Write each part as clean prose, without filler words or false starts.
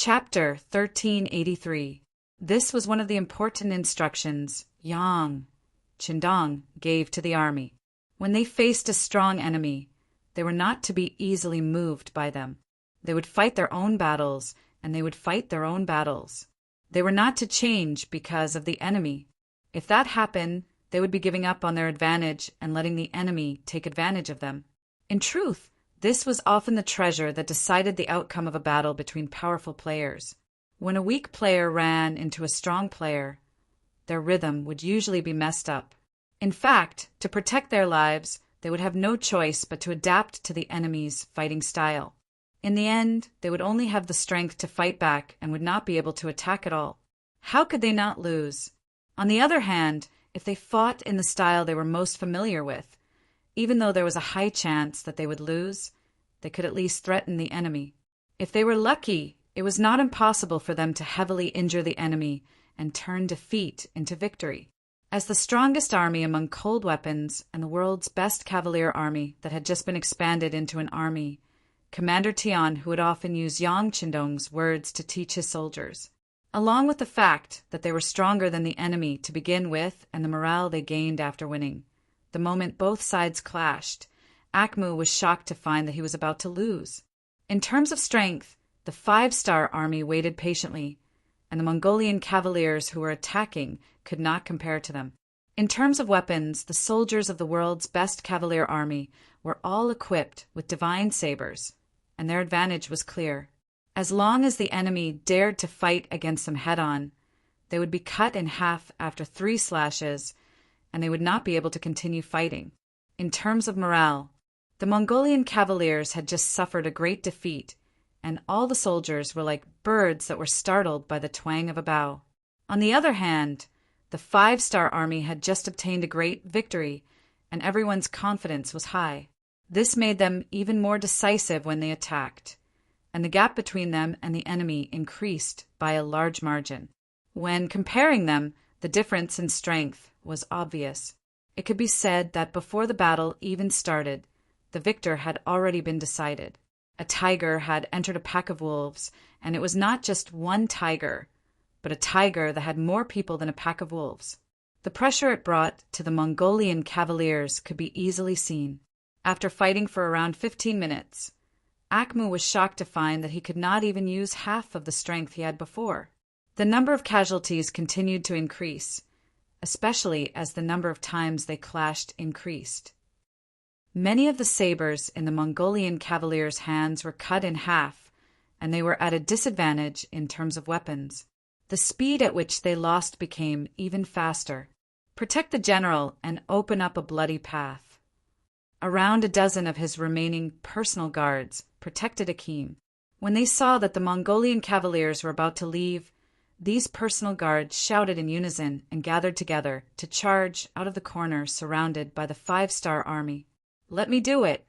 Chapter 1383. This was one of the important instructions Yang Qindong gave to the army. When they faced a strong enemy, they were not to be easily moved by them. They would fight their own battles, and they would fight their own battles. They were not to change because of the enemy. If that happened, they would be giving up on their advantage and letting the enemy take advantage of them. In truth, this was often the treasure that decided the outcome of a battle between powerful players. When a weak player ran into a strong player, their rhythm would usually be messed up. In fact, to protect their lives, they would have no choice but to adapt to the enemy's fighting style. In the end, they would only have the strength to fight back and would not be able to attack at all. How could they not lose? On the other hand, if they fought in the style they were most familiar with, even though there was a high chance that they would lose, they could at least threaten the enemy. If they were lucky, it was not impossible for them to heavily injure the enemy and turn defeat into victory. As the strongest army among cold weapons and the world's best cavalier army that had just been expanded into an army, Commander Tian would often use Yang Qindong's words to teach his soldiers. Along with the fact that they were stronger than the enemy to begin with and the morale they gained after winning, the moment both sides clashed, Akmu was shocked to find that he was about to lose. In terms of strength, the 5-star army waited patiently, and the Mongolian cavaliers who were attacking could not compare to them. In terms of weapons, the soldiers of the world's best cavalier army were all equipped with divine sabers, and their advantage was clear. As long as the enemy dared to fight against them head-on, they would be cut in half after 3 slashes, and they would not be able to continue fighting. In terms of morale, the Mongolian cavaliers had just suffered a great defeat, and all the soldiers were like birds that were startled by the twang of a bow. On the other hand, the 5-star army had just obtained a great victory, and everyone's confidence was high. This made them even more decisive when they attacked, and the gap between them and the enemy increased by a large margin. When comparing them, the difference in strength was obvious. It could be said that before the battle even started, the victor had already been decided. A tiger had entered a pack of wolves, and it was not just one tiger, but a tiger that had more people than a pack of wolves. The pressure it brought to the Mongolian cavaliers could be easily seen. After fighting for around 15 minutes, Akmu was shocked to find that he could not even use half of the strength he had before. The number of casualties continued to increase, especially as the number of times they clashed increased. Many of the sabers in the Mongolian cavaliers' hands were cut in half, and they were at a disadvantage in terms of weapons. The speed at which they lost became even faster. Protect the general and open up a bloody path. Around a dozen of his remaining personal guards protected Akim. When they saw that the Mongolian cavaliers were about to leave, these personal guards shouted in unison and gathered together to charge out of the corner surrounded by the 5-star army. "Let me do it!"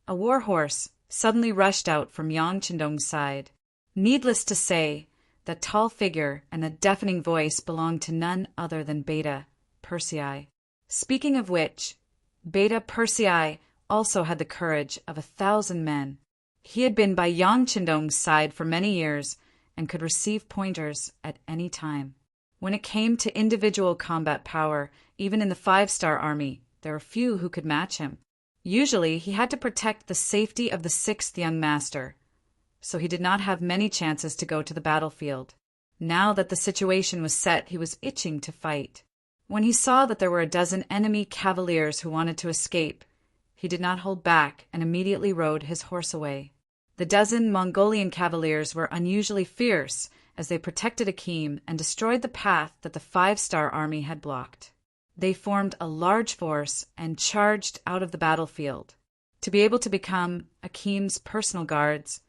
A war horse suddenly rushed out from Yang Qindong's side. Needless to say, that tall figure and the deafening voice belonged to none other than Beta Persei. Speaking of which, Beta Persei also had the courage of 1,000 men. He had been by Yang Qindong's side for many years and could receive pointers at any time. When it came to individual combat power, even in the 5-star army, there were few who could match him. Usually, he had to protect the safety of the 6th young master, so he did not have many chances to go to the battlefield. Now that the situation was set, he was itching to fight. When he saw that there were a dozen enemy cavaliers who wanted to escape, he did not hold back and immediately rode his horse away. The dozen Mongolian cavaliers were unusually fierce as they protected Akim and destroyed the path that the 5-star army had blocked. They formed a large force and charged out of the battlefield. To be able to become Akim's personal guards,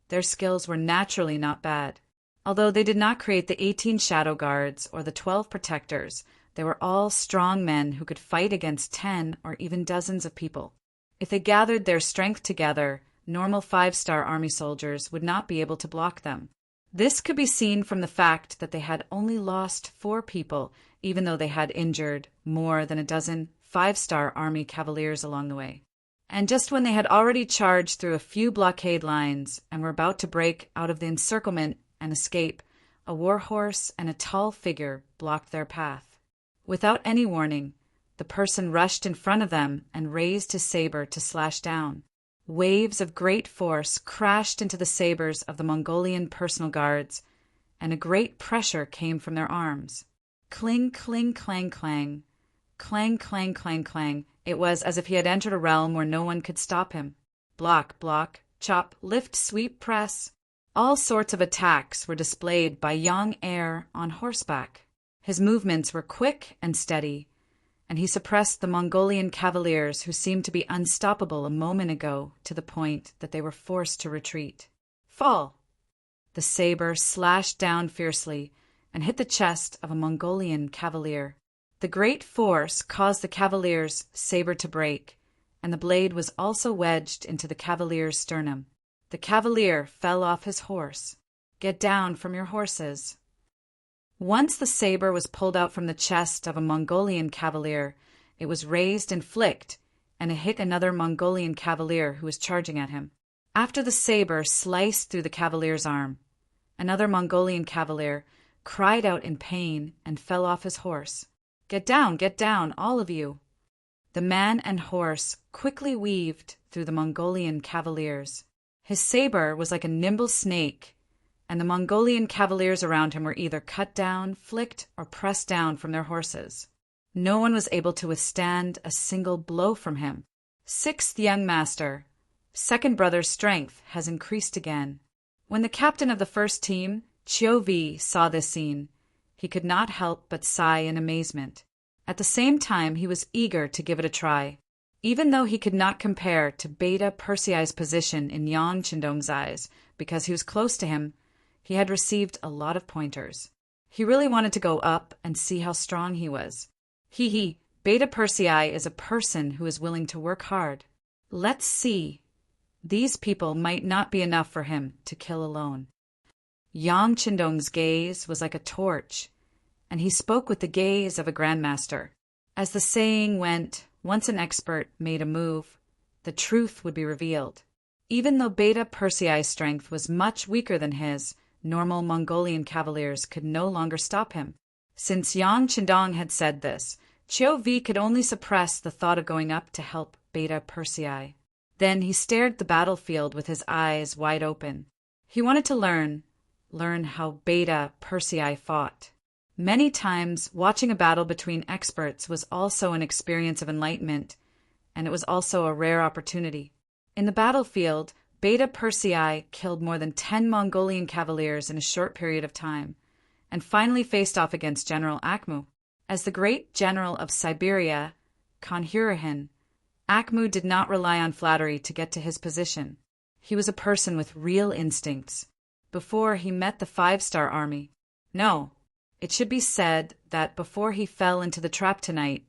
their skills were naturally not bad. Although they did not create the 18 shadow guards or the 12 protectors, they were all strong men who could fight against 10 or even dozens of people. If they gathered their strength together, normal 5-star army soldiers would not be able to block them. This could be seen from the fact that they had only lost 4 people, even though they had injured more than a dozen 5-star army cavaliers along the way. And just when they had already charged through a few blockade lines and were about to break out of the encirclement and escape, a warhorse and a tall figure blocked their path. Without any warning, the person rushed in front of them and raised his saber to slash down. Waves of great force crashed into the sabers of the Mongolian personal guards, and a great pressure came from their arms. Cling, cling, clang, clang. Clang, clang, clang, clang. It was as if he had entered a realm where no one could stop him. Block, block, chop, lift, sweep, press. All sorts of attacks were displayed by young heir on horseback. His movements were quick and steady, and he suppressed the Mongolian cavaliers who seemed to be unstoppable a moment ago to the point that they were forced to retreat. Fall! The saber slashed down fiercely and hit the chest of a Mongolian cavalier. The great force caused the cavalier's saber to break, and the blade was also wedged into the cavalier's sternum. The cavalier fell off his horse. Get down from your horses. Once the saber was pulled out from the chest of a Mongolian cavalier, it was raised and flicked, and it hit another Mongolian cavalier who was charging at him. After the saber sliced through the cavalier's arm, another Mongolian cavalier cried out in pain and fell off his horse. Get down, all of you. The man and horse quickly weaved through the Mongolian cavaliers. His saber was like a nimble snake, and the Mongolian cavaliers around him were either cut down, flicked, or pressed down from their horses. No one was able to withstand a single blow from him. Sixth young master, second brother's strength has increased again. When the captain of the first team, Chiu Vi, saw this scene, he could not help but sigh in amazement. At the same time, he was eager to give it a try. Even though he could not compare to Beta Persei's position in Yang Qindong's eyes, because he was close to him, he had received a lot of pointers. He really wanted to go up and see how strong he was. Beta Persei is a person who is willing to work hard. Let's see. These people might not be enough for him to kill alone. Yang Qindong's gaze was like a torch, and he spoke with the gaze of a grandmaster. As the saying went, once an expert made a move, the truth would be revealed. Even though Beta Persei's strength was much weaker than his, normal Mongolian cavaliers could no longer stop him. Since Yang Qindong had said this, Chiu Vi could only suppress the thought of going up to help Beta Persei. Then he stared the battlefield with his eyes wide open. He wanted to learn how Beta Persei fought. Many times, watching a battle between experts was also an experience of enlightenment, and it was also a rare opportunity. In the battlefield, Beta Persei killed more than 10 Mongolian cavaliers in a short period of time, and finally faced off against General Akhmu. As the great general of Siberia, Khan Hurahan, Akhmu did not rely on flattery to get to his position. He was a person with real instincts. Before he met the 5-star army. No, it should be said that before he fell into the trap tonight,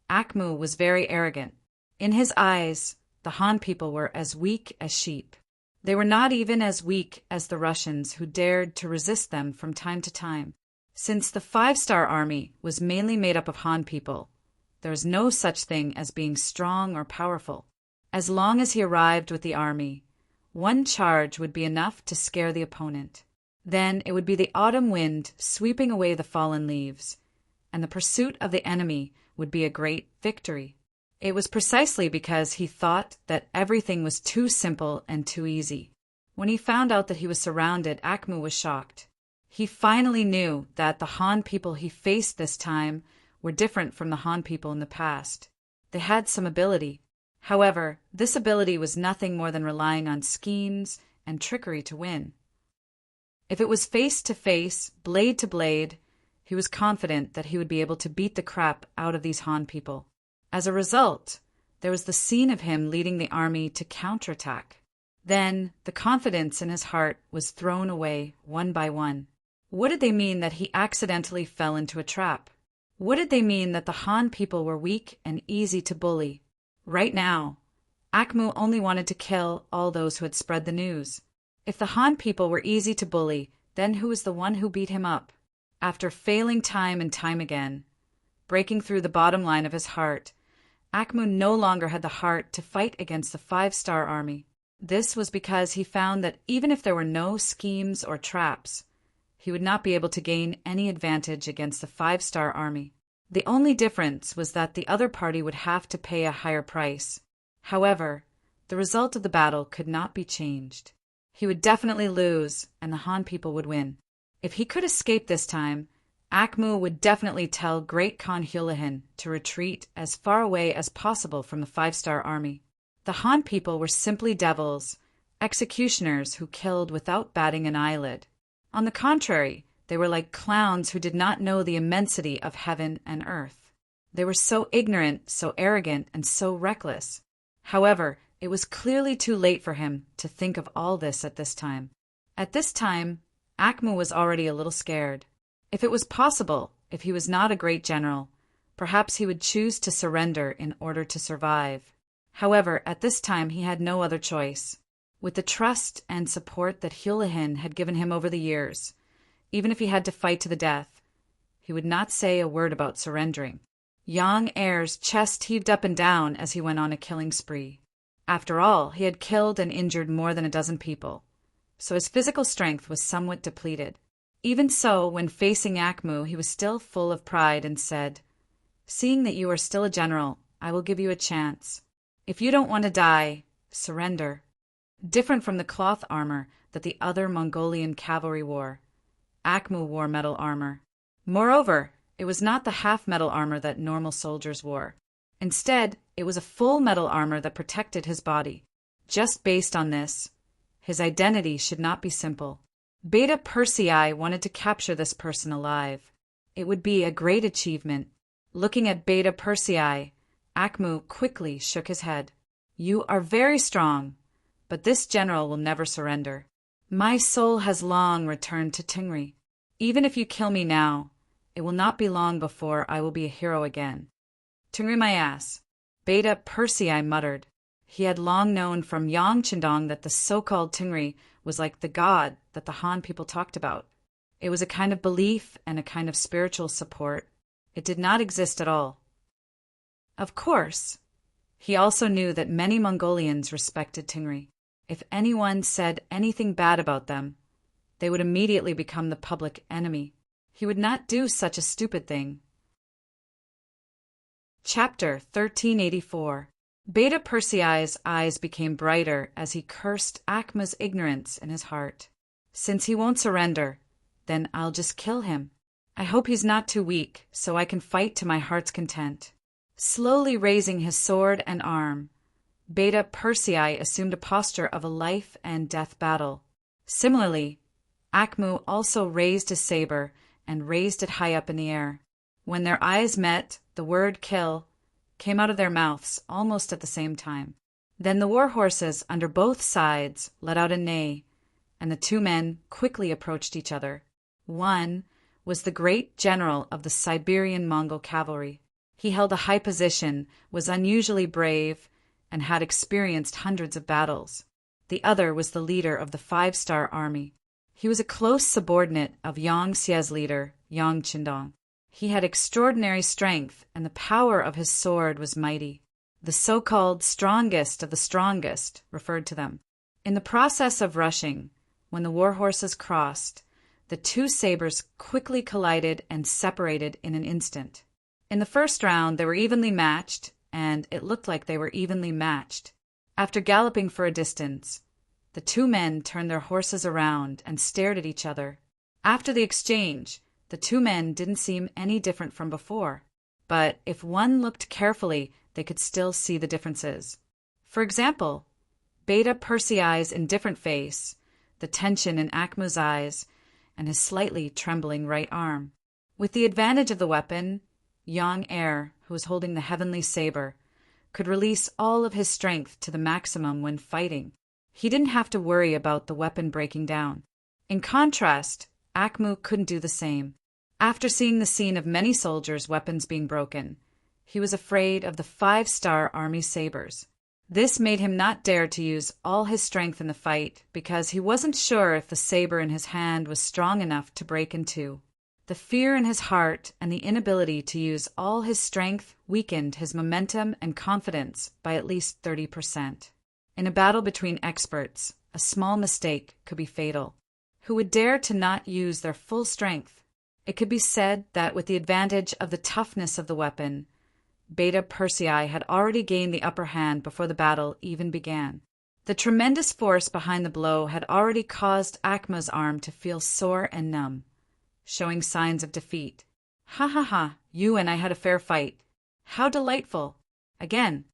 Akhmu was very arrogant. In his eyes, the Han people were as weak as sheep. They were not even as weak as the Russians who dared to resist them from time to time. Since the 5-star army was mainly made up of Han people, there is no such thing as being strong or powerful. As long as he arrived with the army, one charge would be enough to scare the opponent. Then it would be the autumn wind sweeping away the fallen leaves, and the pursuit of the enemy would be a great victory. It was precisely because he thought that everything was too simple and too easy. When he found out that he was surrounded, Akhmu was shocked. He finally knew that the Han people he faced this time were different from the Han people in the past. They had some ability. However, this ability was nothing more than relying on schemes and trickery to win. If it was face to face, blade to blade, he was confident that he would be able to beat the crap out of these Han people. As a result, there was the scene of him leading the army to counterattack. Then the confidence in his heart was thrown away one by one. What did they mean that he accidentally fell into a trap? What did they mean that the Han people were weak and easy to bully? Right now, Akhmu only wanted to kill all those who had spread the news. If the Han people were easy to bully, then who was the one who beat him up? After failing time and time again, breaking through the bottom line of his heart, Akmu no longer had the heart to fight against the five-star army. This was because he found that even if there were no schemes or traps, he would not be able to gain any advantage against the five-star army. The only difference was that the other party would have to pay a higher price. However, the result of the battle could not be changed. He would definitely lose, and the Han people would win. If he could escape this time, Akmu would definitely tell Great Khan Hulahan to retreat as far away as possible from the five-star army. The Han people were simply devils, executioners who killed without batting an eyelid. On the contrary, they were like clowns who did not know the immensity of heaven and earth. They were so ignorant, so arrogant, and so reckless. However, it was clearly too late for him to think of all this at this time. At this time, Akmu was already a little scared. If it was possible, if he was not a great general, perhaps he would choose to surrender in order to survive. However, at this time he had no other choice. With the trust and support that Hulahan had given him over the years, even if he had to fight to the death, he would not say a word about surrendering. Young Heir's chest heaved up and down as he went on a killing spree. After all, he had killed and injured more than a dozen people, so his physical strength was somewhat depleted. Even so, when facing Akmu, he was still full of pride and said, "Seeing that you are still a general, I will give you a chance. If you don't want to die, surrender." Different from the cloth armor that the other Mongolian cavalry wore, Akmu wore metal armor. Moreover, it was not the half-metal armor that normal soldiers wore. Instead, it was a full metal armor that protected his body. Just based on this, his identity should not be simple. Beta Persei wanted to capture this person alive. It would be a great achievement. Looking at Beta Persei, Akmu quickly shook his head. "You are very strong, but this general will never surrender. My soul has long returned to Tingri. Even if you kill me now, it will not be long before I will be a hero again." "Tingri my ass," Beta Persei muttered. He had long known from Yang Chindong that the so-called Tingri was like the god that the Han people talked about. It was a kind of belief and a kind of spiritual support. It did not exist at all. Of course, he also knew that many Mongolians respected Tingri. If anyone said anything bad about them, they would immediately become the public enemy. He would not do such a stupid thing. Chapter 1384. Beta Persei's eyes became brighter as he cursed Akmu's ignorance in his heart. "Since he won't surrender, then I'll just kill him. I hope he's not too weak, so I can fight to my heart's content." Slowly raising his sword and arm, Beta Persei assumed a posture of a life and death battle. Similarly, Akmu also raised his saber and raised it high up in the air. When their eyes met, the word "kill" came out of their mouths almost at the same time. Then the war horses under both sides let out a neigh, and the two men quickly approached each other. One was the great general of the Siberian Mongol cavalry. He held a high position, was unusually brave, and had experienced hundreds of battles. The other was the leader of the five-star army. He was a close subordinate of Yang Xie's leader, Yang Chindong. He had extraordinary strength, and the power of his sword was mighty. The so-called strongest of the strongest referred to them. In the process of rushing, when the war horses crossed, the two sabers quickly collided and separated in an instant. In the first round, they were evenly matched, and it looked like they were evenly matched. After galloping for a distance, the two men turned their horses around and stared at each other. After the exchange, the two men didn't seem any different from before, but if one looked carefully, they could still see the differences. For example, Beta Persei's indifferent face, the tension in Akmu's eyes, and his slightly trembling right arm. With the advantage of the weapon, Young Heir, who was holding the heavenly saber, could release all of his strength to the maximum when fighting. He didn't have to worry about the weapon breaking down. In contrast, Akmu couldn't do the same. After seeing the scene of many soldiers' weapons being broken, he was afraid of the five-star army sabers. This made him not dare to use all his strength in the fight because he wasn't sure if the saber in his hand was strong enough to break in two. The fear in his heart and the inability to use all his strength weakened his momentum and confidence by at least 30%. In a battle between experts, a small mistake could be fatal. Who would dare to not use their full strength? It could be said that with the advantage of the toughness of the weapon, Beta Persei had already gained the upper hand before the battle even began. The tremendous force behind the blow had already caused Akma's arm to feel sore and numb, showing signs of defeat. Ha ha ha, you and I had a fair fight. How delightful! Again.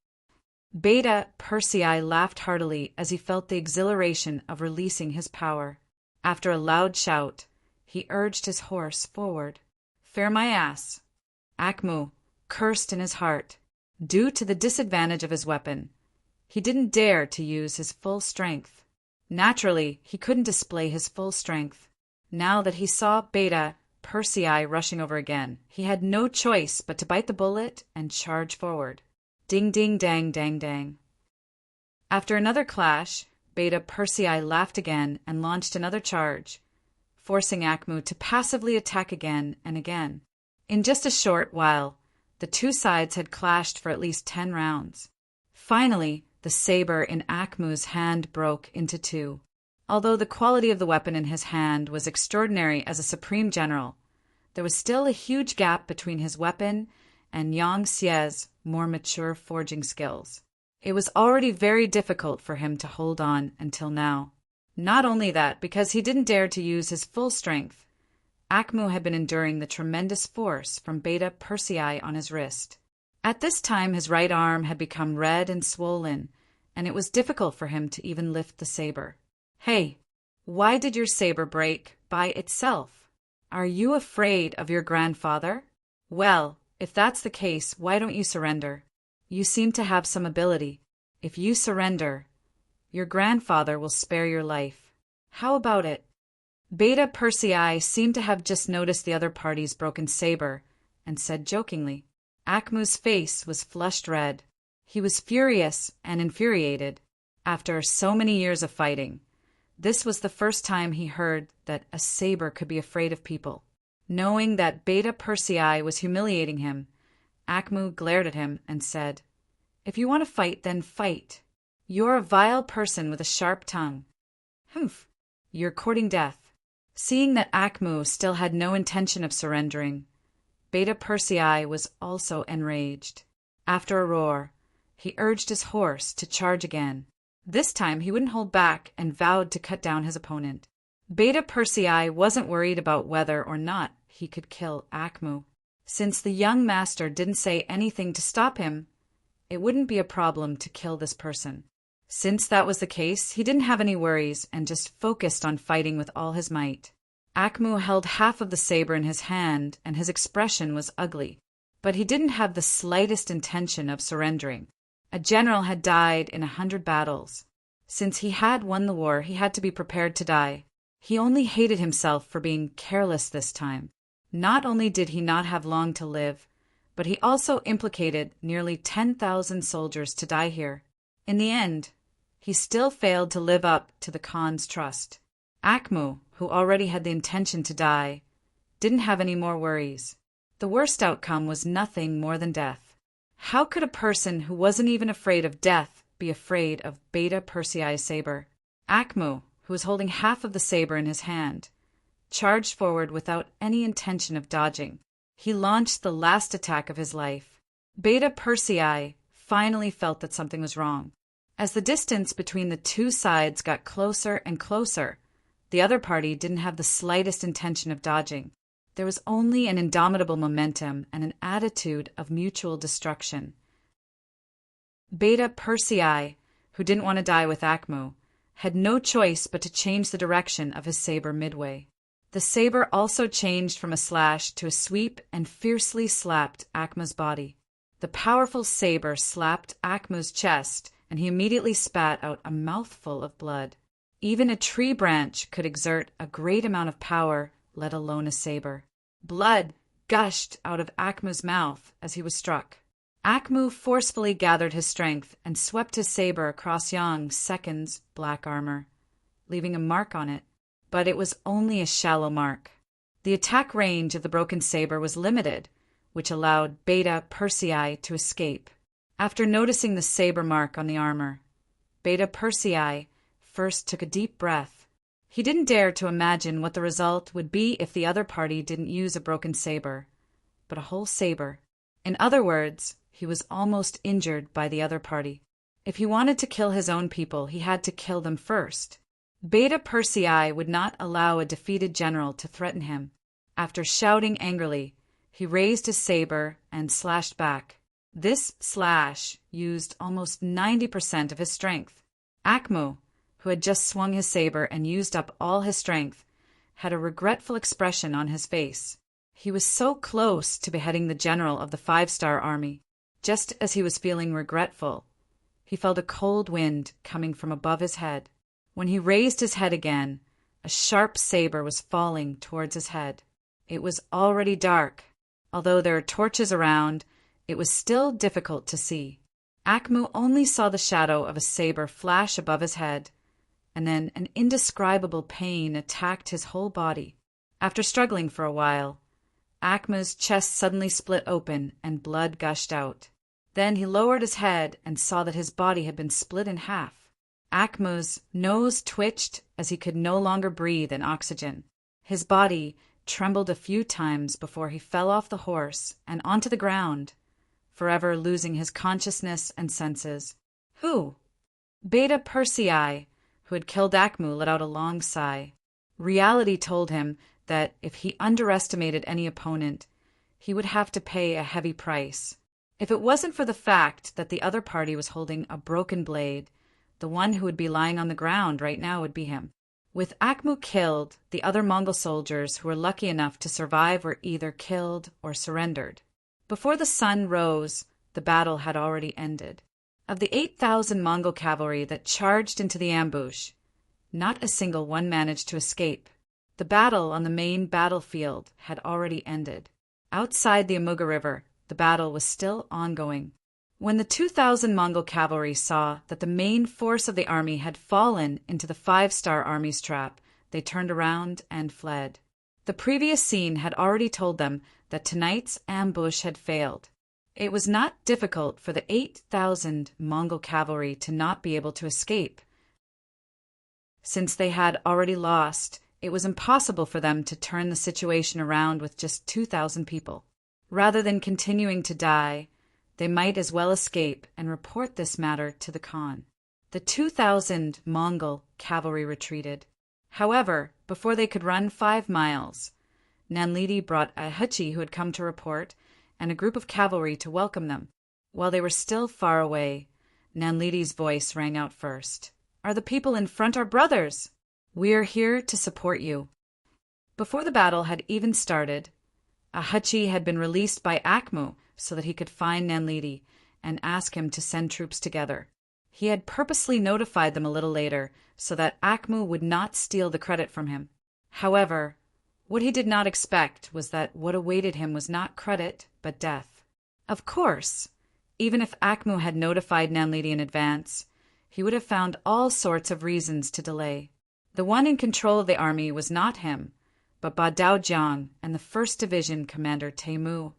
Beta Persei laughed heartily as he felt the exhilaration of releasing his power. After a loud shout, he urged his horse forward. Fair my ass! Akmu cursed in his heart. Due to the disadvantage of his weapon, he didn't dare to use his full strength. Naturally, he couldn't display his full strength. Now that he saw Beta Persei rushing over again, he had no choice but to bite the bullet and charge forward. Ding ding dang dang dang. After another clash, Beta Persei laughed again and launched another charge, forcing Akmu to passively attack again and again. In just a short while, the two sides had clashed for at least 10 rounds. Finally, the saber in Akmu's hand broke into two. Although the quality of the weapon in his hand was extraordinary as a supreme general, there was still a huge gap between his weapon and Yang Xie's more mature forging skills. It was already very difficult for him to hold on until now. Not only that, because he didn't dare to use his full strength, Akmu had been enduring the tremendous force from Beta Persei on his wrist. At this time his right arm had become red and swollen, and it was difficult for him to even lift the saber. Hey, why did your saber break by itself? Are you afraid of your grandfather? Well, if that's the case, why don't you surrender? You seem to have some ability. If you surrender, your grandfather will spare your life. How about it? Beta Persei seemed to have just noticed the other party's broken saber and said jokingly. Akmu's face was flushed red. He was furious and infuriated. After so many years of fighting, this was the first time he heard that a saber could be afraid of people. Knowing that Beta Persei was humiliating him, Akmu glared at him and said, If you want to fight, then fight. You're a vile person with a sharp tongue. Humph, you're courting death. Seeing that Akmu still had no intention of surrendering, Beta Persei was also enraged. After a roar, he urged his horse to charge again. This time he wouldn't hold back and vowed to cut down his opponent. Beta Persei wasn't worried about whether or not he could kill Akmu. Since the young master didn't say anything to stop him, it wouldn't be a problem to kill this person. Since that was the case, he didn't have any worries and just focused on fighting with all his might. Akmu held half of the saber in his hand and his expression was ugly, but he didn't have the slightest intention of surrendering. A general had died in 100 battles. Since he had won the war, he had to be prepared to die. He only hated himself for being careless this time. Not only did he not have long to live, but he also implicated nearly 10,000 soldiers to die here. In the end, he still failed to live up to the Khan's trust. Akmu, who already had the intention to die, didn't have any more worries. The worst outcome was nothing more than death. How could a person who wasn't even afraid of death be afraid of Beta Persei's saber? Akmu, who was holding half of the saber in his hand, charged forward without any intention of dodging. He launched the last attack of his life. Beta Persei finally felt that something was wrong. As the distance between the two sides got closer and closer, the other party didn't have the slightest intention of dodging. There was only an indomitable momentum and an attitude of mutual destruction. Beta Persei, who didn't want to die with Akmu, had no choice but to change the direction of his saber midway. The saber also changed from a slash to a sweep and fiercely slapped Akmu's body. The powerful saber slapped Akmu's chest, and he immediately spat out a mouthful of blood. Even a tree branch could exert a great amount of power, let alone a saber. Blood gushed out of Akmu's mouth as he was struck. Akmu forcefully gathered his strength and swept his saber across Yang Second's black armor, leaving a mark on it. But it was only a shallow mark. The attack range of the broken saber was limited, which allowed Beta Persei to escape. After noticing the saber mark on the armor, Beta Persei first took a deep breath. He didn't dare to imagine what the result would be if the other party didn't use a broken saber, but a whole saber. In other words, he was almost injured by the other party. If he wanted to kill his own people, he had to kill them first. Beta Persei would not allow a defeated general to threaten him. After shouting angrily, he raised his saber and slashed back. This slash used almost 90% of his strength. Akmu, who had just swung his saber and used up all his strength, had a regretful expression on his face. He was so close to beheading the general of the 5-star army. Just as he was feeling regretful, he felt a cold wind coming from above his head. When he raised his head again, a sharp saber was falling towards his head. It was already dark. Although there were torches around, it was still difficult to see. Akmu only saw the shadow of a saber flash above his head, and then an indescribable pain attacked his whole body. After struggling for a while, Akmu's chest suddenly split open and blood gushed out. Then he lowered his head and saw that his body had been split in half. Akmu's nose twitched as he could no longer breathe in oxygen. His body trembled a few times before he fell off the horse and onto the ground, forever losing his consciousness and senses. Who? Beta Persei, who had killed Akmu, let out a long sigh. Reality told him that if he underestimated any opponent, he would have to pay a heavy price. If it wasn't for the fact that the other party was holding a broken blade, the one who would be lying on the ground right now would be him. With Akmu killed, the other Mongol soldiers who were lucky enough to survive were either killed or surrendered. Before the sun rose, the battle had already ended. Of the 8,000 Mongol cavalry that charged into the ambush, not a single one managed to escape. The battle on the main battlefield had already ended. Outside the Amuga River, the battle was still ongoing. When the 2,000 Mongol cavalry saw that the main force of the army had fallen into the 5-star army's trap, they turned around and fled. The previous scene had already told them that tonight's ambush had failed. It was not difficult for the 8,000 Mongol cavalry to not be able to escape. Since they had already lost, it was impossible for them to turn the situation around with just 2,000 people. Rather than continuing to die, they might as well escape and report this matter to the Khan. The 2,000 Mongol cavalry retreated. However, before they could run 5 miles, Nanlidi brought a Huchi who had come to report and a group of cavalry to welcome them. While they were still far away, Nanlidi's voice rang out first. "Are the people in front our brothers? We are here to support you." Before the battle had even started, a Huchi had been released by Akmu so that he could find Nanlidi and ask him to send troops together. He had purposely notified them a little later so that Akmu would not steal the credit from him. However, what he did not expect was that what awaited him was not credit, but death. Of course, even if Akmu had notified Nanlidi in advance, he would have found all sorts of reasons to delay. The one in control of the army was not him, but Ba Daojiang and the 1st Division Commander Teimu.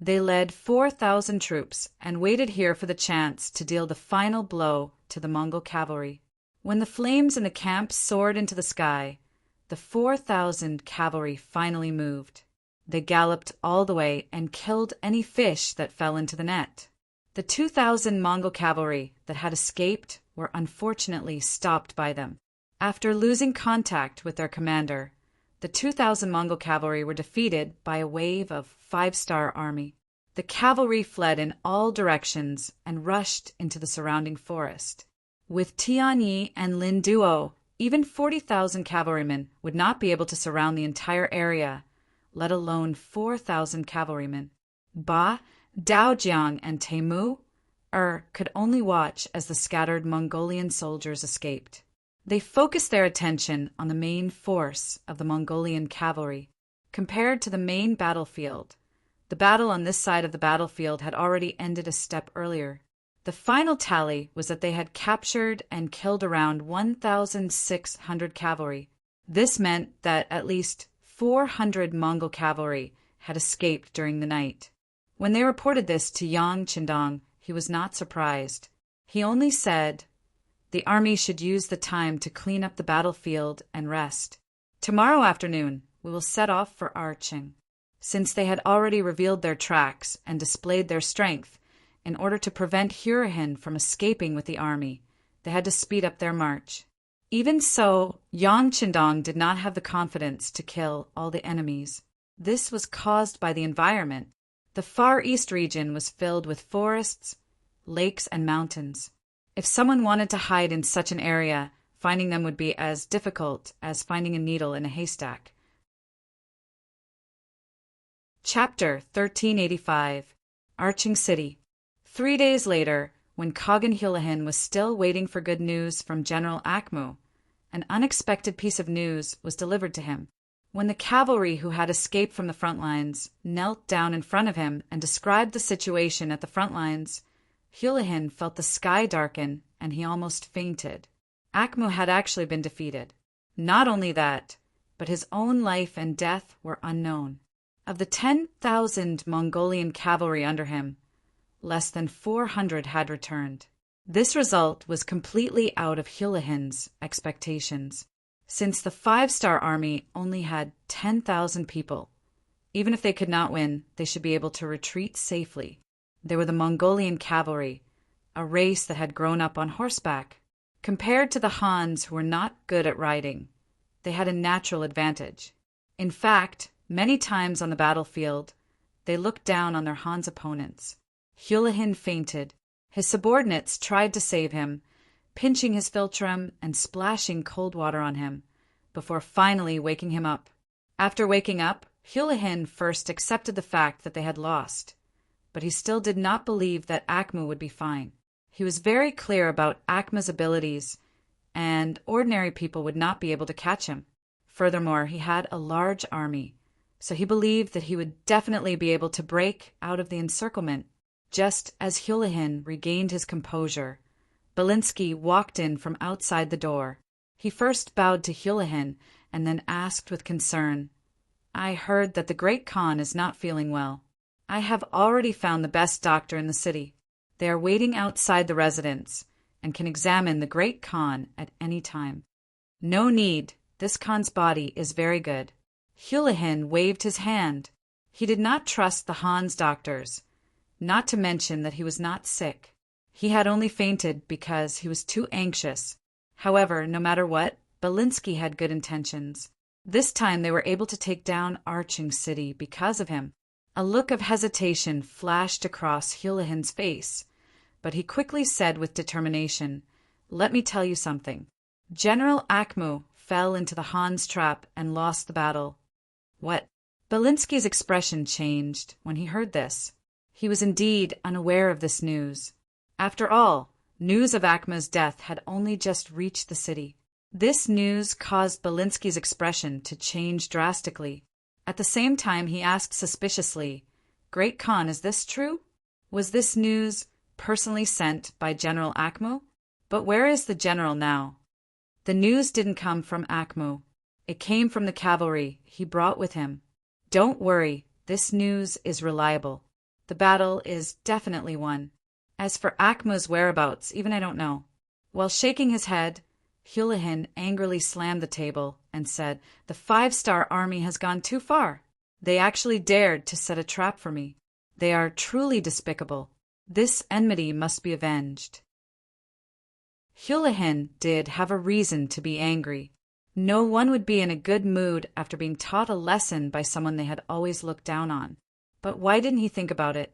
They led 4,000 troops and waited here for the chance to deal the final blow to the Mongol cavalry. When the flames in the camp soared into the sky, the 4,000 cavalry finally moved. They galloped all the way and killed any fish that fell into the net. The 2,000 Mongol cavalry that had escaped were unfortunately stopped by them. After losing contact with their commander, the 2,000 Mongol cavalry were defeated by a wave of 5-star army. The cavalry fled in all directions and rushed into the surrounding forest. With Tianyi and Lin Duo, even 40,000 cavalrymen would not be able to surround the entire area, let alone 4,000 cavalrymen. Ba, Daojiang, and Teimu could only watch as the scattered Mongolian soldiers escaped. They focused their attention on the main force of the Mongolian cavalry. Compared to the main battlefield, the battle on this side of the battlefield had already ended a step earlier. The final tally was that they had captured and killed around 1,600 cavalry. This meant that at least 400 Mongol cavalry had escaped during the night. When they reported this to Yang Qindong, he was not surprised. He only said, "The army should use the time to clean up the battlefield and rest. Tomorrow afternoon, we will set off for Arching." Since they had already revealed their tracks and displayed their strength, in order to prevent Hurahan from escaping with the army, they had to speed up their march. Even so, Yang Qindong did not have the confidence to kill all the enemies. This was caused by the environment. The Far East region was filled with forests, lakes, and mountains. If someone wanted to hide in such an area, finding them would be as difficult as finding a needle in a haystack. Chapter 1385. Arching City. 3 days later, when Khagan Hulahan was still waiting for good news from General Akhmu, an unexpected piece of news was delivered to him. When the cavalry who had escaped from the front lines knelt down in front of him and described the situation at the front lines, Hulahan felt the sky darken and he almost fainted. Akhmu had actually been defeated. Not only that, but his own life and death were unknown. Of the 10,000 Mongolian cavalry under him, less than 400 had returned. This result was completely out of Hulahan's expectations, since the 5-star army only had 10,000 people. Even if they could not win, they should be able to retreat safely. They were the Mongolian cavalry, a race that had grown up on horseback. Compared to the Hans, who were not good at riding, they had a natural advantage. In fact, many times on the battlefield, they looked down on their Hans opponents. Hulahan fainted. His subordinates tried to save him, pinching his philtrum and splashing cold water on him, before finally waking him up. After waking up, Hulahan first accepted the fact that they had lost, but he still did not believe that Akhmu would be fine. He was very clear about Akhmu's abilities, and ordinary people would not be able to catch him. Furthermore, he had a large army, so he believed that he would definitely be able to break out of the encirclement. Just as Hulahan regained his composure, Belinsky walked in from outside the door. He first bowed to Hulahan and then asked with concern, "I heard that the Great Khan is not feeling well. I have already found the best doctor in the city. They are waiting outside the residence and can examine the Great Khan at any time." "No need. This Khan's body is very good." Hulahan waved his hand. He did not trust the Han's doctors, not to mention that he was not sick. He had only fainted because he was too anxious. However, no matter what, Belinsky had good intentions. This time they were able to take down Arching City because of him. A look of hesitation flashed across Hulahan's face, but he quickly said with determination, "Let me tell you something. General Akhmu fell into the Han's trap and lost the battle." "What?" Belinsky's expression changed when he heard this. He was indeed unaware of this news. After all, news of Akhmu's death had only just reached the city. This news caused Belinsky's expression to change drastically. At the same time, he asked suspiciously, "Great Khan, is this true? Was this news personally sent by General Akhmu? But where is the general now?" "The news didn't come from Akhmu. It came from the cavalry he brought with him. Don't worry, this news is reliable. The battle is definitely won. As for Akhmu's whereabouts, even I don't know." While shaking his head, Hulahan angrily slammed the table and said, "The 5-star army has gone too far. They actually dared to set a trap for me. They are truly despicable. This enmity must be avenged." Hulahan did have a reason to be angry. No one would be in a good mood after being taught a lesson by someone they had always looked down on. But why didn't he think about it?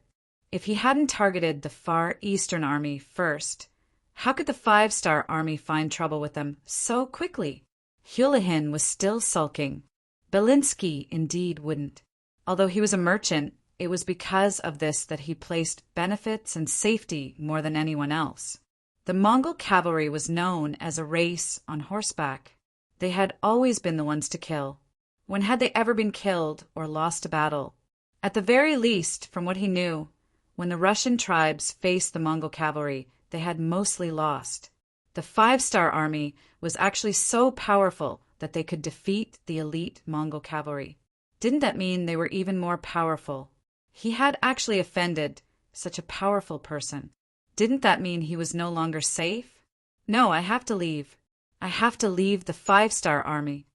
If he hadn't targeted the Far Eastern army first, how could the 5-star army find trouble with them so quickly? Hulahan was still sulking. Belinsky indeed wouldn't. Although he was a merchant, it was because of this that he placed benefits and safety more than anyone else. The Mongol cavalry was known as a race on horseback. They had always been the ones to kill. When had they ever been killed or lost a battle? At the very least, from what he knew, when the Russian tribes faced the Mongol cavalry, they had mostly lost. The 5-star army was actually so powerful that they could defeat the elite Mongol cavalry. Didn't that mean they were even more powerful? He had actually offended such a powerful person. Didn't that mean he was no longer safe? No, I have to leave. I have to leave the 5-star army.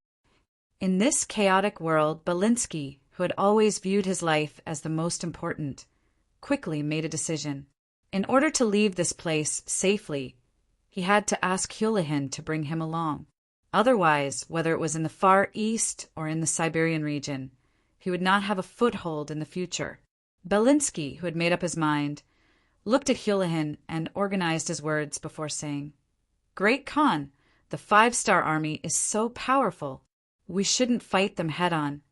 In this chaotic world, Belinsky, who had always viewed his life as the most important, quickly made a decision. In order to leave this place safely, he had to ask Houlihan to bring him along. Otherwise, whether it was in the Far East or in the Siberian region, he would not have a foothold in the future. Belinsky, who had made up his mind, looked at Houlihan and organized his words before saying, "Great Khan, the 5-star army is so powerful. We shouldn't fight them head-on."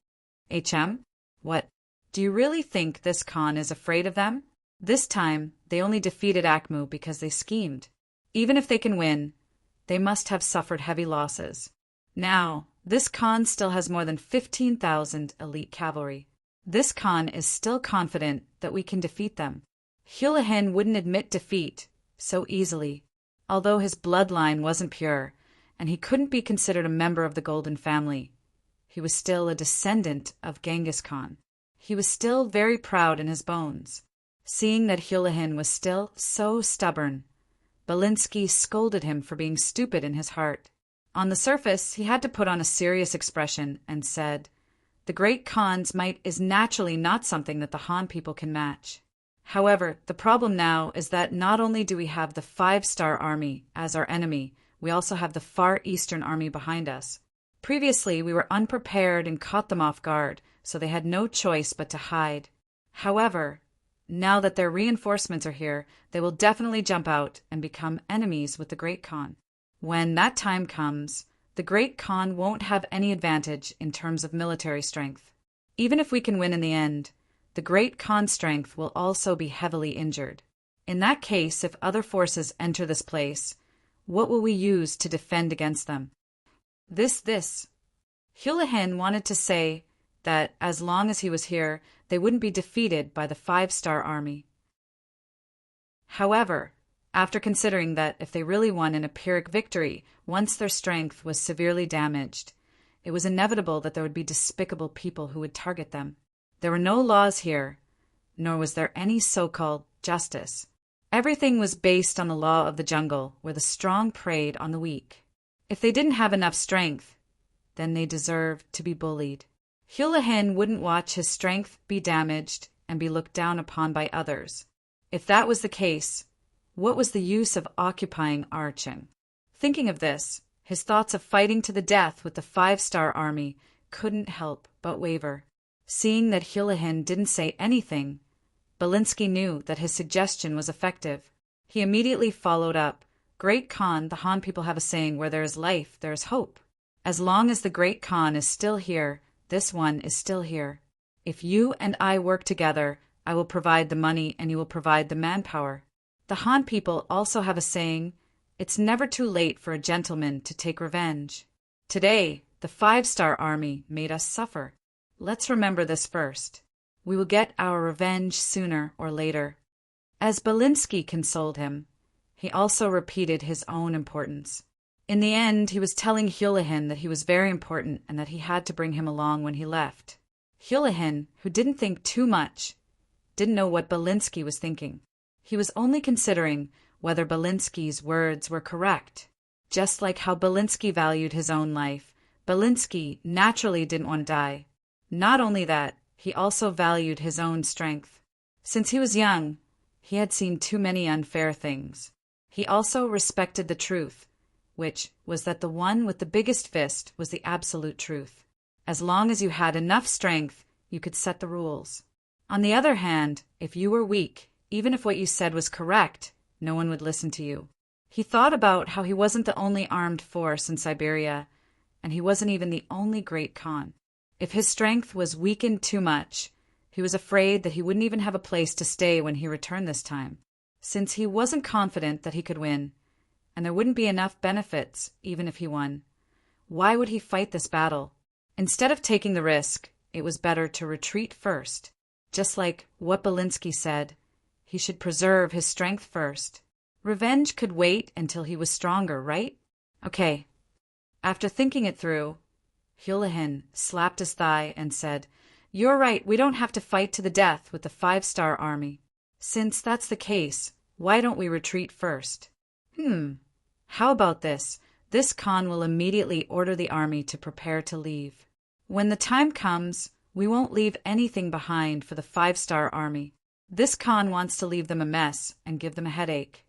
"HM? What? Do you really think this Khan is afraid of them? This time, they only defeated Akmu because they schemed. Even if they can win, they must have suffered heavy losses. Now, this Khan still has more than 15,000 elite cavalry. This Khan is still confident that we can defeat them." Houlihan wouldn't admit defeat so easily. Although his bloodline wasn't pure, and he couldn't be considered a member of the Golden family, he was still a descendant of Genghis Khan. He was still very proud in his bones. Seeing that Houlihan was still so stubborn, Belinsky scolded him for being stupid in his heart. On the surface, he had to put on a serious expression and said, "The Great Khan's might is naturally not something that the Han people can match. However, the problem now is that not only do we have the 5-star army as our enemy, we also have the Far Eastern army behind us. Previously, we were unprepared and caught them off guard, so they had no choice but to hide. However, now that their reinforcements are here, they will definitely jump out and become enemies with the Great Khan. When that time comes, the Great Khan won't have any advantage in terms of military strength. Even if we can win in the end, the Great Khan's strength will also be heavily injured. In that case, if other forces enter this place, what will we use to defend against them?" This. Houlihan wanted to say that as long as he was here, they wouldn't be defeated by the 5-star army. However, after considering that if they really won an Pyrrhic victory, once their strength was severely damaged, it was inevitable that there would be despicable people who would target them. There were no laws here, nor was there any so-called justice. Everything was based on the law of the jungle, where the strong preyed on the weak. If they didn't have enough strength, then they deserved to be bullied. Houlihan wouldn't watch his strength be damaged and be looked down upon by others. If that was the case, what was the use of occupying Archon? Thinking of this, his thoughts of fighting to the death with the 5-star army couldn't help but waver. Seeing that Houlihan didn't say anything, Belinsky knew that his suggestion was effective. He immediately followed up, "Great Khan, the Han people have a saying, where there is life, there is hope. As long as the Great Khan is still here, this one is still here. If you and I work together, I will provide the money and you will provide the manpower." The Han people also have a saying, "It's never too late for a gentleman to take revenge." Today, the 5-star army made us suffer. Let's remember this first. We will get our revenge sooner or later. As Belinsky consoled him, he also repeated his own importance. In the end, he was telling Houlihan that he was very important and that he had to bring him along when he left. Houlihan, who didn't think too much, didn't know what Belinsky was thinking. He was only considering whether Belinsky's words were correct. Just like how Belinsky valued his own life, Belinsky naturally didn't want to die. Not only that, he also valued his own strength. Since he was young, he had seen too many unfair things. He also respected the truth, which was that the one with the biggest fist was the absolute truth. As long as you had enough strength, you could set the rules. On the other hand, if you were weak, even if what you said was correct, no one would listen to you. He thought about how he wasn't the only armed force in Siberia, and he wasn't even the only Great Khan. If his strength was weakened too much, he was afraid that he wouldn't even have a place to stay when he returned this time. Since he wasn't confident that he could win, and there wouldn't be enough benefits even if he won, why would he fight this battle? Instead of taking the risk, it was better to retreat first. Just like what Belinsky said, he should preserve his strength first. Revenge could wait until he was stronger, right? Okay. After thinking it through, Houlihan slapped his thigh and said, "You're right, we don't have to fight to the death with the 5-star army. Since that's the case, why don't we retreat first?" How about this? This Khan will immediately order the army to prepare to leave. When the time comes, we won't leave anything behind for the 5-star army. This Khan wants to leave them a mess and give them a headache.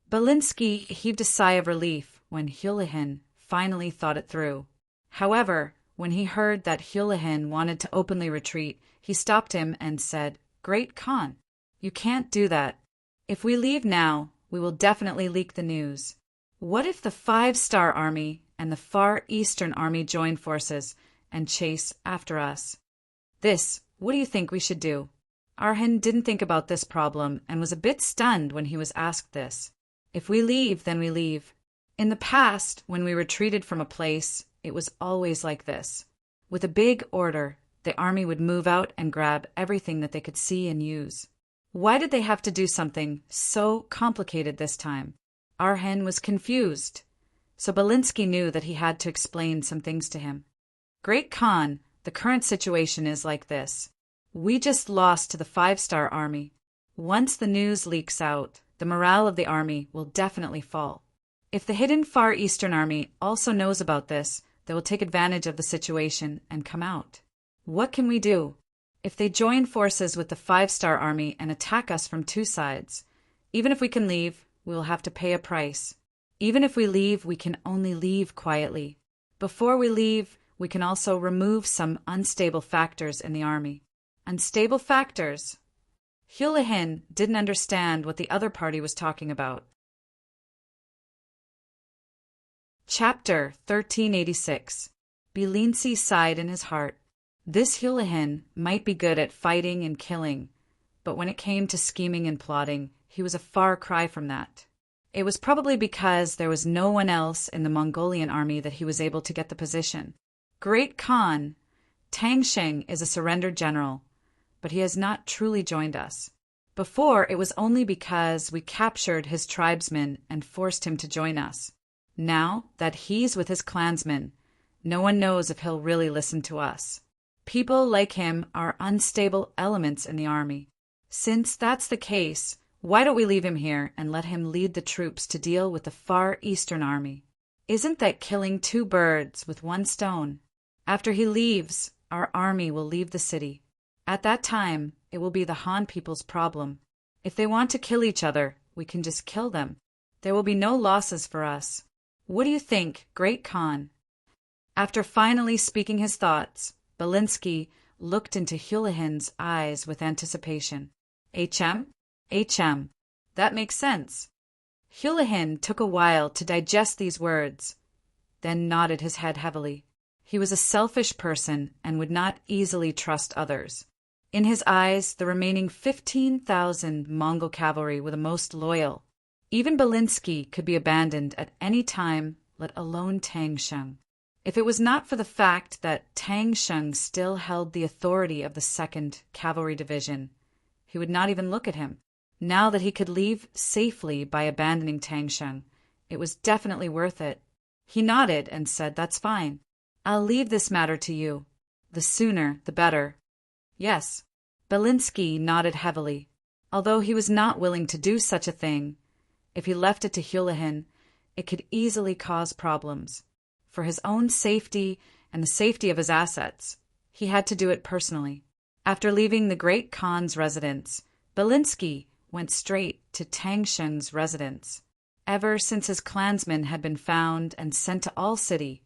Belinsky heaved a sigh of relief when Houlihan finally thought it through. However, when he heard that Houlihan wanted to openly retreat, he stopped him and said, "Great Khan, you can't do that. If we leave now, we will definitely leak the news. What if the 5-star army and the Far Eastern army join forces and chase after us? What do you think we should do?" Arhan didn't think about this problem and was a bit stunned when he was asked this. If we leave, then we leave. In the past, when we retreated from a place, it was always like this. With a big order, the army would move out and grab everything that they could see and use. Why did they have to do something so complicated this time? Arhan was confused, so Belinsky knew that he had to explain some things to him. "Great Khan, the current situation is like this. We just lost to the 5-star army. Once the news leaks out, the morale of the army will definitely fall. If the hidden Far Eastern army also knows about this, they will take advantage of the situation and come out. What can we do? If they join forces with the 5-star army and attack us from two sides, even if we can leave, we will have to pay a price. Even if we leave, we can only leave quietly. Before we leave, we can also remove some unstable factors in the army." Unstable factors? Houlihan didn't understand what the other party was talking about. Chapter 1386. Belinsky sighed in his heart. This Houlihan might be good at fighting and killing, but when it came to scheming and plotting, he was a far cry from that. It was probably because there was no one else in the Mongolian army that he was able to get the position. "Great Khan, Tang Sheng is a surrendered general, but he has not truly joined us. Before, it was only because we captured his tribesmen and forced him to join us. Now that he's with his clansmen, no one knows if he'll really listen to us. People like him are unstable elements in the army. Since that's the case, why don't we leave him here and let him lead the troops to deal with the Far Eastern army? Isn't that killing two birds with one stone? After he leaves, our army will leave the city. At that time, it will be the Han people's problem. If they want to kill each other, we can just kill them. There will be no losses for us. What do you think, Great Khan?" After finally speaking his thoughts, Belinsky looked into Houlihan's eyes with anticipation. HM? That makes sense." Houlihan took a while to digest these words, then nodded his head heavily. He was a selfish person and would not easily trust others. In his eyes, the remaining 15,000 Mongol cavalry were the most loyal. Even Belinsky could be abandoned at any time, let alone Tang Sheng. If it was not for the fact that Tang Sheng still held the authority of the 2nd Cavalry Division, he would not even look at him. Now that he could leave safely by abandoning Tang Sheng, it was definitely worth it. He nodded and said, "That's fine. I'll leave this matter to you. The sooner, the better." "Yes." Belinsky nodded heavily. Although he was not willing to do such a thing, if he left it to Houlihan, it could easily cause problems. For his own safety and the safety of his assets, he had to do it personally. After leaving the Great Khan's residence, Belinsky went straight to Tang Sheng's residence. Ever since his clansmen had been found and sent to All City,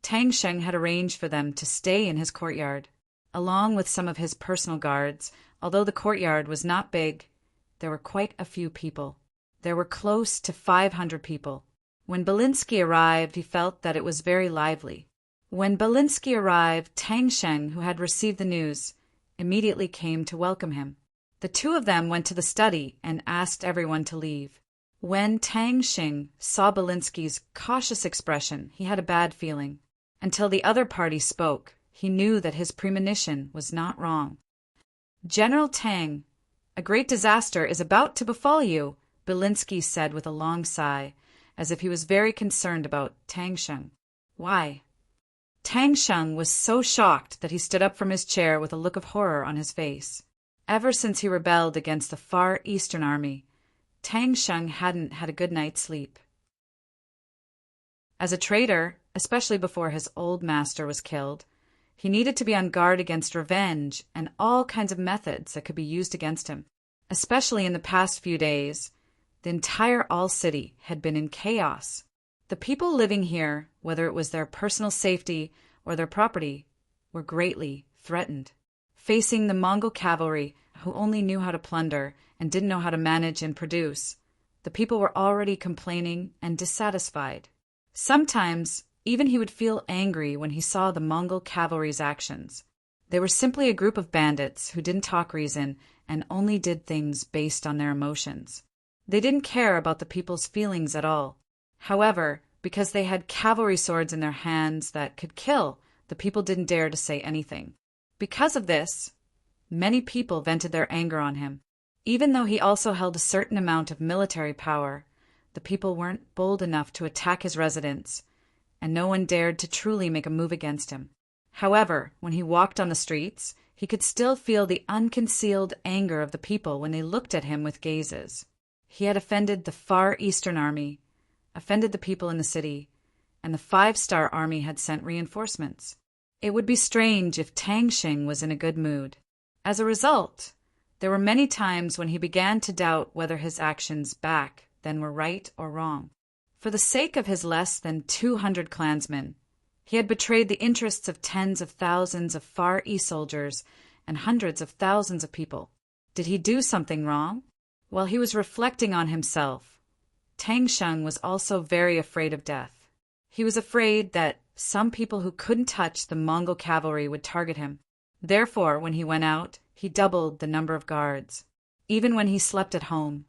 Tang Sheng had arranged for them to stay in his courtyard. Along with some of his personal guards, although the courtyard was not big, there were quite a few people. There were close to 500 people. When Belinsky arrived, he felt that it was very lively. When Belinsky arrived, Tang Sheng, who had received the news, immediately came to welcome him. The two of them went to the study and asked everyone to leave. When Tang Sheng saw Belinsky's cautious expression, he had a bad feeling. Until the other party spoke, he knew that his premonition was not wrong. "General Tang, a great disaster is about to befall you," Belinsky said with a long sigh, as if he was very concerned about Tang Sheng. "Why?" Tang Sheng was so shocked that he stood up from his chair with a look of horror on his face. Ever since he rebelled against the Far Eastern Army, Tang Sheng hadn't had a good night's sleep. As a traitor, especially before his old master was killed, he needed to be on guard against revenge and all kinds of methods that could be used against him. Especially in the past few days, the entire All City had been in chaos. The people living here, whether it was their personal safety or their property, were greatly threatened. Facing the Mongol cavalry, who only knew how to plunder and didn't know how to manage and produce, the people were already complaining and dissatisfied. Sometimes, even he would feel angry when he saw the Mongol cavalry's actions. They were simply a group of bandits who didn't talk reason and only did things based on their emotions. They didn't care about the people's feelings at all. However, because they had cavalry swords in their hands that could kill, the people didn't dare to say anything. Because of this, many people vented their anger on him. Even though he also held a certain amount of military power, the people weren't bold enough to attack his residence, and no one dared to truly make a move against him. However, when he walked on the streets, he could still feel the unconcealed anger of the people when they looked at him with gazes. He had offended the Far Eastern Army, offended the people in the city, and the 5-star army had sent reinforcements. It would be strange if Tang Sheng was in a good mood. As a result, there were many times when he began to doubt whether his actions back then were right or wrong. For the sake of his less than 200 clansmen, he had betrayed the interests of tens of thousands of Far East soldiers and hundreds of thousands of people. Did he do something wrong? While he was reflecting on himself, Tang Sheng was also very afraid of death. He was afraid that some people who couldn't touch the Mongol cavalry would target him. Therefore, when he went out, he doubled the number of guards. Even when he slept at home,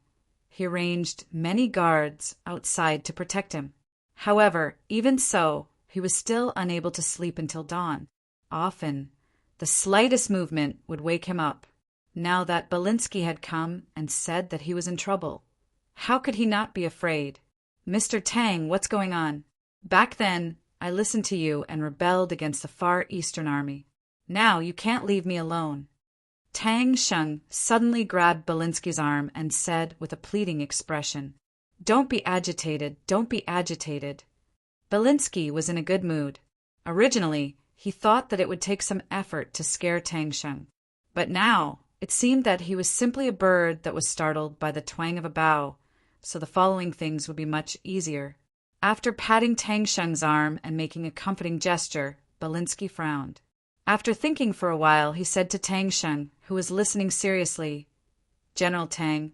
he arranged many guards outside to protect him. However, even so, he was still unable to sleep until dawn. Often, the slightest movement would wake him up. Now that Belinsky had come and said that he was in trouble, how could he not be afraid? "Mr. Tang, what's going on? Back then, I listened to you and rebelled against the Far Eastern Army. Now you can't leave me alone." Tang Sheng suddenly grabbed Belinsky's arm and said with a pleading expression, "Don't be agitated, don't be agitated." Belinsky was in a good mood. Originally, he thought that it would take some effort to scare Tang Sheng. But now, it seemed that he was simply a bird that was startled by the twang of a bough, so the following things would be much easier. After patting Tang Sheng's arm and making a comforting gesture, Belinsky frowned. After thinking for a while, he said to Tang Sheng, who was listening seriously, "General Tang,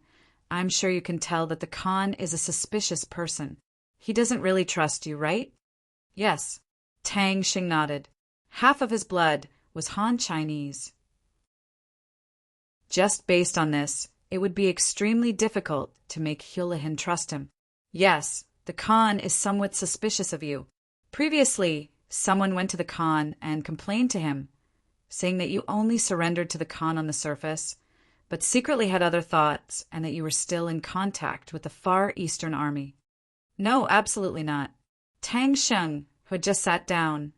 I'm sure you can tell that the Khan is a suspicious person. He doesn't really trust you, right?" "Yes." Tang Sheng nodded. Half of his blood was Han Chinese. Just based on this, it would be extremely difficult to make Hulahin trust him. "Yes, the Khan is somewhat suspicious of you. Previously, someone went to the Khan and complained to him, saying that you only surrendered to the Khan on the surface, but secretly had other thoughts and that you were still in contact with the Far Eastern Army." "No, absolutely not." Tang Sheng, who had just sat down,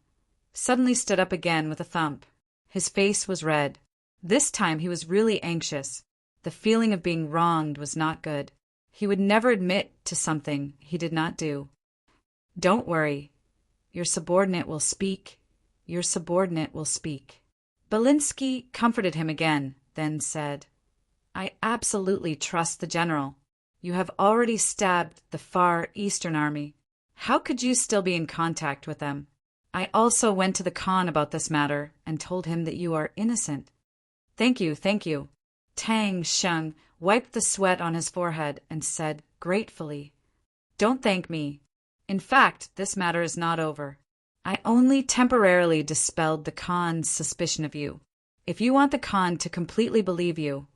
suddenly stood up again with a thump. His face was red. This time he was really anxious. The feeling of being wronged was not good. He would never admit to something he did not do. "Don't worry. Your subordinate will speak. Your subordinate will speak." Belinsky comforted him again, then said, "I absolutely trust the general. You have already stabbed the Far Eastern Army. How could you still be in contact with them? I also went to the Khan about this matter and told him that you are innocent." "Thank you, thank you." Tang Sheng wiped the sweat on his forehead and said gratefully, "Don't thank me. In fact, this matter is not over. I only temporarily dispelled the Khan's suspicion of you. If you want the Khan to completely believe you,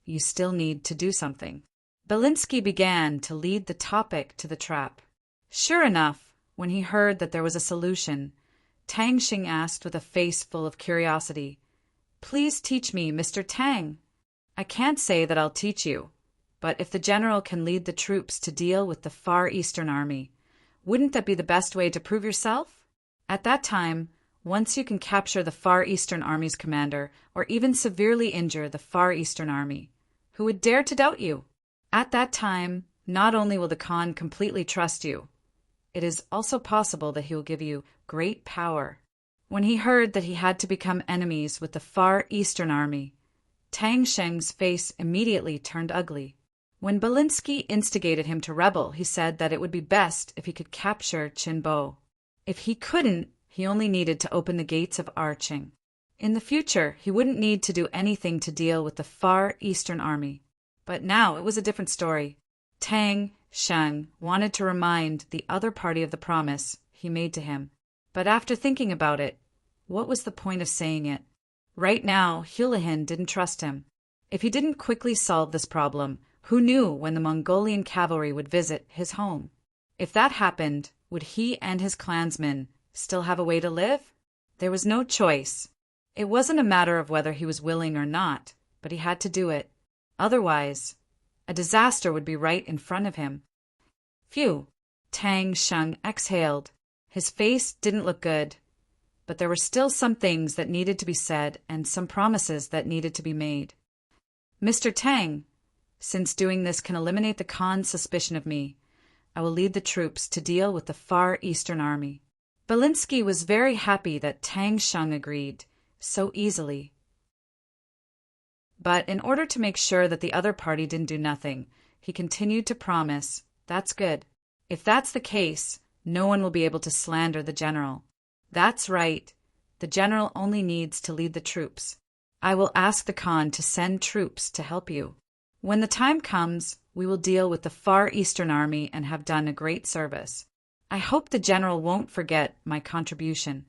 you still need to do something." Belinsky began to lead the topic to the trap. Sure enough, when he heard that there was a solution, Tang Sheng asked with a face full of curiosity, "Please teach me, Mr. Tang." "I can't say that I'll teach you, but if the general can lead the troops to deal with the Far Eastern Army, wouldn't that be the best way to prove yourself?" At that time, Once you can capture the Far Eastern Army's commander, or even severely injure the Far Eastern Army, who would dare to doubt you? At that time, not only will the Khan completely trust you, it is also possible that he will give you great power. When he heard that he had to become enemies with the Far Eastern Army, Tang Sheng's face immediately turned ugly. When Belinsky instigated him to rebel, he said that it would be best if he could capture Qinbo. If he couldn't, he only needed to open the gates of Arching. In the future, he wouldn't need to do anything to deal with the Far Eastern Army. But now it was a different story. Tang Sheng wanted to remind the other party of the promise he made to him. But after thinking about it, what was the point of saying it? Right now, Hulahan didn't trust him. If he didn't quickly solve this problem, who knew when the Mongolian cavalry would visit his home? If that happened, would he and his clansmen still have a way to live? There was no choice. It wasn't a matter of whether he was willing or not, but he had to do it. Otherwise, a disaster would be right in front of him. Phew! Tang Sheng exhaled. His face didn't look good, but there were still some things that needed to be said and some promises that needed to be made. Mr. Tang, since doing this can eliminate the Khan's suspicion of me, I will lead the troops to deal with the Far Eastern Army. Belinsky was very happy that Tang Sheng agreed so easily. But in order to make sure that the other party didn't do nothing, he continued to promise, "That's good. If that's the case, no one will be able to slander the general. That's right. The general only needs to lead the troops. I will ask the Khan to send troops to help you. When the time comes, we will deal with the Far Eastern Army and have done a great service. I hope the general won't forget my contribution."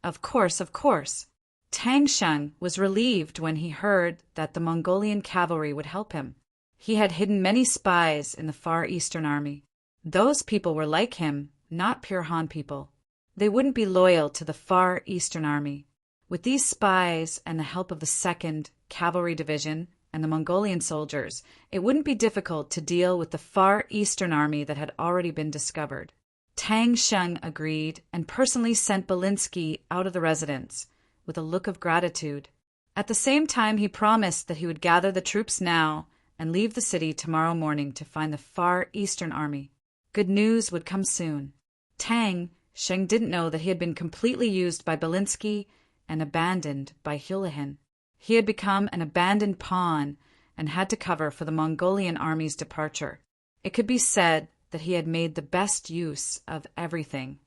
Of course, of course. Tang Sheng was relieved when he heard that the Mongolian cavalry would help him. He had hidden many spies in the Far Eastern Army. Those people were like him, not pure Han people. They wouldn't be loyal to the Far Eastern Army. With these spies and the help of the 2nd Cavalry Division and the Mongolian soldiers, it wouldn't be difficult to deal with the Far Eastern Army that had already been discovered. Tang Sheng agreed and personally sent Belinsky out of the residence with a look of gratitude. At the same time, he promised that he would gather the troops now and leave the city tomorrow morning to find the Far Eastern Army. Good news would come soon. Tang Sheng didn't know that he had been completely used by Belinsky and abandoned by Hulahan. He had become an abandoned pawn and had to cover for the Mongolian army's departure. It could be said that he had made the best use of everything.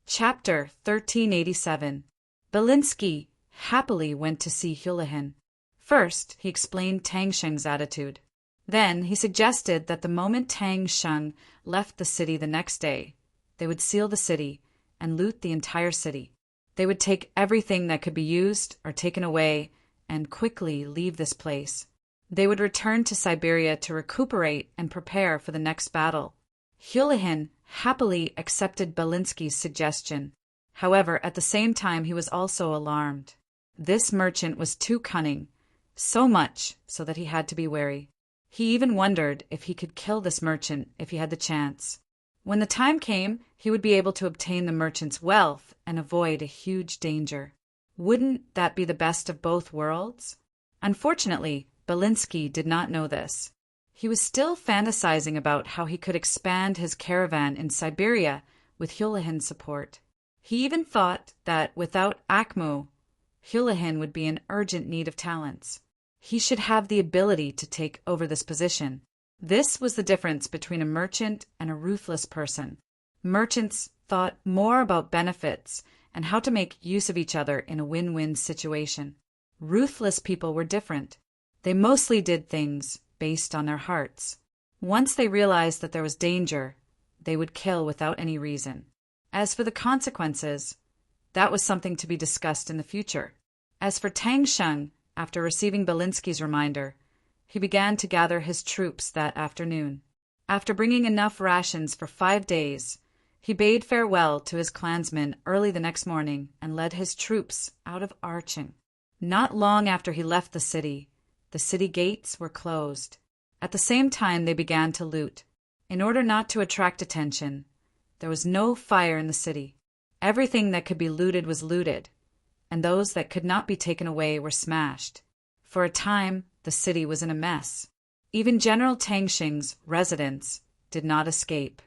Chapter 1387. Belinsky happily went to see Hulahan. First, he explained Tang Sheng's attitude. Then he suggested that the moment Tang Sheng left the city the next day, they would seal the city and loot the entire city. They would take everything that could be used or taken away and quickly leave this place. They would return to Siberia to recuperate and prepare for the next battle. Hulahan happily accepted Belinsky's suggestion. However, at the same time, he was also alarmed. This merchant was too cunning, so much so that he had to be wary. He even wondered if he could kill this merchant if he had the chance. When the time came, he would be able to obtain the merchant's wealth and avoid a huge danger. Wouldn't that be the best of both worlds? Unfortunately, Belinsky did not know this. He was still fantasizing about how he could expand his caravan in Siberia with Hulahan's support. He even thought that without Akhmu, Hulahan would be in urgent need of talents. He should have the ability to take over this position. This was the difference between a merchant and a ruthless person. Merchants thought more about benefits and how to make use of each other in a win-win situation. Ruthless people were different. They mostly did things based on their hearts. Once they realized that there was danger, they would kill without any reason. As for the consequences, that was something to be discussed in the future. As for Tang Sheng, after receiving Belinsky's reminder, he began to gather his troops that afternoon. After bringing enough rations for 5 days, he bade farewell to his clansmen early the next morning and led his troops out of Arching. Not long after he left the city gates were closed. At the same time, they began to loot. In order not to attract attention, There was no fire in the city. Everything that could be looted was looted, and those that could not be taken away were smashed. For a time, the city was in a mess. Even General Tangxing's residence did not escape.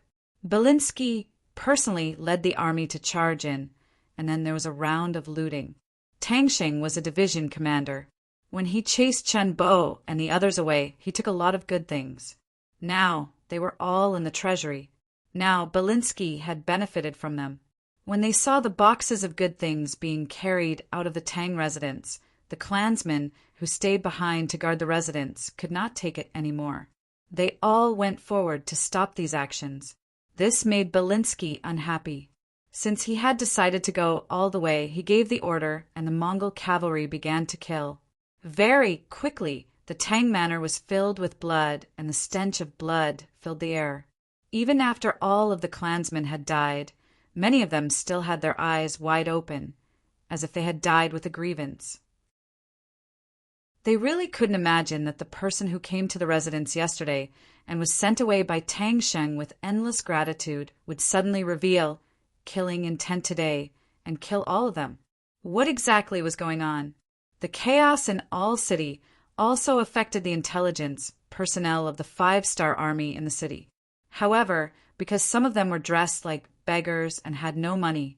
Belinsky personally led the army to charge in, and then there was a round of looting. Tangxing was a division commander. When he chased Chen Bo and the others away, he took a lot of good things. Now they were all in the treasury. Now Belinsky had benefited from them. When they saw the boxes of good things being carried out of the Tang residence, the clansmen who stayed behind to guard the residence could not take it anymore. They all went forward to stop these actions. This made Belinsky unhappy. Since he had decided to go all the way, he gave the order, and the Mongol cavalry began to kill. Very quickly, the Tang manor was filled with blood, and the stench of blood filled the air. Even after all of the clansmen had died, many of them still had their eyes wide open, as if they had died with a grievance. They really couldn't imagine that the person who came to the residence yesterday and was sent away by Tang Sheng with endless gratitude would suddenly reveal killing intent today and kill all of them. What exactly was going on? The chaos in all city also affected the intelligence personnel of the 5-star army in the city. However, because some of them were dressed like beggars and had no money,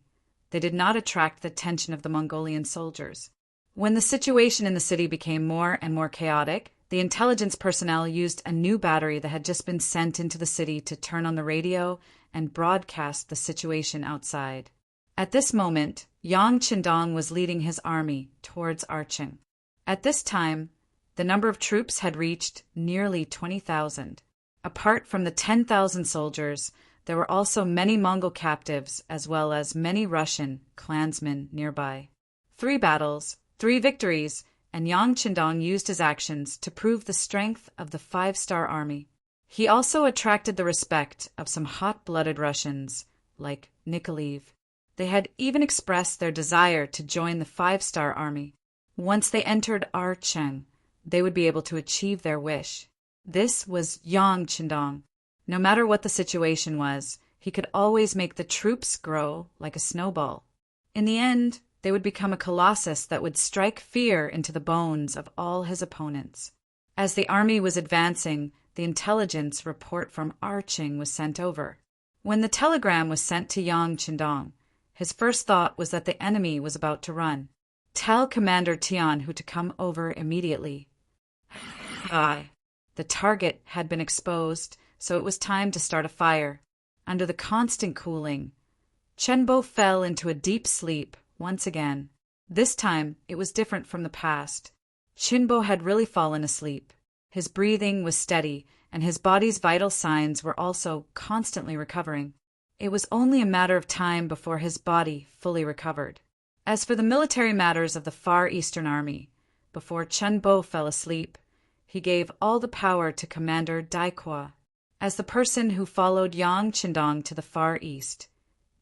they did not attract the attention of the Mongolian soldiers. When the situation in the city became more and more chaotic, the intelligence personnel used a new battery that had just been sent into the city to turn on the radio and broadcast the situation outside. At this moment, Yang Qindong was leading his army towards Arching. At this time, the number of troops had reached nearly 20,000. Apart from the 10,000 soldiers, there were also many Mongol captives as well as many Russian clansmen nearby. 3 battles, 3 victories, and Yang Qindong used his actions to prove the strength of the 5-star army. He also attracted the respect of some hot-blooded Russians, like Nikolaev. They had even expressed their desire to join the 5-star army. Once they entered Archeng, they would be able to achieve their wish. This was Yang Qindong. No matter what the situation was, he could always make the troops grow like a snowball. In the end, they would become a colossus that would strike fear into the bones of all his opponents. As the army was advancing, the intelligence report from Arching was sent over. When the telegram was sent to Yang Qindong, his first thought was that the enemy was about to run. Tell Commander Tianhu to come over immediately. The target had been exposed, so it was time to start a fire. Under the constant cooling, Chen Bo fell into a deep sleep once again. This time, it was different from the past. Chen Bo had really fallen asleep. His breathing was steady, and his body's vital signs were also constantly recovering. It was only a matter of time before his body fully recovered. As for the military matters of the Far Eastern Army, before Chen Bo fell asleep, he gave all the power to Commander Daikwa. As the person who followed Yang Qindong to the Far East,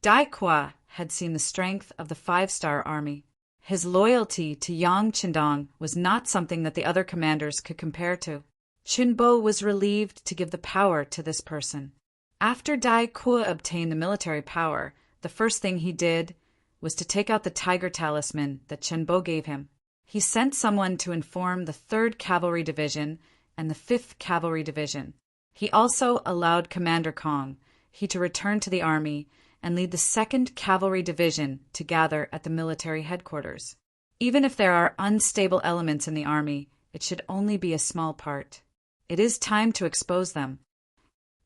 Daikwa had seen the strength of the 5-star army. His loyalty to Yang Qindong was not something that the other commanders could compare to. Chen Bo was relieved to give the power to this person. After Daikwa obtained the military power, the first thing he did was to take out the tiger talisman that Chen Bo gave him. He sent someone to inform the 3rd Cavalry Division and the 5th Cavalry Division. He also allowed Commander Kong to return to the army and lead the 2nd Cavalry Division to gather at the military headquarters. Even if there are unstable elements in the army, it should only be a small part. It is time to expose them.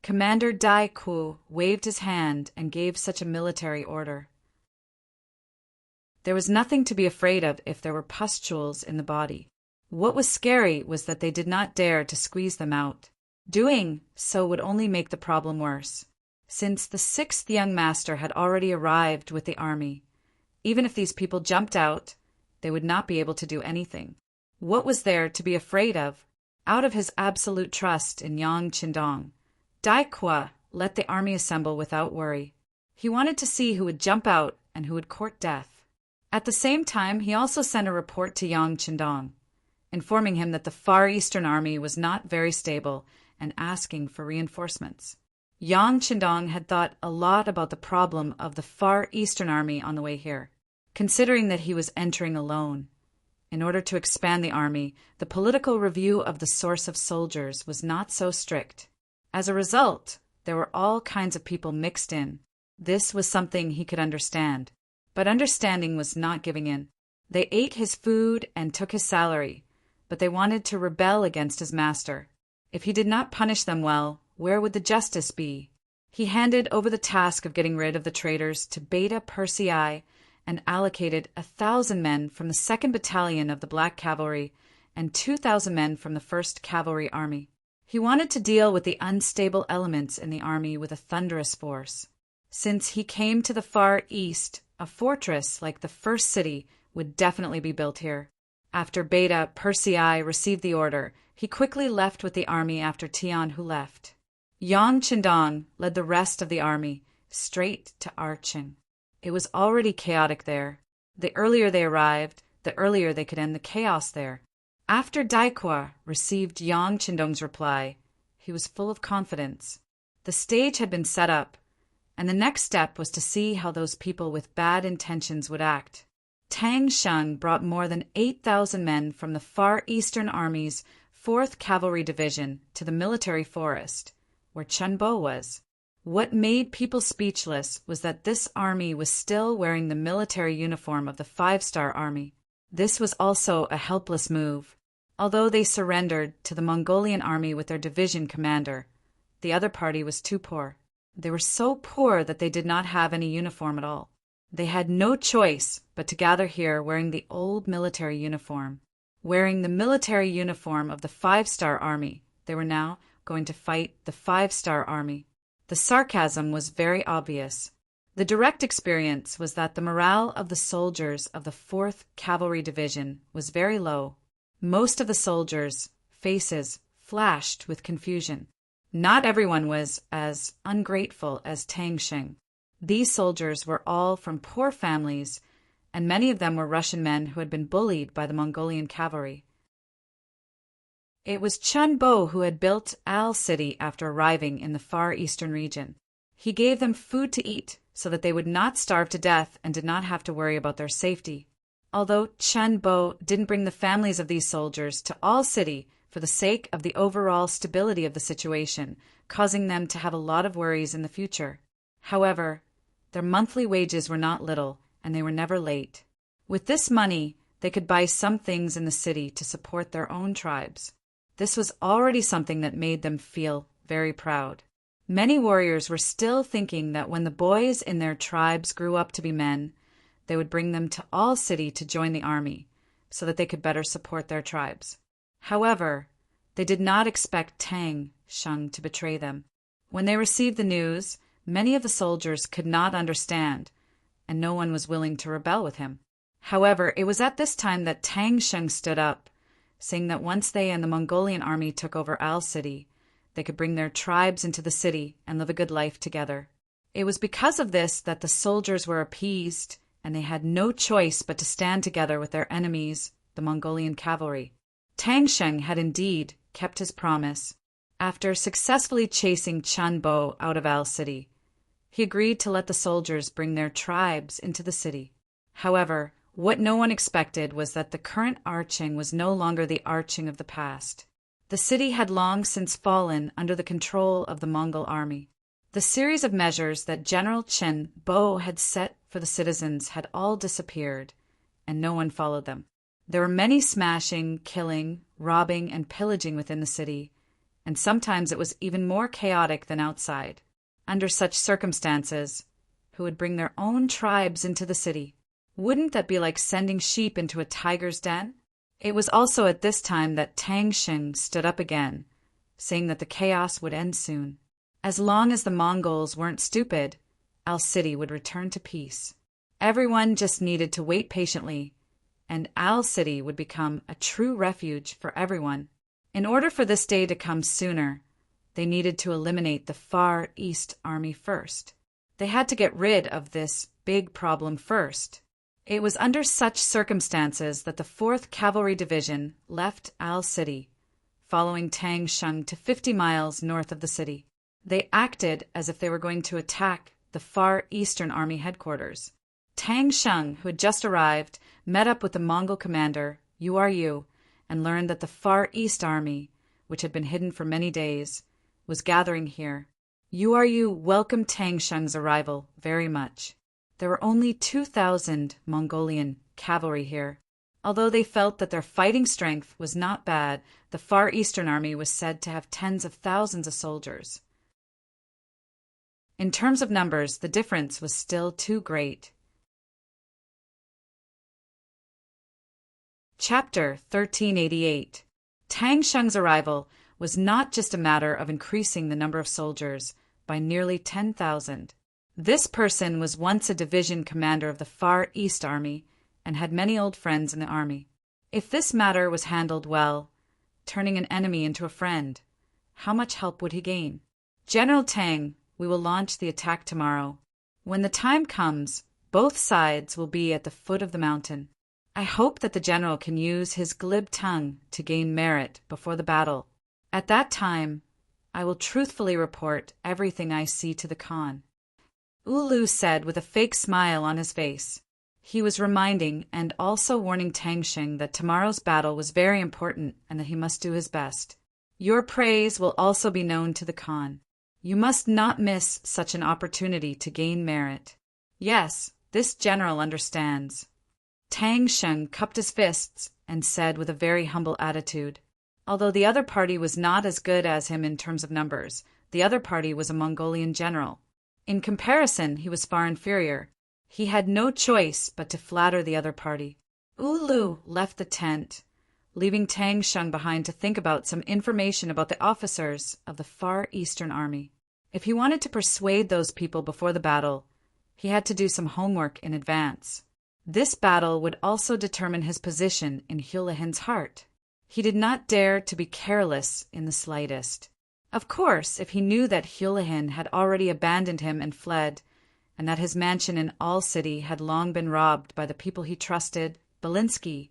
Commander Dai Ku waved his hand and gave such a military order. There was nothing to be afraid of if there were pustules in the body. What was scary was that they did not dare to squeeze them out. Doing so would only make the problem worse. Since the 6th young master had already arrived with the army, even if these people jumped out, they would not be able to do anything. What was there to be afraid of? Out of his absolute trust in Yang Qindong, Daikwa let the army assemble without worry. He wanted to see who would jump out and who would court death. At the same time, he also sent a report to Yang Qindong, informing him that the Far Eastern Army was not very stable and asking for reinforcements. Yang Qindong had thought a lot about the problem of the Far Eastern Army on the way here, considering that he was entering alone. In order to expand the army, the political review of the source of soldiers was not so strict. As a result, there were all kinds of people mixed in. This was something he could understand. But understanding was not giving in. They ate his food and took his salary, but they wanted to rebel against his master. If he did not punish them well, where would the justice be? He handed over the task of getting rid of the traitors to Beta Persei and allocated 1,000 men from the 2nd Battalion of the Black Cavalry and 2,000 men from the 1st Cavalry Army. He wanted to deal with the unstable elements in the army with a thunderous force. Since he came to the Far East, a fortress like the first city would definitely be built here. After Beta Persei received the order, he quickly left with the army after Tian, who left. Yang Qindong led the rest of the army straight to Arching. It was already chaotic there. The earlier they arrived, the earlier they could end the chaos there. After Daikwa received Yang Qindong's reply, he was full of confidence. The stage had been set up, and the next step was to see how those people with bad intentions would act. Tang Sheng brought more than 8,000 men from the Far Eastern Army's 4th Cavalry Division to the military forest, where Chen Bo was. What made people speechless was that this army was still wearing the military uniform of the 5-star army. This was also a helpless move. Although they surrendered to the Mongolian army with their division commander, the other party was too poor. They were so poor that they did not have any uniform at all. They had no choice but to gather here wearing the old military uniform. Wearing the military uniform of the 5-star army, they were now going to fight the 5-star army. The sarcasm was very obvious. The direct experience was that the morale of the soldiers of the 4th Cavalry Division was very low. Most of the soldiers' faces flashed with confusion. Not everyone was as ungrateful as Tang Sheng. These soldiers were all from poor families, and many of them were Russian men who had been bullied by the Mongolian cavalry. It was Chen Bo who had built Al City after arriving in the Far Eastern region. He gave them food to eat so that they would not starve to death and did not have to worry about their safety. Although Chen Bo didn't bring the families of these soldiers to Al City for the sake of the overall stability of the situation, causing them to have a lot of worries in the future. However, their monthly wages were not little, and they were never late. With this money, they could buy some things in the city to support their own tribes. This was already something that made them feel very proud. Many warriors were still thinking that when the boys in their tribes grew up to be men, they would bring them to All City to join the army, so that they could better support their tribes. However, they did not expect Tang Sheng to betray them. When they received the news, many of the soldiers could not understand, and no one was willing to rebel with him. However, it was at this time that Tang Sheng stood up, saying that once they and the Mongolian army took over Al City, they could bring their tribes into the city and live a good life together. It was because of this that the soldiers were appeased, and they had no choice but to stand together with their enemies, the Mongolian cavalry. Tang Sheng had indeed kept his promise. After successfully chasing Chen Bo out of Al City, he agreed to let the soldiers bring their tribes into the city. However, what no one expected was that the current Arching was no longer the Arching of the past. The city had long since fallen under the control of the Mongol army. The series of measures that General Chen Bo had set for the citizens had all disappeared, and no one followed them. There were many smashing, killing, robbing, and pillaging within the city, and sometimes it was even more chaotic than outside. Under such circumstances, who would bring their own tribes into the city? Wouldn't that be like sending sheep into a tiger's den? It was also at this time that Tang Sheng stood up again, saying that the chaos would end soon. As long as the Mongols weren't stupid, Al City would return to peace. Everyone just needed to wait patiently, and Al City would become a true refuge for everyone. In order for this day to come sooner, they needed to eliminate the Far East Army first. They had to get rid of this big problem first. It was under such circumstances that the 4th Cavalry Division left Al City, following Tang Sheng to 50 miles north of the city. They acted as if they were going to attack the Far Eastern Army headquarters. Tang Sheng, who had just arrived, met up with the Mongol commander, Yu, and learned that the Far East Army, which had been hidden for many days, was gathering here. Yu welcomed Tang Sheng's arrival very much. There were only 2,000 Mongolian cavalry here. Although they felt that their fighting strength was not bad, the Far Eastern Army was said to have tens of thousands of soldiers. In terms of numbers, the difference was still too great. Chapter 1388. Tang Sheng's arrival was not just a matter of increasing the number of soldiers by nearly 10,000. This person was once a division commander of the Far East Army and had many old friends in the army. If this matter was handled well, turning an enemy into a friend, how much help would he gain? General Tang, we will launch the attack tomorrow. When the time comes, both sides will be at the foot of the mountain. I hope that the general can use his glib tongue to gain merit before the battle. At that time, I will truthfully report everything I see to the Khan. Ulu said with a fake smile on his face. He was reminding and also warning Tang Sheng that tomorrow's battle was very important and that he must do his best. Your praise will also be known to the Khan. You must not miss such an opportunity to gain merit. Yes, this general understands. Tang Sheng cupped his fists and said with a very humble attitude, although the other party was not as good as him in terms of numbers, the other party was a Mongolian general. In comparison, he was far inferior. He had no choice but to flatter the other party. Ulu left the tent, leaving Tang Sheng behind to think about some information about the officers of the Far Eastern Army. If he wanted to persuade those people before the battle, he had to do some homework in advance. This battle would also determine his position in Hulahin's heart. He did not dare to be careless in the slightest. Of course, if he knew that Hulahin had already abandoned him and fled, and that his mansion in All City had long been robbed by the people he trusted, Belinsky,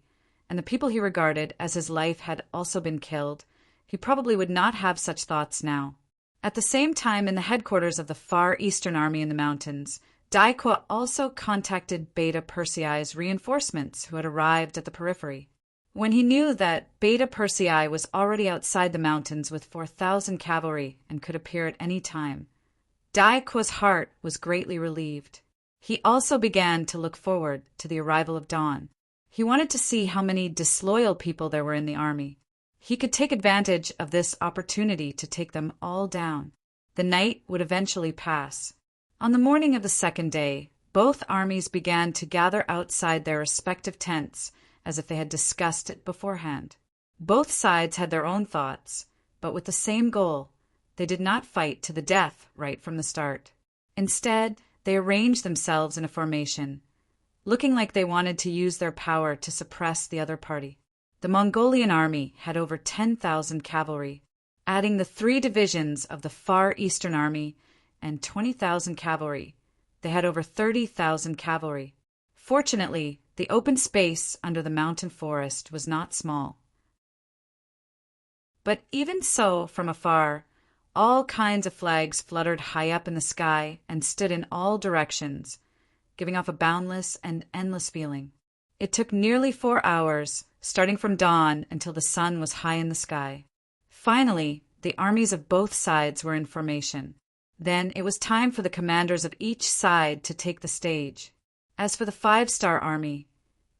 and the people he regarded as his life had also been killed, he probably would not have such thoughts now. At the same time, in the headquarters of the Far Eastern Army in the mountains, Daikwa also contacted Beta Persei's reinforcements who had arrived at the periphery. When he knew that Beta Persei was already outside the mountains with 4,000 cavalry and could appear at any time, Daikwa's heart was greatly relieved. He also began to look forward to the arrival of dawn. He wanted to see how many disloyal people there were in the army. He could take advantage of this opportunity to take them all down. The night would eventually pass. On the morning of the second day, both armies began to gather outside their respective tents as if they had discussed it beforehand. Both sides had their own thoughts, but with the same goal. They did not fight to the death right from the start. Instead, they arranged themselves in a formation, looking like they wanted to use their power to suppress the other party. The Mongolian army had over 10,000 cavalry. Adding the 3 divisions of the Far Eastern Army and 20,000 cavalry, they had over 30,000 cavalry. Fortunately, the open space under the mountain forest was not small. But even so, from afar, all kinds of flags fluttered high up in the sky and stood in all directions, giving off a boundless and endless feeling. It took nearly 4 hours, starting from dawn until the sun was high in the sky. Finally, the armies of both sides were in formation. Then it was time for the commanders of each side to take the stage. As for the 5-star army,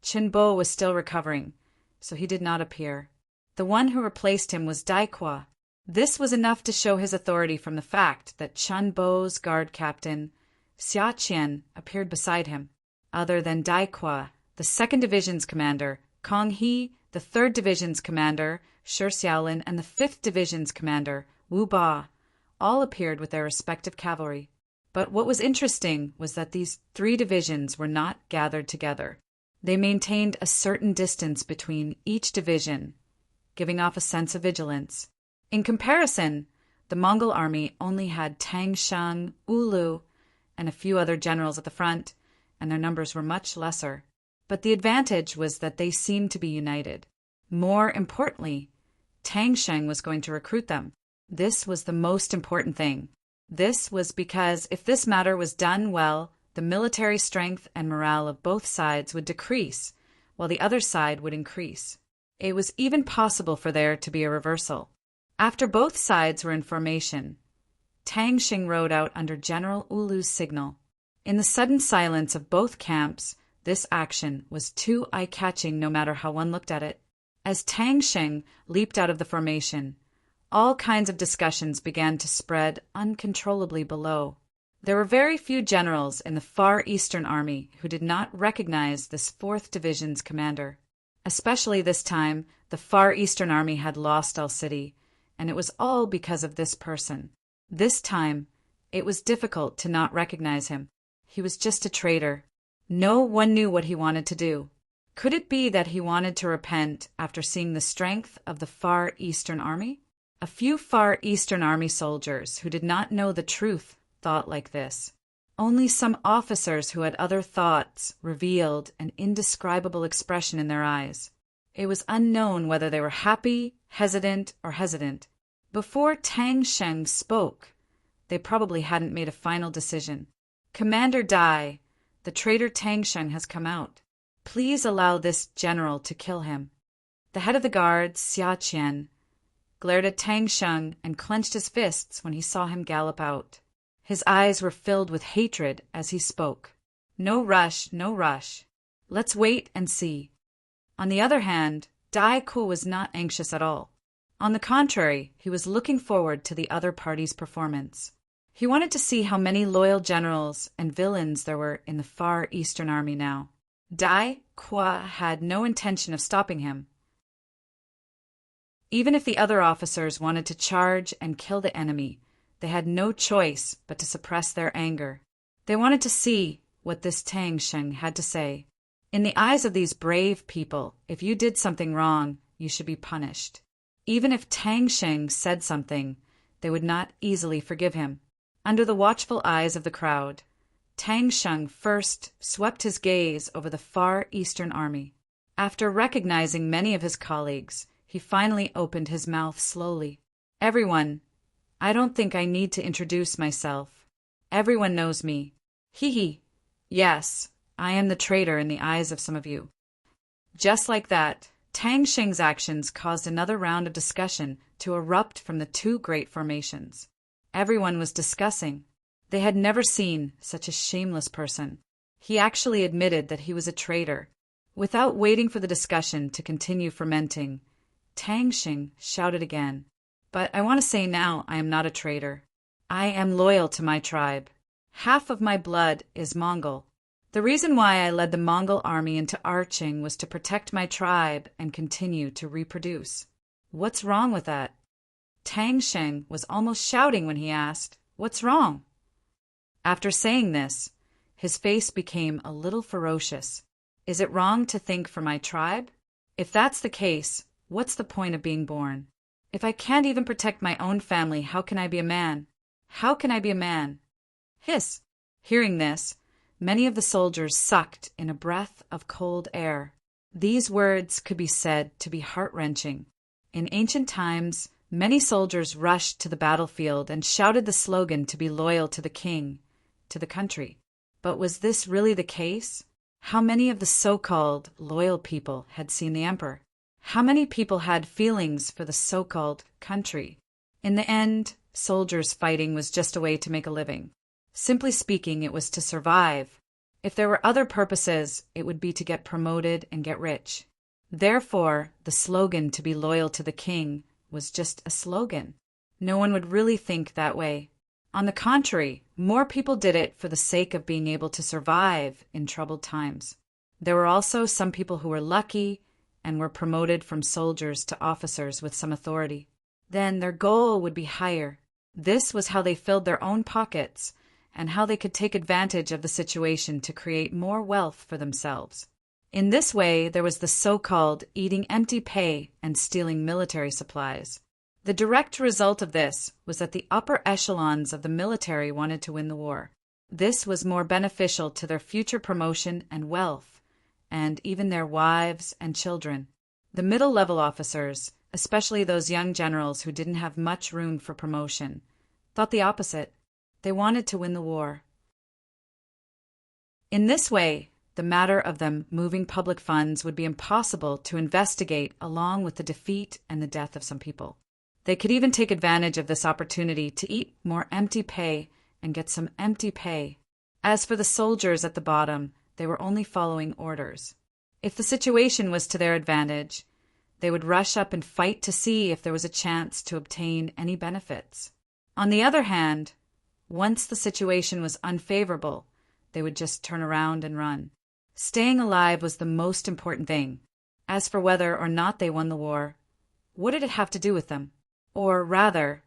Chinbo was still recovering, so he did not appear. The one who replaced him was Daikwa. This was enough to show his authority from the fact that Chinbo's guard captain, Xia Qian, appeared beside him. Other than Daikwa, the 2nd Division's commander, Kong He, the 3rd Division's commander, Shi Xiaolin, and the 5th Division's commander, Wu Ba, all appeared with their respective cavalry. But what was interesting was that these 3 divisions were not gathered together. They maintained a certain distance between each division, giving off a sense of vigilance. In comparison, the Mongol army only had Tang Sheng, Ulu, and a few other generals at the front, and their numbers were much lesser. But the advantage was that they seemed to be united. More importantly, Tang Sheng was going to recruit them. This was the most important thing. This was because if this matter was done well, the military strength and morale of both sides would decrease, while the other side would increase. It was even possible for there to be a reversal. After both sides were in formation, Tang Xing rode out under General Ulu's signal. In the sudden silence of both camps, this action was too eye-catching no matter how one looked at it. As Tang Xing leaped out of the formation, all kinds of discussions began to spread uncontrollably below. There were very few generals in the Far Eastern Army who did not recognize this 4th Division's commander. Especially this time, the Far Eastern Army had lost All City, and it was all because of this person. This time, it was difficult to not recognize him. He was just a traitor. No one knew what he wanted to do. Could it be that he wanted to repent after seeing the strength of the Far Eastern Army? A few Far Eastern Army soldiers who did not know the truth thought like this. Only some officers who had other thoughts revealed an indescribable expression in their eyes. It was unknown whether they were happy, hesitant, or hesitant. Before Tang Xing spoke, they probably hadn't made a final decision. "Commander Dai, the traitor Tang Xing has come out. Please allow this general to kill him." The head of the guard, Xia Qian, glared at Tang Xing and clenched his fists when he saw him gallop out. His eyes were filled with hatred as he spoke. "No rush, no rush. Let's wait and see." On the other hand, Dai Ku was not anxious at all. On the contrary, he was looking forward to the other party's performance. He wanted to see how many loyal generals and villains there were in the Far Eastern Army now. Dai Ku had no intention of stopping him. Even if the other officers wanted to charge and kill the enemy, they had no choice but to suppress their anger. They wanted to see what this Tang Xing had to say. In the eyes of these brave people, if you did something wrong, you should be punished. Even if Tang Xing said something, they would not easily forgive him. Under the watchful eyes of the crowd, Tang Xing first swept his gaze over the Far Eastern Army. After recognizing many of his colleagues, he finally opened his mouth slowly. "Everyone, I don't think I need to introduce myself. Everyone knows me. Hee. Yes, I am the traitor in the eyes of some of you." Just like that, Tang Xing's actions caused another round of discussion to erupt from the two great formations. Everyone was discussing. They had never seen such a shameless person. He actually admitted that he was a traitor. Without waiting for the discussion to continue fermenting, Tang Xing shouted again, "But I want to say now I am not a traitor. I am loyal to my tribe. Half of my blood is Mongol. The reason why I led the Mongol army into Arching was to protect my tribe and continue to reproduce." What's wrong with that? Tang Xing was almost shouting when he asked, "What's wrong?" After saying this, his face became a little ferocious. "Is it wrong to think for my tribe? If that's the case, what's the point of being born? If I can't even protect my own family, how can I be a man? How can I be a man?" Hiss! Hearing this, many of the soldiers sucked in a breath of cold air. These words could be said to be heart-wrenching. In ancient times, many soldiers rushed to the battlefield and shouted the slogan to be loyal to the king, to the country. But was this really the case? How many of the so-called loyal people had seen the emperor? How many people had feelings for the so-called country? In the end, soldiers fighting was just a way to make a living. Simply speaking, it was to survive. If there were other purposes, it would be to get promoted and get rich. Therefore, the slogan to be loyal to the king was just a slogan. No one would really think that way. On the contrary, more people did it for the sake of being able to survive in troubled times. There were also some people who were lucky and were promoted from soldiers to officers with some authority. Then their goal would be higher. This was how they filled their own pockets and how they could take advantage of the situation to create more wealth for themselves. In this way, there was the so-called eating empty pay and stealing military supplies. The direct result of this was that the upper echelons of the military wanted to win the war. This was more beneficial to their future promotion and wealth, and even their wives and children. The middle-level officers, especially those young generals who didn't have much room for promotion, thought the opposite. They wanted to win the war. In this way, the matter of them moving public funds would be impossible to investigate, along with the defeat and the death of some people. They could even take advantage of this opportunity to eat more empty pay and get some empty pay. As for the soldiers at the bottom, they were only following orders. If the situation was to their advantage, they would rush up and fight to see if there was a chance to obtain any benefits. On the other hand, once the situation was unfavorable, they would just turn around and run. Staying alive was the most important thing. As for whether or not they won the war, what did it have to do with them? Or rather,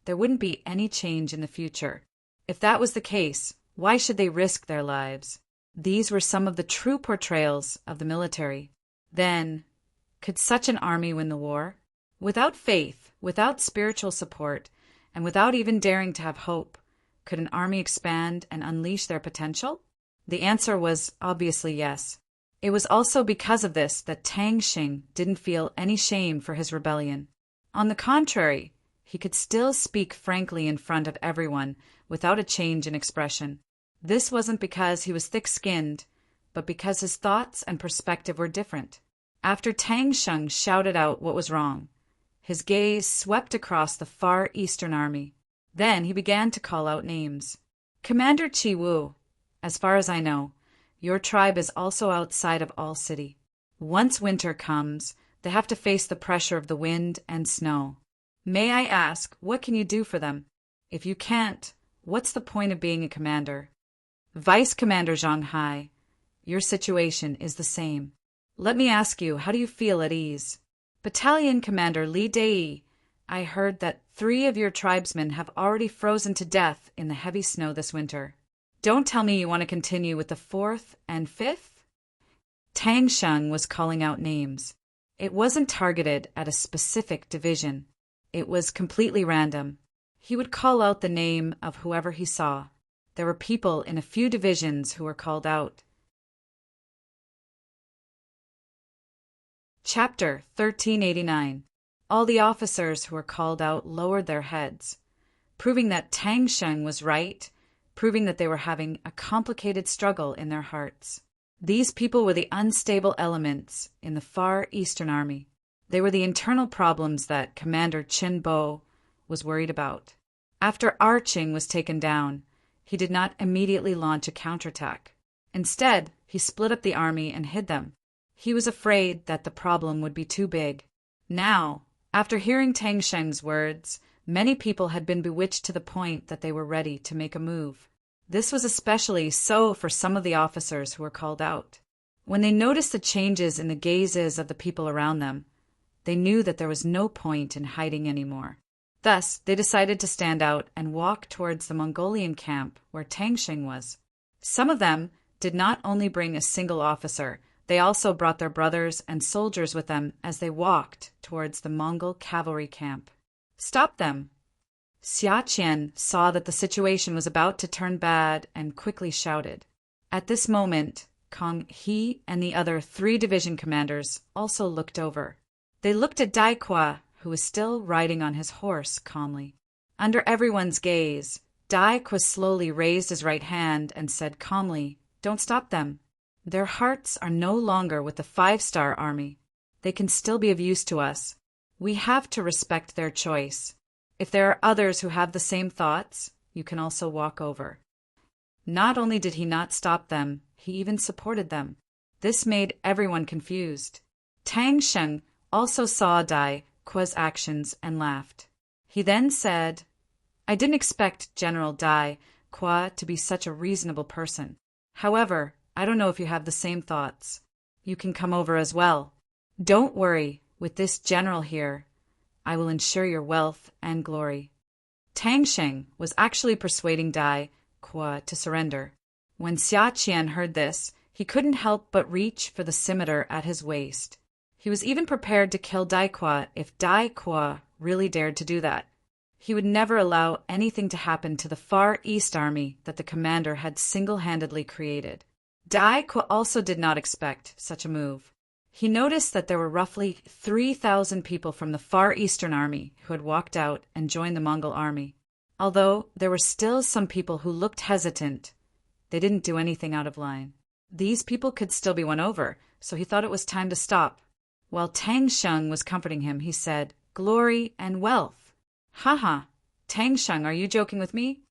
there wouldn't be any change in the future. If that was the case, why should they risk their lives? These were some of the true portrayals of the military. Then, could such an army win the war? Without faith, without spiritual support, and without even daring to have hope, could an army expand and unleash their potential? The answer was obviously yes. It was also because of this that Tang Xing didn't feel any shame for his rebellion. On the contrary, he could still speak frankly in front of everyone without a change in expression. This wasn't because he was thick-skinned, but because his thoughts and perspective were different. After Tang Xing shouted out what was wrong, his gaze swept across the far eastern army. Then he began to call out names. Commander Chi Wu, as far as I know, your tribe is also outside of All City. Once winter comes, they have to face the pressure of the wind and snow. May I ask, what can you do for them? If you can't, what's the point of being a commander? Vice Commander Zhang Hai, your situation is the same. Let me ask you, how do you feel at ease? Battalion Commander Li Dei, I heard that 3 of your tribesmen have already frozen to death in the heavy snow this winter. Don't tell me you want to continue with the 4th and 5th? Tang Xing was calling out names. It wasn't targeted at a specific division. It was completely random. He would call out the name of whoever he saw. There were people in a few divisions who were called out. Chapter 1389. All the officers who were called out lowered their heads, proving that Tang Xing was right, proving that they were having a complicated struggle in their hearts. These people were the unstable elements in the far eastern army. They were the internal problems that Commander Qin Bo was worried about. After Arching was taken down, he did not immediately launch a counterattack. Instead, he split up the army and hid them. He was afraid that the problem would be too big. Now, after hearing Tang Xing's words, many people had been bewitched to the point that they were ready to make a move. This was especially so for some of the officers who were called out. When they noticed the changes in the gazes of the people around them, they knew that there was no point in hiding anymore. Thus, they decided to stand out and walk towards the Mongolian camp where Tang Xing was. Some of them did not only bring a single officer, they also brought their brothers and soldiers with them as they walked towards the Mongol cavalry camp. Stop them! Xia Qian saw that the situation was about to turn bad and quickly shouted. At this moment, Kong He and the other 3 division commanders also looked over. They looked at Dai Qua, who was still riding on his horse calmly. Under everyone's gaze, Dai Qua slowly raised his right hand and said calmly, "Don't stop them. Their hearts are no longer with the 5-star army. They can still be of use to us. We have to respect their choice. If there are others who have the same thoughts, you can also walk over." Not only did he not stop them, he even supported them. This made everyone confused. Tang Xing also saw Dai Qua's actions and laughed. He then said, "I didn't expect General Dai Qua to be such a reasonable person. However, I don't know if you have the same thoughts. You can come over as well. Don't worry, with this general here, I will ensure your wealth and glory." Tang Xing was actually persuading Dai Qua to surrender. When Xia Qian heard this, he couldn't help but reach for the scimitar at his waist. He was even prepared to kill Dai Qua if Dai Qua really dared to do that. He would never allow anything to happen to the Far East Army that the commander had single-handedly created. Dai Qua also did not expect such a move. He noticed that there were roughly 3,000 people from the Far Eastern Army who had walked out and joined the Mongol army. Although there were still some people who looked hesitant, they didn't do anything out of line. These people could still be won over, so he thought it was time to stop. While Tang Sheng was comforting him, he said, "Glory and wealth." "Haha, Tang Sheng, are you joking with me?"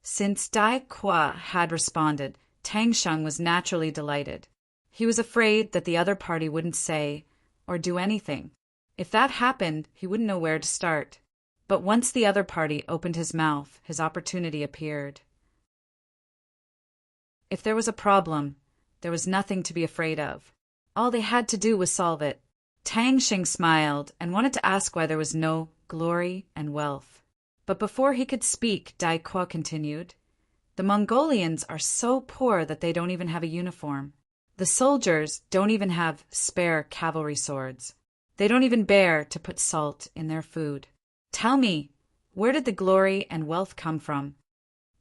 Since Dai Qua had responded, Tang Sheng was naturally delighted. He was afraid that the other party wouldn't say or do anything. If that happened, he wouldn't know where to start. But once the other party opened his mouth, his opportunity appeared. If there was a problem, there was nothing to be afraid of. All they had to do was solve it. Tang Sheng smiled and wanted to ask why there was no glory and wealth. But before he could speak, Dai Qua continued, "The Mongolians are so poor that they don't even have a uniform. The soldiers don't even have spare cavalry swords. They don't even bear to put salt in their food. Tell me, where did the glory and wealth come from?"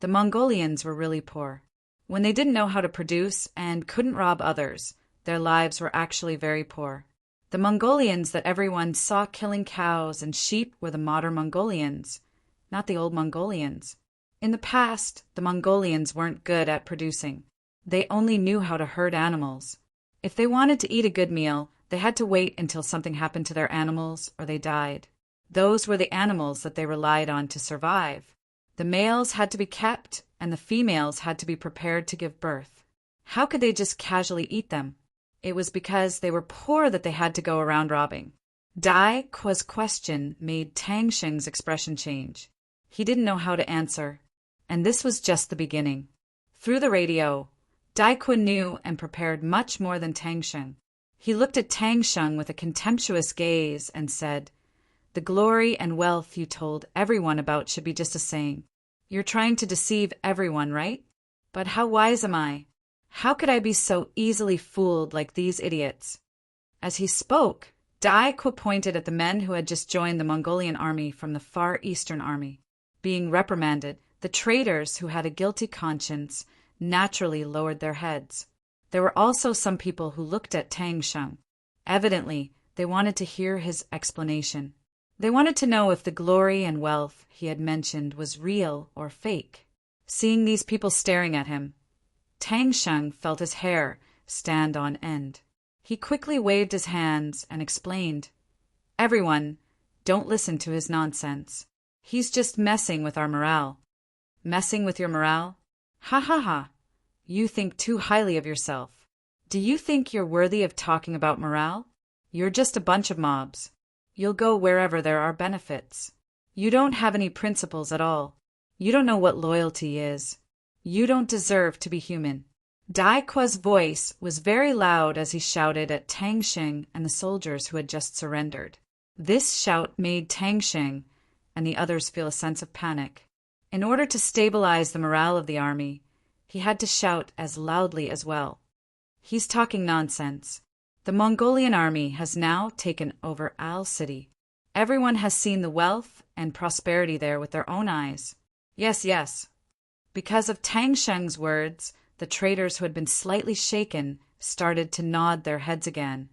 The Mongolians were really poor. When they didn't know how to produce and couldn't rob others, their lives were actually very poor. The Mongolians that everyone saw killing cows and sheep were the modern Mongolians, not the old Mongolians. In the past, the Mongolians weren't good at producing. They only knew how to herd animals. If they wanted to eat a good meal, they had to wait until something happened to their animals or they died. Those were the animals that they relied on to survive. The males had to be kept, and the females had to be prepared to give birth. How could they just casually eat them? It was because they were poor that they had to go around robbing. Dai Qua's question made Tang Sheng's expression change. He didn't know how to answer, and this was just the beginning. Through the radio, Dai Qua knew and prepared much more than Tang Sheng. He looked at Tang Sheng with a contemptuous gaze and said, "The glory and wealth you told everyone about should be just a saying. You're trying to deceive everyone, right? But how wise am I? How could I be so easily fooled like these idiots?" As he spoke, Dai Qua pointed at the men who had just joined the Mongolian army from the Far Eastern Army. Being reprimanded, the traitors who had a guilty conscience naturally lowered their heads. There were also some people who looked at Tang Sheng. Evidently, they wanted to hear his explanation. They wanted to know if the glory and wealth he had mentioned was real or fake. Seeing these people staring at him, Tang Sheng felt his hair stand on end. He quickly waved his hands and explained, "Everyone, don't listen to his nonsense. He's just messing with our morale." "Messing with your morale? Ha ha ha. You think too highly of yourself. Do you think you're worthy of talking about morale? You're just a bunch of mobs. You'll go wherever there are benefits. You don't have any principles at all. You don't know what loyalty is. You don't deserve to be human." Dai Qua's voice was very loud as he shouted at Tang Sheng and the soldiers who had just surrendered. This shout made Tang Sheng and the others feel a sense of panic. In order to stabilize the morale of the army, he had to shout as loudly as well. "He's talking nonsense. The Mongolian army has now taken over Al City. Everyone has seen the wealth and prosperity there with their own eyes. Yes, yes." Because of Tang Sheng's words, the traitors who had been slightly shaken started to nod their heads again.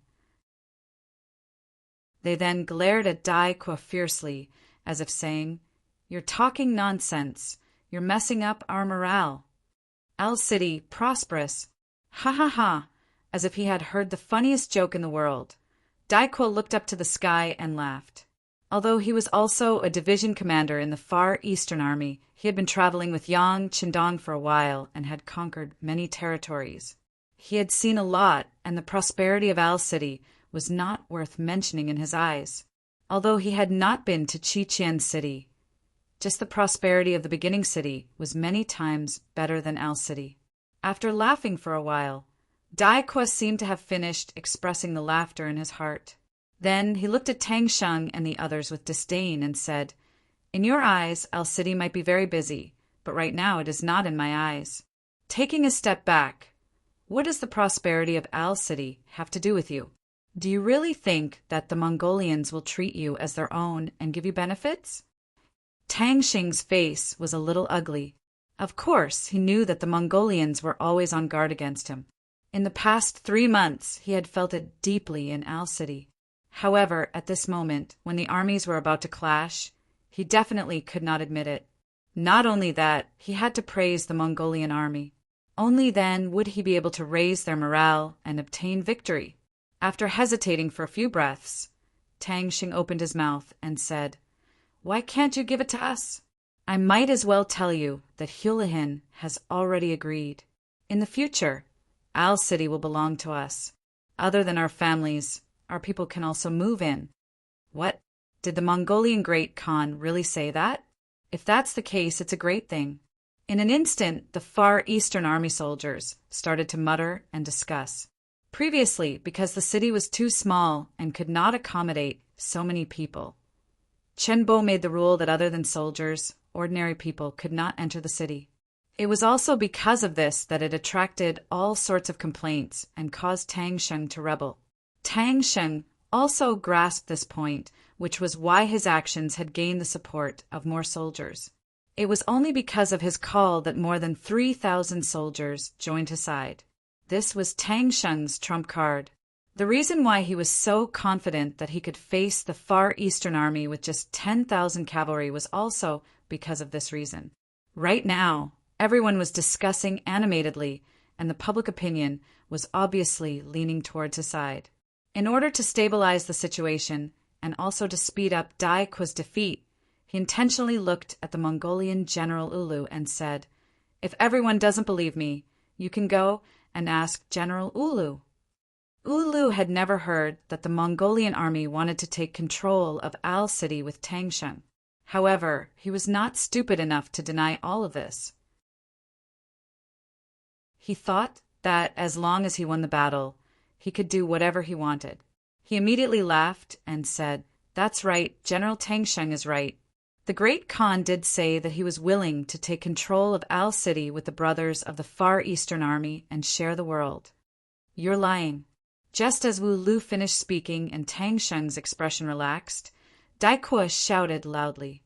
They then glared at Dai Qua fiercely, as if saying, "You're talking nonsense. You're messing up our morale. Al City, prosperous. Ha ha ha," as if he had heard the funniest joke in the world. Dai Qua looked up to the sky and laughed. Although he was also a division commander in the Far Eastern Army, he had been traveling with Yang Qindong for a while and had conquered many territories. He had seen a lot, and the prosperity of Al City was not worth mentioning in his eyes. Although he had not been to Chichen City, just the prosperity of the beginning city was many times better than Al City. After laughing for a while, Dai Qua seemed to have finished expressing the laughter in his heart. Then he looked at Tang Sheng and the others with disdain and said, "In your eyes, Al City might be very busy, but right now it is not in my eyes. Taking a step back, what does the prosperity of Al City have to do with you? Do you really think that the Mongolians will treat you as their own and give you benefits?" Tang Sheng's face was a little ugly. Of course, he knew that the Mongolians were always on guard against him. In the past 3 months, he had felt it deeply in Al City. However, at this moment, when the armies were about to clash, he definitely could not admit it. Not only that, he had to praise the Mongolian army. Only then would he be able to raise their morale and obtain victory. After hesitating for a few breaths, Tang Xing opened his mouth and said, "Why can't you give it to us? I might as well tell you that Hulahin has already agreed. In the future, Al City will belong to us. Other than our families, our people can also move in." What? Did the Mongolian Great Khan really say that? If that's the case, it's a great thing. In an instant, the Far Eastern Army soldiers started to mutter and discuss. Previously, because the city was too small and could not accommodate so many people, Chen Bo made the rule that other than soldiers, ordinary people could not enter the city. It was also because of this that it attracted all sorts of complaints and caused Tang Sheng to rebel. Tang Sheng also grasped this point, which was why his actions had gained the support of more soldiers. It was only because of his call that more than 3,000 soldiers joined his side. This was Tang Sheng's trump card. The reason why he was so confident that he could face the Far Eastern Army with just 10,000 cavalry was also because of this reason. Right now, everyone was discussing animatedly, and the public opinion was obviously leaning towards his side. In order to stabilize the situation, and also to speed up Dai Qua's defeat, he intentionally looked at the Mongolian General Ulu and said, "If everyone doesn't believe me, you can go and ask General Ulu." Ulu had never heard that the Mongolian army wanted to take control of Al City with Tang Sheng. However, he was not stupid enough to deny all of this. He thought that as long as he won the battle, he could do whatever he wanted. He immediately laughed and said, "That's right, General Tang Sheng is right. The Great Khan did say that he was willing to take control of Al City with the brothers of the Far Eastern Army and share the world. You're lying." Just as Wu Lu finished speaking and Tang Sheng's expression relaxed, Dai Qua shouted loudly.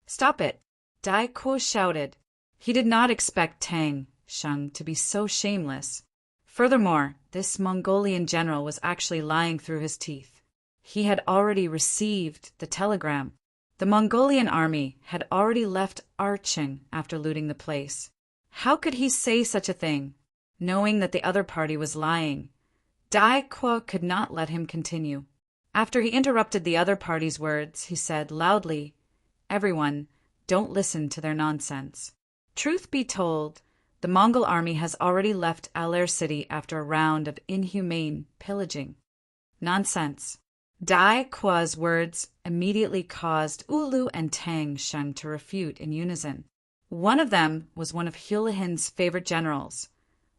"Stop it!" Dai Qua shouted. He did not expect Tang Sheng to be so shameless. Furthermore, this Mongolian general was actually lying through his teeth. He had already received the telegram. The Mongolian army had already left Arching after looting the place. How could he say such a thing, knowing that the other party was lying? Dai Qua could not let him continue. After he interrupted the other party's words, he said loudly, "Everyone, don't listen to their nonsense. Truth be told, the Mongol army has already left Alair City after a round of inhumane pillaging." Nonsense. Dai Qua's words immediately caused Ulu and Tang Sheng to refute in unison. One of them was one of Hulahin's favorite generals,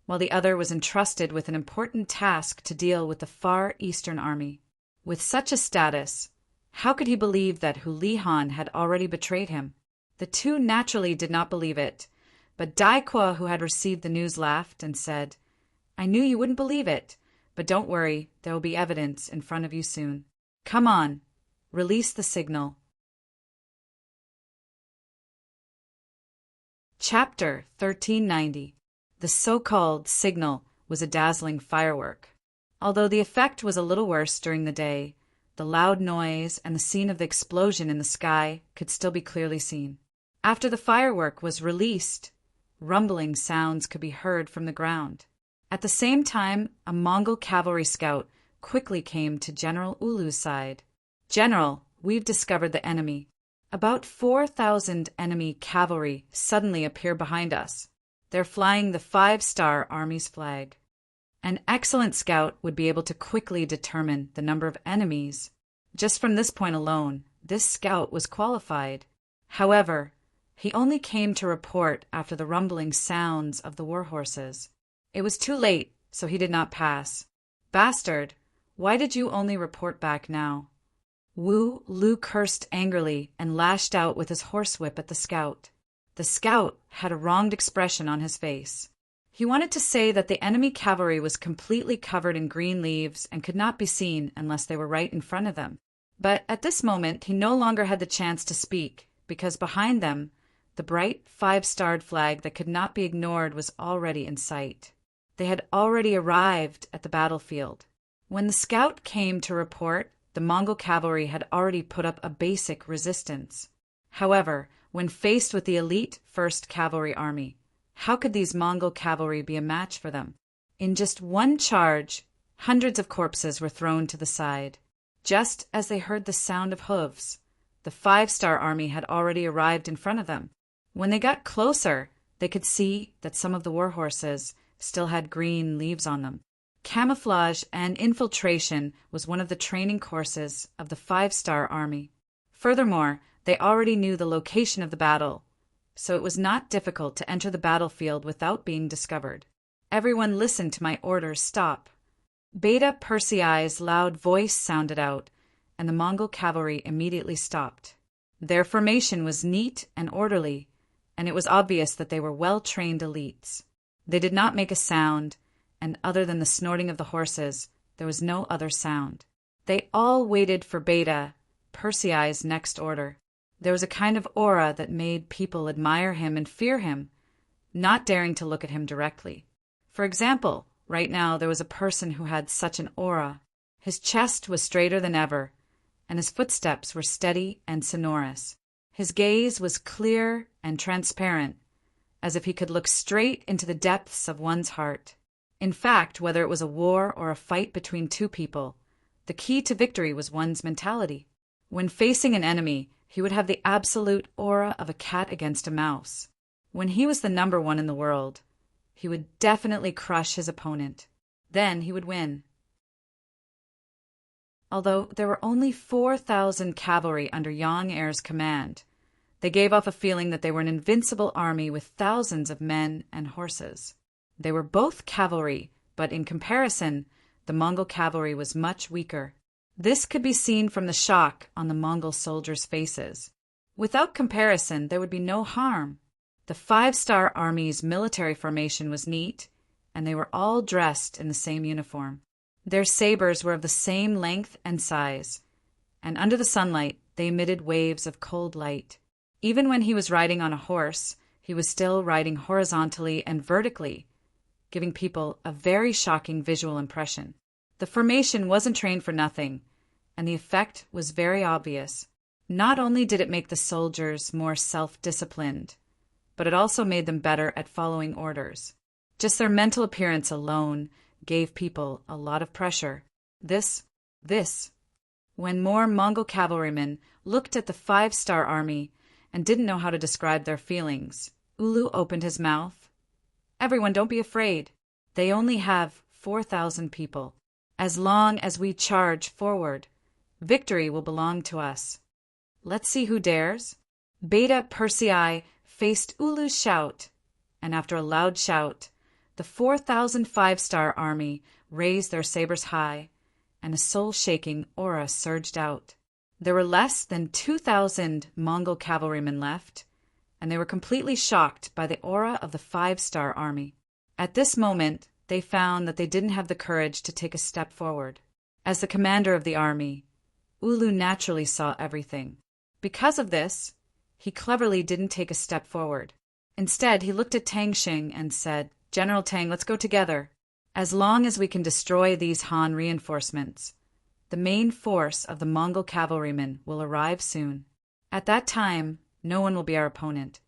while the other was entrusted with an important task to deal with the Far Eastern Army. With such a status, how could he believe that Hulihan had already betrayed him? The two naturally did not believe it, but Dai Qua, who had received the news, laughed and said, "I knew you wouldn't believe it, but don't worry, there will be evidence in front of you soon. Come on, release the signal." Chapter 1390. The so-called signal was a dazzling firework. Although the effect was a little worse during the day, the loud noise and the scene of the explosion in the sky could still be clearly seen. After the firework was released, rumbling sounds could be heard from the ground. At the same time, a Mongol cavalry scout quickly came to General Ulu's side. "General, we've discovered the enemy. About 4,000 enemy cavalry suddenly appear behind us. They're flying the 5-star Army's flag." An excellent scout would be able to quickly determine the number of enemies. Just from this point alone, this scout was qualified. However, he only came to report after the rumbling sounds of the war horses. It was too late, so he did not pass. "Bastard, why did you only report back now?" Wu Lu cursed angrily and lashed out with his horsewhip at the scout. The scout had a wronged expression on his face. He wanted to say that the enemy cavalry was completely covered in green leaves and could not be seen unless they were right in front of them. But at this moment he no longer had the chance to speak, because behind them, the bright 5-starred flag that could not be ignored was already in sight. They had already arrived at the battlefield. When the scout came to report, the Mongol cavalry had already put up a basic resistance. However, when faced with the elite 1st Cavalry Army. How could these Mongol cavalry be a match for them? In just one charge, hundreds of corpses were thrown to the side. Just as they heard the sound of hooves, the 5-star army had already arrived in front of them. When they got closer, they could see that some of the war horses still had green leaves on them. Camouflage and infiltration was one of the training courses of the 5-star army. Furthermore, they already knew the location of the battle, so it was not difficult to enter the battlefield without being discovered. Everyone listened to my orders. Stop. Beta Persei's loud voice sounded out, and the Mongol cavalry immediately stopped. Their formation was neat and orderly, and it was obvious that they were well-trained elites. They did not make a sound, and other than the snorting of the horses, there was no other sound. They all waited for Beta Persei's next order. There was a kind of aura that made people admire him and fear him, not daring to look at him directly. For example, right now there was a person who had such an aura. His chest was straighter than ever, and his footsteps were steady and sonorous. His gaze was clear and transparent, as if he could look straight into the depths of one's heart. In fact, whether it was a war or a fight between two people, the key to victory was one's mentality. When facing an enemy, he would have the absolute aura of a cat against a mouse. When he was the number one in the world, he would definitely crush his opponent. Then he would win. Although there were only 4,000 cavalry under Yang Er's command, they gave off a feeling that they were an invincible army with thousands of men and horses. They were both cavalry, but in comparison, the Mongol cavalry was much weaker. This could be seen from the shock on the Mongol soldiers' faces. Without comparison, there would be no harm. The 5-star army's military formation was neat, and they were all dressed in the same uniform. Their sabers were of the same length and size, and under the sunlight they emitted waves of cold light. Even when he was riding on a horse, he was still riding horizontally and vertically, giving people a very shocking visual impression. The formation wasn't trained for nothing, and the effect was very obvious. Not only did it make the soldiers more self-disciplined, but it also made them better at following orders. Just their mental appearance alone gave people a lot of pressure. This. When more Mongol cavalrymen looked at the 5-star army and didn't know how to describe their feelings, Ulu opened his mouth. Everyone, don't be afraid. They only have 4,000 people. As long as we charge forward, victory will belong to us. Let's see who dares. Beta Persei faced Ulu's shout, and after a loud shout, the 4,000 5-star army raised their sabers high, and a soul-shaking aura surged out. There were less than 2,000 Mongol cavalrymen left, and they were completely shocked by the aura of the 5-star army. At this moment, they found that they didn't have the courage to take a step forward. As the commander of the army, Ulu naturally saw everything. Because of this, he cleverly didn't take a step forward. Instead, he looked at Tang Xing and said, "General Tang, let's go together. As long as we can destroy these Han reinforcements, the main force of the Mongol cavalrymen will arrive soon. At that time, no one will be our opponent."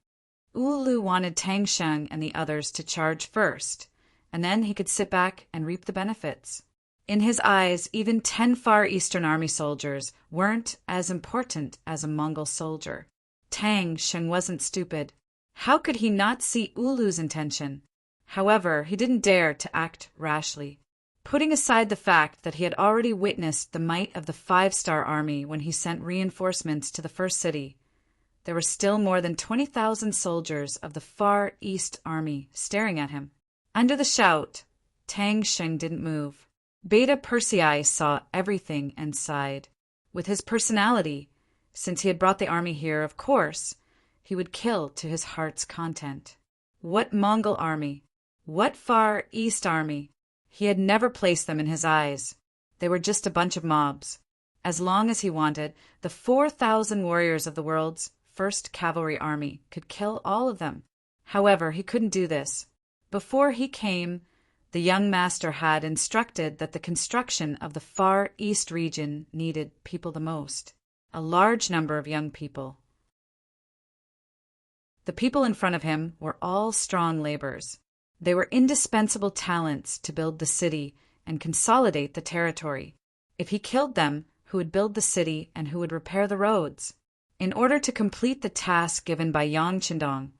Ulu wanted Tang Xing and the others to charge first, and then he could sit back and reap the benefits. In his eyes, even 10 Far Eastern Army soldiers weren't as important as a Mongol soldier. Tang Xing wasn't stupid. How could he not see Ulu's intention? However, he didn't dare to act rashly. Putting aside the fact that he had already witnessed the might of the 5-star army when he sent reinforcements to the first city, there were still more than 20,000 soldiers of the Far East Army staring at him. Under the shout, Tang Xing didn't move. Beta Persei saw everything and sighed. With his personality, since he had brought the army here, of course, he would kill to his heart's content. What Mongol army? What Far East army? He had never placed them in his eyes. They were just a bunch of mobs. As long as he wanted, the 4,000 warriors of the world's 1st Cavalry Army could kill all of them. However, he couldn't do this. Before he came, the young master had instructed that the construction of the Far East region needed people the most. A large number of young people. The people in front of him were all strong laborers. They were indispensable talents to build the city and consolidate the territory. If he killed them, who would build the city and who would repair the roads? In order to complete the task given by Yang Qindong,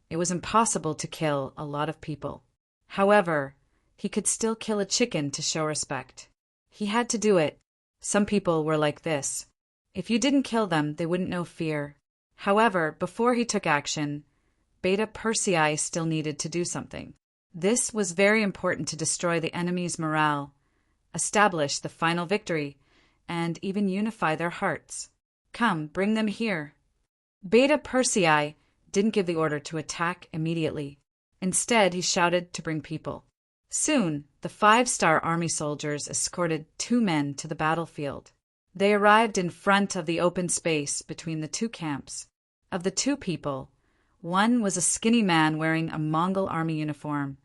it was impossible to kill a lot of people. However, he could still kill a chicken to show respect. He had to do it. Some people were like this. If you didn't kill them, they wouldn't know fear. However, before he took action, Beta Persei still needed to do something. This was very important to destroy the enemy's morale, establish the final victory, and even unify their hearts. Come, bring them here. Beta Persei didn't give the order to attack immediately. Instead, he shouted to bring people. Soon, the 5-star army soldiers escorted 2 men to the battlefield. They arrived in front of the open space between the 2 camps. Of the 2 people, one was a skinny man wearing a Mongol army uniform,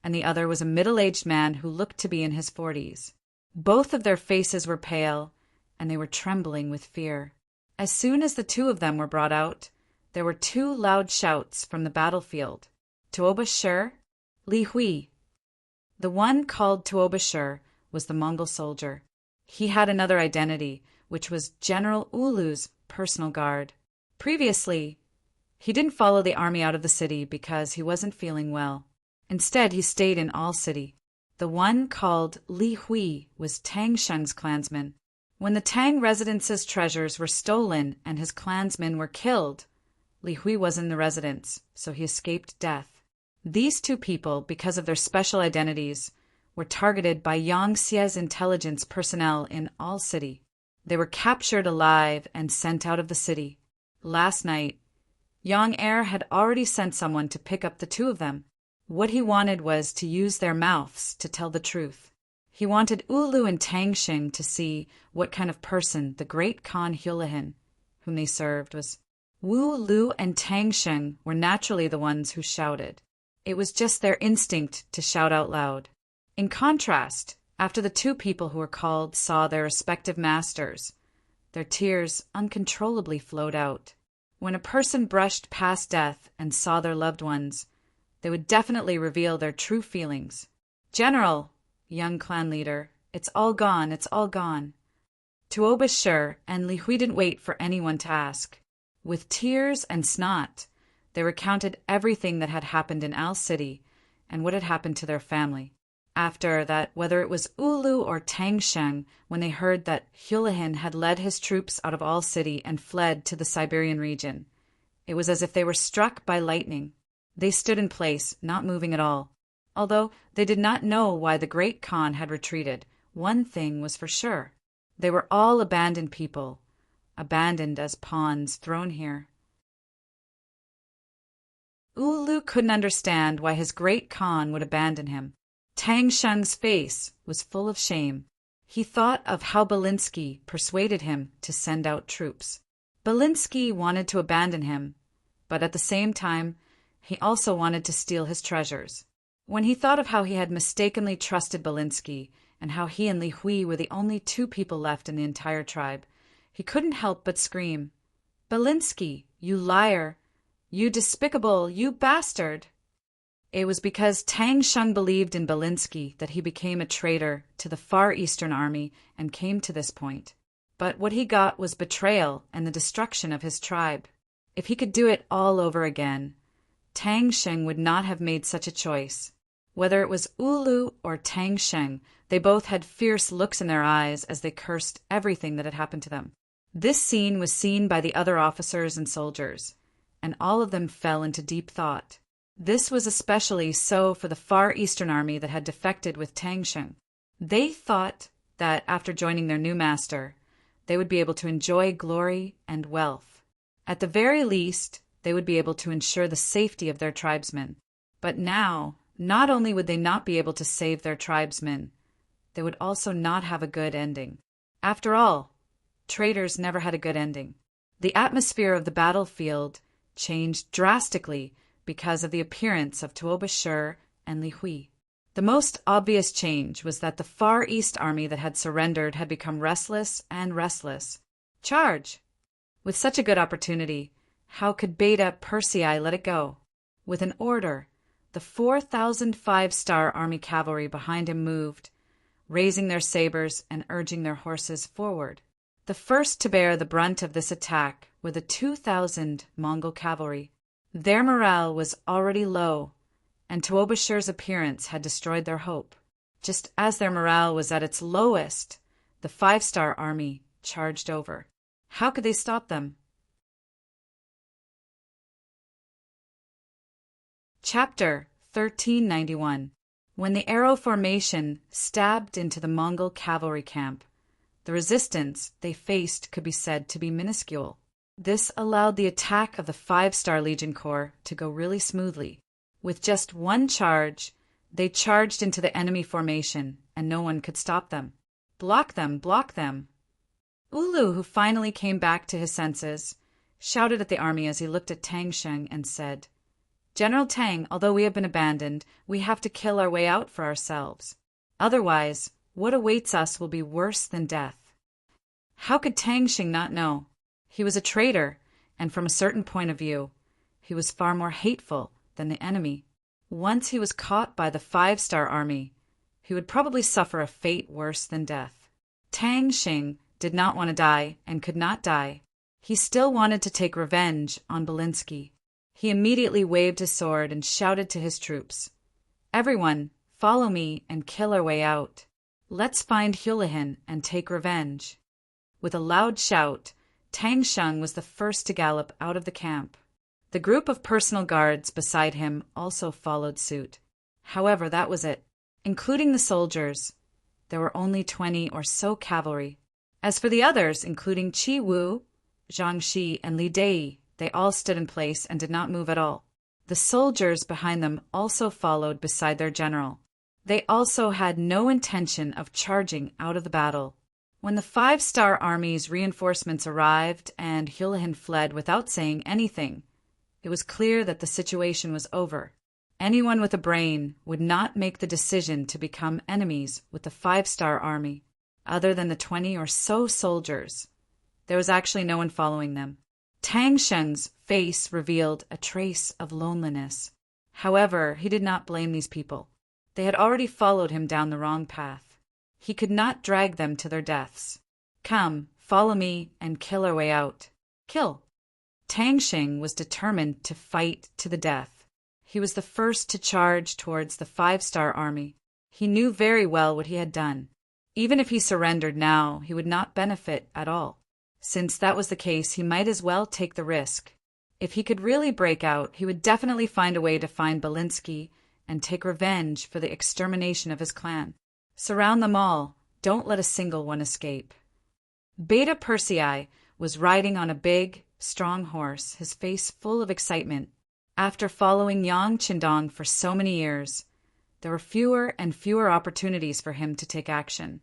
and the other was a middle-aged man who looked to be in his 40s. Both of their faces were pale, and they were trembling with fear. As soon as the 2 of them were brought out, there were 2 loud shouts from the battlefield. Tuoba Shi, Li Hui. The one called Tuoba Shi was the Mongol soldier. He had another identity, which was General Ulu's personal guard. Previously, he didn't follow the army out of the city because he wasn't feeling well. Instead, he stayed in All City. The one called Li Hui was Tang Sheng's clansman. When the Tang residence's treasures were stolen and his clansmen were killed, Li Hui was in the residence, so he escaped death. These 2 people, because of their special identities, were targeted by Yang Xie's intelligence personnel in All City. They were captured alive and sent out of the city. Last night, Yang Heir had already sent someone to pick up the 2 of them. What he wanted was to use their mouths to tell the truth. He wanted Ulu and Tang Sheng to see what kind of person the great Khan Hulahin, whom they served, was. Wu Lu and Tang Sheng were naturally the ones who shouted. It was just their instinct to shout out loud. In contrast, after the 2 people who were called saw their respective masters, their tears uncontrollably flowed out. When a person brushed past death and saw their loved ones, they would definitely reveal their true feelings. General, young clan leader, it's all gone, it's all gone. Tuoba Shi and Li Hui didn't wait for anyone to ask. With tears and snot, they recounted everything that had happened in Al City and what had happened to their family. After that, whether it was Ulu or Tang Sheng, when they heard that Hulahin had led his troops out of All City and fled to the Siberian region, it was as if they were struck by lightning. They stood in place, not moving at all. Although they did not know why the great Khan had retreated, one thing was for sure. They were all abandoned people, abandoned as pawns thrown here. Ulu couldn't understand why his great Khan would abandon him. Tang Sheng's face was full of shame. He thought of how Belinsky persuaded him to send out troops. Belinsky wanted to abandon him, but at the same time, he also wanted to steal his treasures. When he thought of how he had mistakenly trusted Belinsky and how he and Li Hui were the only 2 people left in the entire tribe, he couldn't help but scream, "Belinsky, you liar! You despicable, you bastard!" It was because Tang Sheng believed in Belinsky that he became a traitor to the Far Eastern Army and came to this point. But what he got was betrayal and the destruction of his tribe. If he could do it all over again, Tang Sheng would not have made such a choice. Whether it was Ulu or Tang Sheng, they both had fierce looks in their eyes as they cursed everything that had happened to them. This scene was seen by the other officers and soldiers, and all of them fell into deep thought. This was especially so for the Far Eastern Army that had defected with Tang Sheng. They thought that after joining their new master, they would be able to enjoy glory and wealth. At the very least, they would be able to ensure the safety of their tribesmen. But now, not only would they not be able to save their tribesmen, they would also not have a good ending. After all, traitors never had a good ending. The atmosphere of the battlefield changed drastically because of the appearance of Tuoba Shi and Li Hui. The most obvious change was that the Far East Army that had surrendered had become restless and restless. Charge! With such a good opportunity, How could Beta Persei let it go? With an order, the 4,000 five-star army cavalry behind him moved, raising their sabers and urging their horses forward. The first to bear the brunt of this attack were the 2,000 Mongol cavalry. Their morale was already low, and Tuobashir's appearance had destroyed their hope. Just as their morale was at its lowest, the five-star army charged over. How could they stop them? Chapter 1391. When the arrow formation stabbed into the Mongol cavalry camp, the resistance they faced could be said to be minuscule. This allowed the attack of the five-star Legion Corps to go really smoothly. With just one charge, they charged into the enemy formation, and no one could stop them. Block them! Block them! Ulu, who finally came back to his senses, shouted at the army as he looked at Tang Sheng and said, "General Tang, although we have been abandoned, we have to kill our way out for ourselves. Otherwise, what awaits us will be worse than death." How could Tang Sheng not know? He was a traitor, and from a certain point of view, he was far more hateful than the enemy. Once he was caught by the five-star army, he would probably suffer a fate worse than death. Tang Sheng did not want to die and could not die. He still wanted to take revenge on Belinsky. He immediately waved his sword and shouted to his troops, "Everyone, follow me and kill our way out. Let's find Hulahan and take revenge." With a loud shout, Tang Sheng was the first to gallop out of the camp. The group of personal guards beside him also followed suit. However, that was it. Including the soldiers, there were only 20 or so cavalry. As for the others, including Qi Wu, Zhang Shi, and Li Dei, they all stood in place and did not move at all. The soldiers behind them also followed beside their general. They also had no intention of charging out of the battle. When the five-star army's reinforcements arrived and Hulahan fled without saying anything, it was clear that the situation was over. Anyone with a brain would not make the decision to become enemies with the five-star army, other than the 20 or so soldiers. There was actually no one following them. Tang Sheng's face revealed a trace of loneliness. However, he did not blame these people. They had already followed him down the wrong path. He could not drag them to their deaths. "Come, follow me and kill our way out." Kill! Tang Sheng was determined to fight to the death. He was the first to charge towards the five-star army. He knew very well what he had done. Even if he surrendered now, he would not benefit at all. Since that was the case, he might as well take the risk. If he could really break out, he would definitely find a way to find Belinsky and take revenge for the extermination of his clan. Surround them all. Don't let a single one escape. Beta Persei was riding on a big, strong horse, his face full of excitement. After following Yang Qindong for so many years, there were fewer and fewer opportunities for him to take action,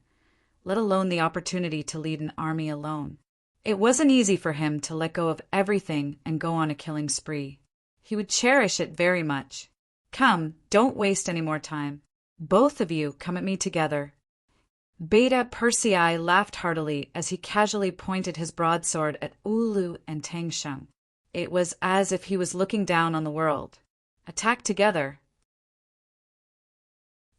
let alone the opportunity to lead an army alone. It wasn't easy for him to let go of everything and go on a killing spree. He would cherish it very much. "Come, don't waste any more time. Both of you come at me together." Beta Persei laughed heartily as he casually pointed his broadsword at Ulu and Tang Sheng. It was as if he was looking down on the world. Attack together.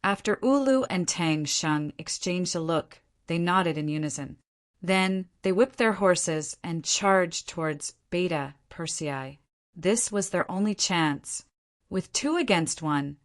After Ulu and Tang Sheng exchanged a look, they nodded in unison. Then they whipped their horses and charged towards Beta Persei. This was their only chance. With 2 against 1,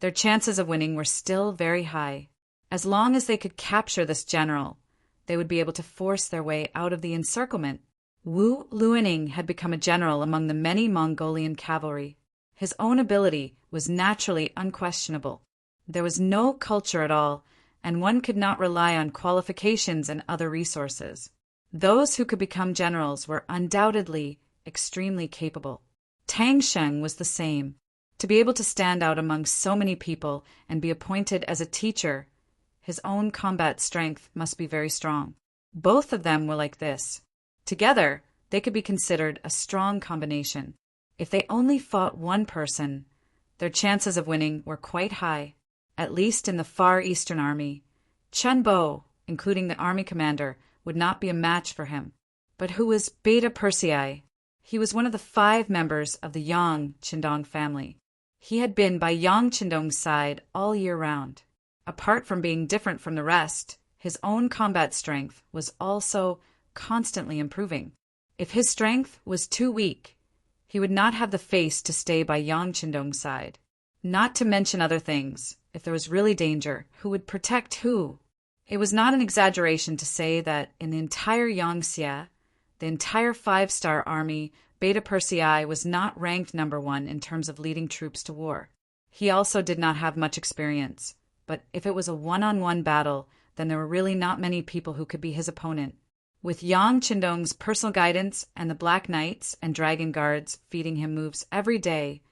their chances of winning were still very high. As long as they could capture this general, they would be able to force their way out of the encirclement. Wu Luaning had become a general among the many Mongolian cavalry. His own ability was naturally unquestionable. There was no culture at all, and one could not rely on qualifications and other resources. Those who could become generals were undoubtedly extremely capable. Tang Sheng was the same. To be able to stand out among so many people and be appointed as a teacher, his own combat strength must be very strong. Both of them were like this. Together, they could be considered a strong combination. If they only fought one person, their chances of winning were quite high. At least in the Far Eastern Army, Chen Bo, including the army commander, would not be a match for him. But who was Beta Persei? He was one of the 5 members of the Yang Qindong family. He had been by Yang Qindong's side all year round. Apart from being different from the rest, his own combat strength was also constantly improving. If his strength was too weak, he would not have the face to stay by Yang Qindong's side. Not to mention other things, if there was really danger, who would protect who? It was not an exaggeration to say that in the entire Yangtze, the entire 5-star army, Beta Persei was not ranked number 1 in terms of leading troops to war. He also did not have much experience, but if it was a one-on-one battle, then there were really not many people who could be his opponent. With Yang Qindong's personal guidance and the Black Knights and Dragon Guards feeding him moves every day,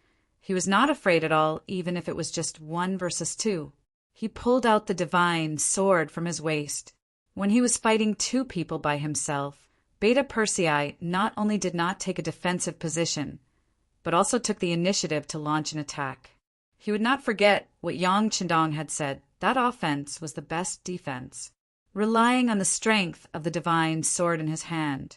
he was not afraid at all, even if it was just 1 versus 2. He pulled out the divine sword from his waist. When he was fighting 2 people by himself, Beta Persei not only did not take a defensive position, but also took the initiative to launch an attack. He would not forget what Yang Qindong had said, that offense was the best defense. Relying on the strength of the divine sword in his hand,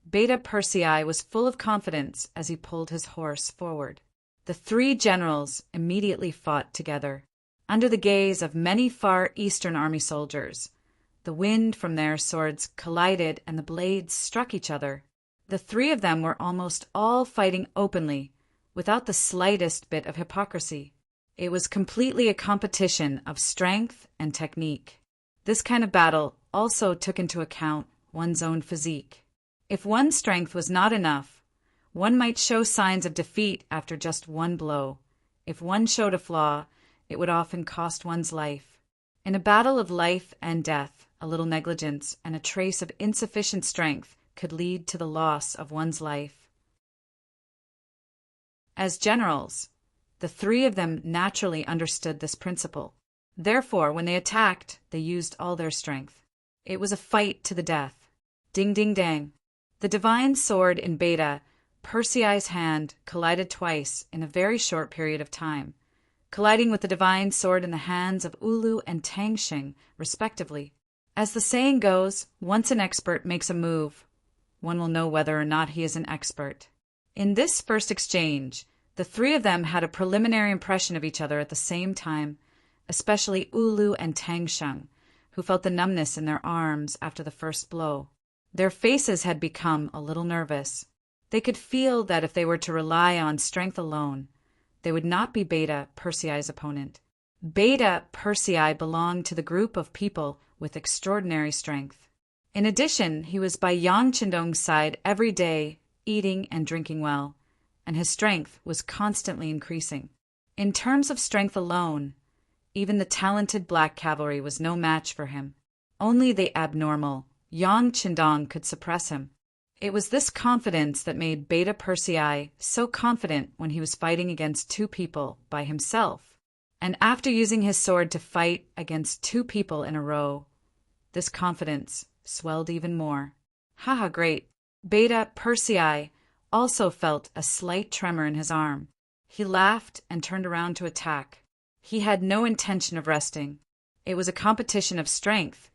Beta Persei was full of confidence as he pulled his horse forward. The 3 generals immediately fought together. Under the gaze of many Far Eastern army soldiers, the wind from their swords collided and the blades struck each other. The 3 of them were almost all fighting openly, without the slightest bit of hypocrisy. It was completely a competition of strength and technique. This kind of battle also took into account one's own physique. If one's strength was not enough, one might show signs of defeat after just 1 blow. If one showed a flaw, it would often cost one's life. In a battle of life and death, a little negligence and a trace of insufficient strength could lead to the loss of one's life. As generals, the 3 of them naturally understood this principle. Therefore, when they attacked, they used all their strength. It was a fight to the death. Ding ding dang. The divine sword in Beta Persei's hand collided twice in a very short period of time, colliding with the divine sword in the hands of Ulu and Tangsheng, respectively. As the saying goes, once an expert makes a move, one will know whether or not he is an expert. In this first exchange, the 3 of them had a preliminary impression of each other at the same time, especially Ulu and Tangsheng, who felt the numbness in their arms after the first blow. Their faces had become a little nervous. They could feel that if they were to rely on strength alone, they would not be Beta Persei's opponent. Beta Persei belonged to the group of people with extraordinary strength. In addition, he was by Yang Qindong's side every day, eating and drinking well, and his strength was constantly increasing. In terms of strength alone, even the talented black cavalry was no match for him. Only the abnormal Yang Qindong could suppress him. It was this confidence that made Beta Persei so confident when he was fighting against 2 people by himself. And after using his sword to fight against 2 people in a row, this confidence swelled even more. Haha, great. Beta Persei also felt a slight tremor in his arm. He laughed and turned around to attack. He had no intention of resting. It was a competition of strength,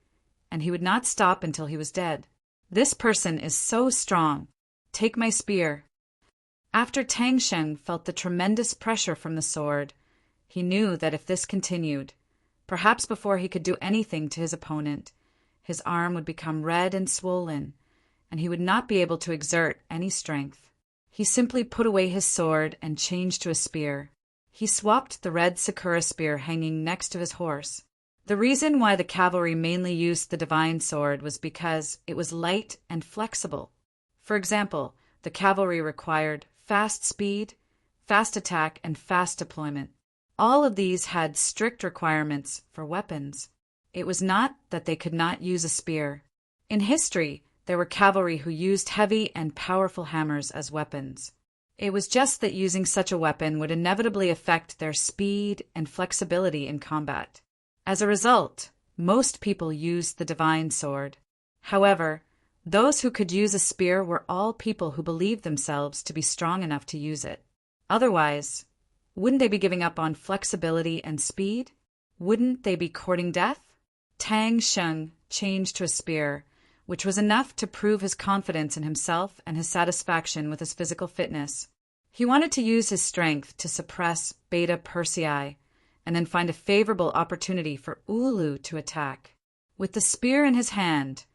and he would not stop until he was dead. This person is so strong. Take my spear. After Tangsheng felt the tremendous pressure from the sword, he knew that if this continued, perhaps before he could do anything to his opponent, his arm would become red and swollen, and he would not be able to exert any strength. He simply put away his sword and changed to a spear. He swapped the red Sakura spear hanging next to his horse. The reason why the cavalry mainly used the divine sword was because it was light and flexible. For example, the cavalry required fast speed, fast attack, and fast deployment. All of these had strict requirements for weapons. It was not that they could not use a spear. In history, there were cavalry who used heavy and powerful hammers as weapons. It was just that using such a weapon would inevitably affect their speed and flexibility in combat. As a result, most people used the divine sword. However, those who could use a spear were all people who believed themselves to be strong enough to use it. Otherwise, wouldn't they be giving up on flexibility and speed? Wouldn't they be courting death? Tangsheng changed to a spear, which was enough to prove his confidence in himself and his satisfaction with his physical fitness. He wanted to use his strength to suppress Beta Persei and then find a favorable opportunity for Ulu to attack. With the spear in his hand,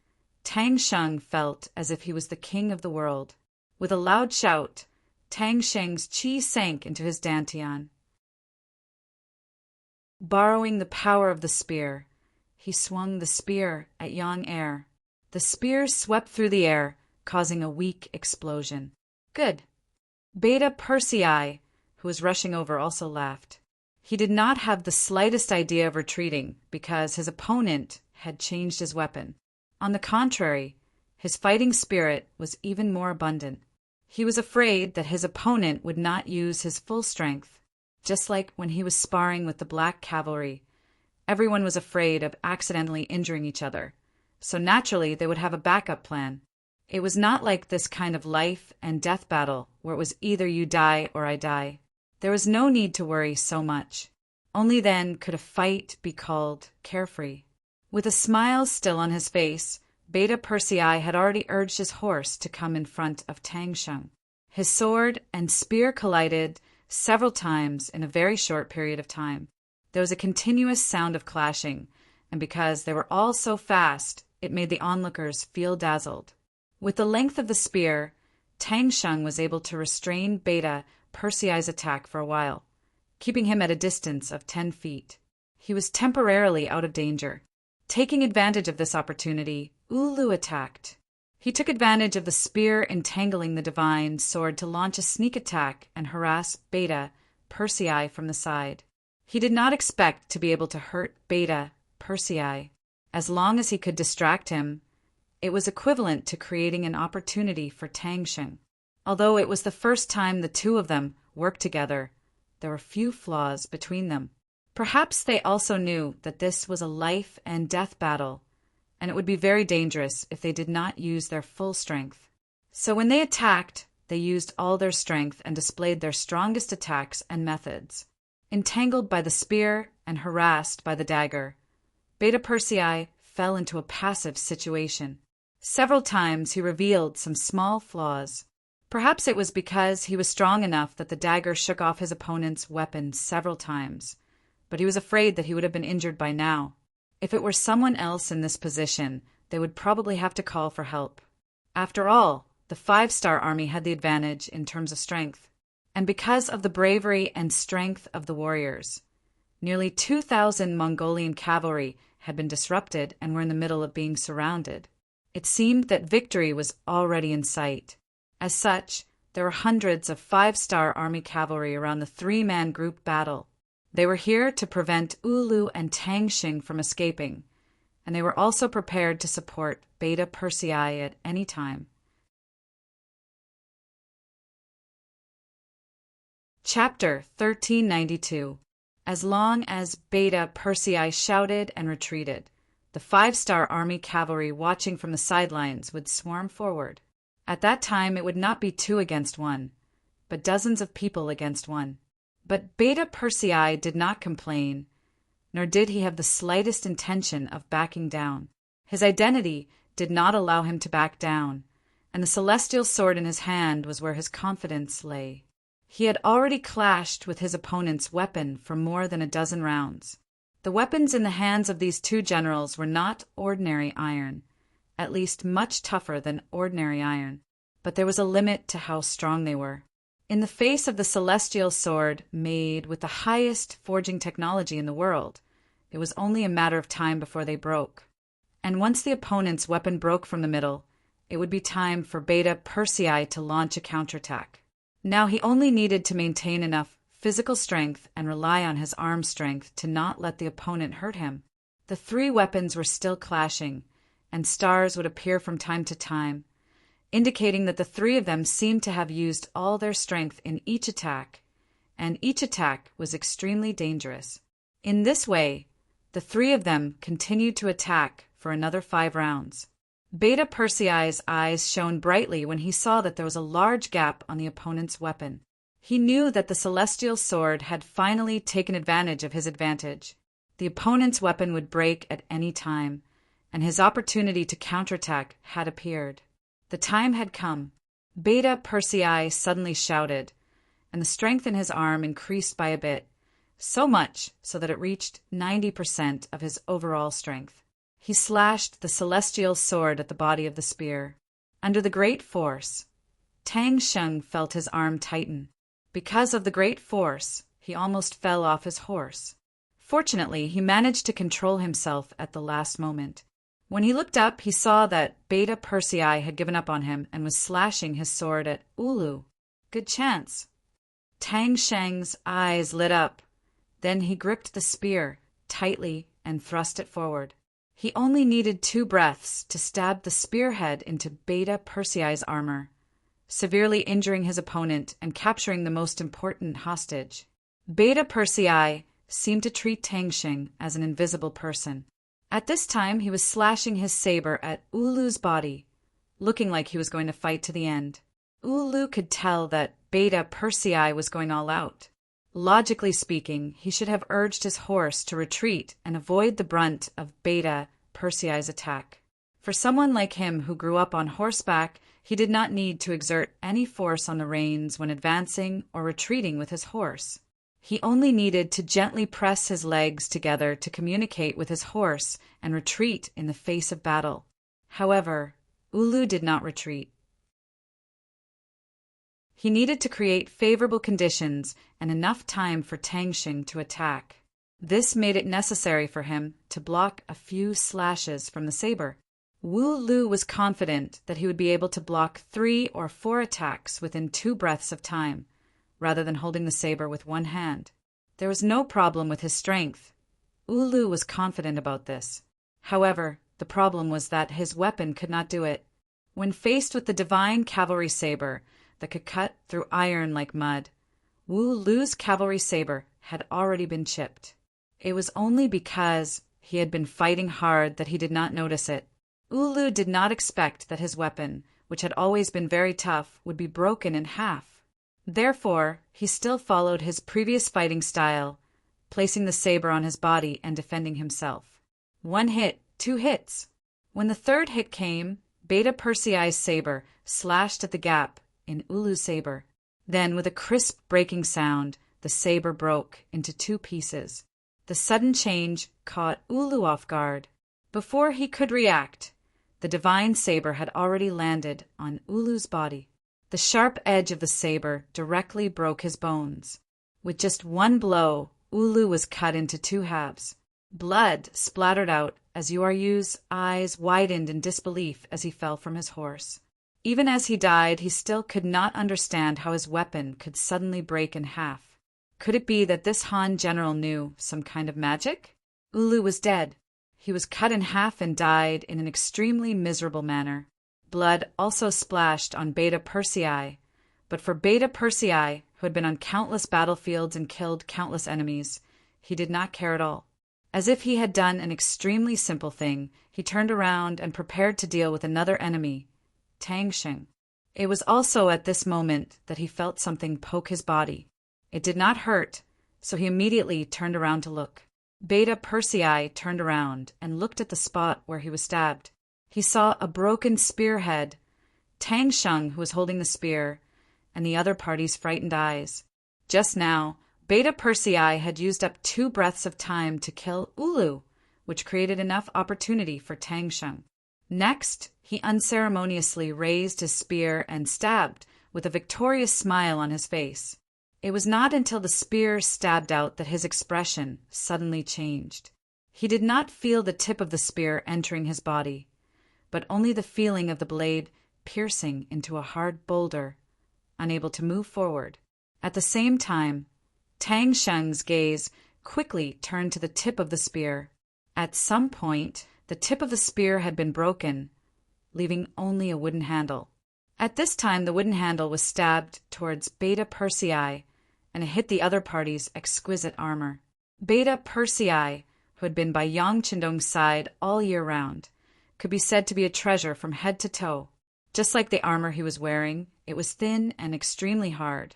Tang Sheng felt as if he was the king of the world. With a loud shout, Tang Sheng's chi sank into his dantian. Borrowing the power of the spear, he swung the spear at Yang air. The spear swept through the air, causing a weak explosion. Good. Beta Persei, who was rushing over, also laughed. He did not have the slightest idea of retreating because his opponent had changed his weapon. On the contrary, his fighting spirit was even more abundant. He was afraid that his opponent would not use his full strength. Just like when he was sparring with the Black Cavalry, everyone was afraid of accidentally injuring each other, so naturally they would have a backup plan. It was not like this kind of life and death battle where it was either you die or I die. There was no need to worry so much. Only then could a fight be called carefree. With a smile still on his face, Beta Persei had already urged his horse to come in front of Tang Sheng. His sword and spear collided several times in a very short period of time. There was a continuous sound of clashing, and because they were all so fast, it made the onlookers feel dazzled. With the length of the spear, Tang Sheng was able to restrain Beta Persei's attack for a while, keeping him at a distance of 10 feet. He was temporarily out of danger. Taking advantage of this opportunity, Ulu attacked. He took advantage of the spear entangling the divine sword to launch a sneak attack and harass Beta Persei from the side. He did not expect to be able to hurt Beta Persei. As long as he could distract him, it was equivalent to creating an opportunity for Tang Sheng. Although it was the first time the two of them worked together, there were few flaws between them. Perhaps they also knew that this was a life and death battle, and it would be very dangerous if they did not use their full strength. So when they attacked, they used all their strength and displayed their strongest attacks and methods. Entangled by the spear and harassed by the dagger, Beta Persei fell into a passive situation. Several times he revealed some small flaws. Perhaps it was because he was strong enough that the dagger shook off his opponent's weapon several times, but he was afraid that he would have been injured by now. If it were someone else in this position, they would probably have to call for help. After all, the 5-star army had the advantage in terms of strength. And because of the bravery and strength of the warriors, nearly 2,000 Mongolian cavalry had been disrupted and were in the middle of being surrounded. It seemed that victory was already in sight. As such, there were hundreds of 5-star army cavalry around the 3-man group battle. They were here to prevent Ulu and Tang Sheng from escaping, and they were also prepared to support Beta Persei at any time. Chapter 1392. As long as Beta Persei shouted and retreated, the 5-star army cavalry watching from the sidelines would swarm forward. At that time it would not be 2 against 1, but dozens of people against 1. But Beta Persei did not complain, nor did he have the slightest intention of backing down. His identity did not allow him to back down, and the celestial sword in his hand was where his confidence lay. He had already clashed with his opponent's weapon for more than a dozen rounds. The weapons in the hands of these 2 generals were not ordinary iron, at least much tougher than ordinary iron, but there was a limit to how strong they were. In the face of the celestial sword made with the highest forging technology in the world, it was only a matter of time before they broke. And once the opponent's weapon broke from the middle, it would be time for Beta Persei to launch a counterattack. Now he only needed to maintain enough physical strength and rely on his arm strength to not let the opponent hurt him. The 3 weapons were still clashing, and stars would appear from time to time, indicating that the 3 of them seemed to have used all their strength in each attack, and each attack was extremely dangerous. In this way, the 3 of them continued to attack for another 5 rounds. Beta Persei's eyes shone brightly when he saw that there was a large gap on the opponent's weapon. He knew that the celestial sword had finally taken advantage of his advantage. The opponent's weapon would break at any time, and his opportunity to counterattack had appeared. The time had come. Beta Persei suddenly shouted, and the strength in his arm increased by a bit, so much so that it reached 90% of his overall strength. He slashed the celestial sword at the body of the spear. Under the great force, Tang Sheng felt his arm tighten. Because of the great force, he almost fell off his horse. Fortunately, he managed to control himself at the last moment. When he looked up, he saw that Beta Persei had given up on him and was slashing his sword at Ulu. Good chance. Tang Sheng's eyes lit up. Then he gripped the spear tightly and thrust it forward. He only needed 2 breaths to stab the spearhead into Beta Persei's armor, severely injuring his opponent and capturing the most important hostage. Beta Persei seemed to treat Tang Sheng as an invisible person. At this time, he was slashing his saber at Ulu's body, looking like he was going to fight to the end. Ulu could tell that Beta Persei was going all out. Logically speaking, he should have urged his horse to retreat and avoid the brunt of Beta Persei's attack. For someone like him who grew up on horseback, he did not need to exert any force on the reins when advancing or retreating with his horse. He only needed to gently press his legs together to communicate with his horse and retreat in the face of battle. However, Ulu did not retreat. He needed to create favorable conditions and enough time for Tang Sheng to attack. This made it necessary for him to block a few slashes from the saber. Wu Lu was confident that he would be able to block 3 or 4 attacks within 2 breaths of time, rather than holding the saber with one hand. There was no problem with his strength. Ulu was confident about this. However, the problem was that his weapon could not do it. When faced with the divine cavalry saber that could cut through iron like mud, Wu Lu's cavalry saber had already been chipped. It was only because he had been fighting hard that he did not notice it. Ulu did not expect that his weapon, which had always been very tough, would be broken in half. Therefore, he still followed his previous fighting style, placing the saber on his body and defending himself. 1 hit, 2 hits. When the 3rd hit came, Beta Persei's saber slashed at the gap in Ulu's saber. Then, with a crisp breaking sound, the saber broke into 2 pieces. The sudden change caught Ulu off guard. Before he could react, the divine saber had already landed on Ulu's body. The sharp edge of the saber directly broke his bones. With just 1 blow, Ulu was cut into 2 halves. Blood splattered out as Yueyu's eyes widened in disbelief as he fell from his horse. Even as he died, he still could not understand how his weapon could suddenly break in half. Could it be that this Han general knew some kind of magic? Ulu was dead. He was cut in half and died in an extremely miserable manner. Blood also splashed on Beta Persei, but for Beta Persei, who had been on countless battlefields and killed countless enemies, he did not care at all. As if he had done an extremely simple thing, he turned around and prepared to deal with another enemy, Tang Sheng. It was also at this moment that he felt something poke his body. It did not hurt, so he immediately turned around to look. Beta Persei turned around and looked at the spot where he was stabbed. He saw a broken spearhead, Tang Sheng, who was holding the spear, and the other party's frightened eyes. Just now, Beta Persei had used up 2 breaths of time to kill Ulu, which created enough opportunity for Tang Sheng. Next, he unceremoniously raised his spear and stabbed, with a victorious smile on his face. It was not until the spear stabbed out that his expression suddenly changed. He did not feel the tip of the spear entering his body, but only the feeling of the blade piercing into a hard boulder, unable to move forward. At the same time, Tang Sheng's gaze quickly turned to the tip of the spear. At some point, the tip of the spear had been broken, leaving only a wooden handle. At this time, the wooden handle was stabbed towards Beta Persei, and it hit the other party's exquisite armor. Beta Persei, who had been by Yang Qindong's side all year round, could be said to be a treasure from head to toe. Just like the armor he was wearing, it was thin and extremely hard.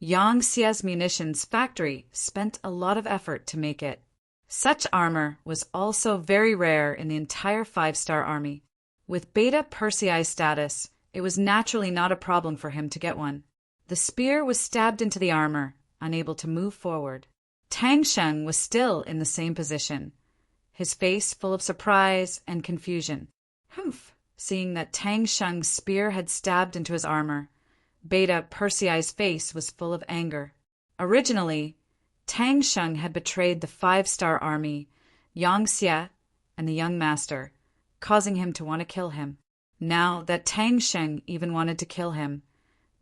Yang Xie's munitions factory spent a lot of effort to make it. Such armor was also very rare in the entire 5-star army. With Beta Persei's status, it was naturally not a problem for him to get one. The spear was stabbed into the armor, unable to move forward. Tang Sheng was still in the same position, his face full of surprise and confusion. Humph! Seeing that Tang Sheng's spear had stabbed into his armor, Beta Persei's face was full of anger. Originally, Tang Sheng had betrayed the 5-star army, Yang Xie, and the young master, causing him to want to kill him. Now that Tang Sheng even wanted to kill him,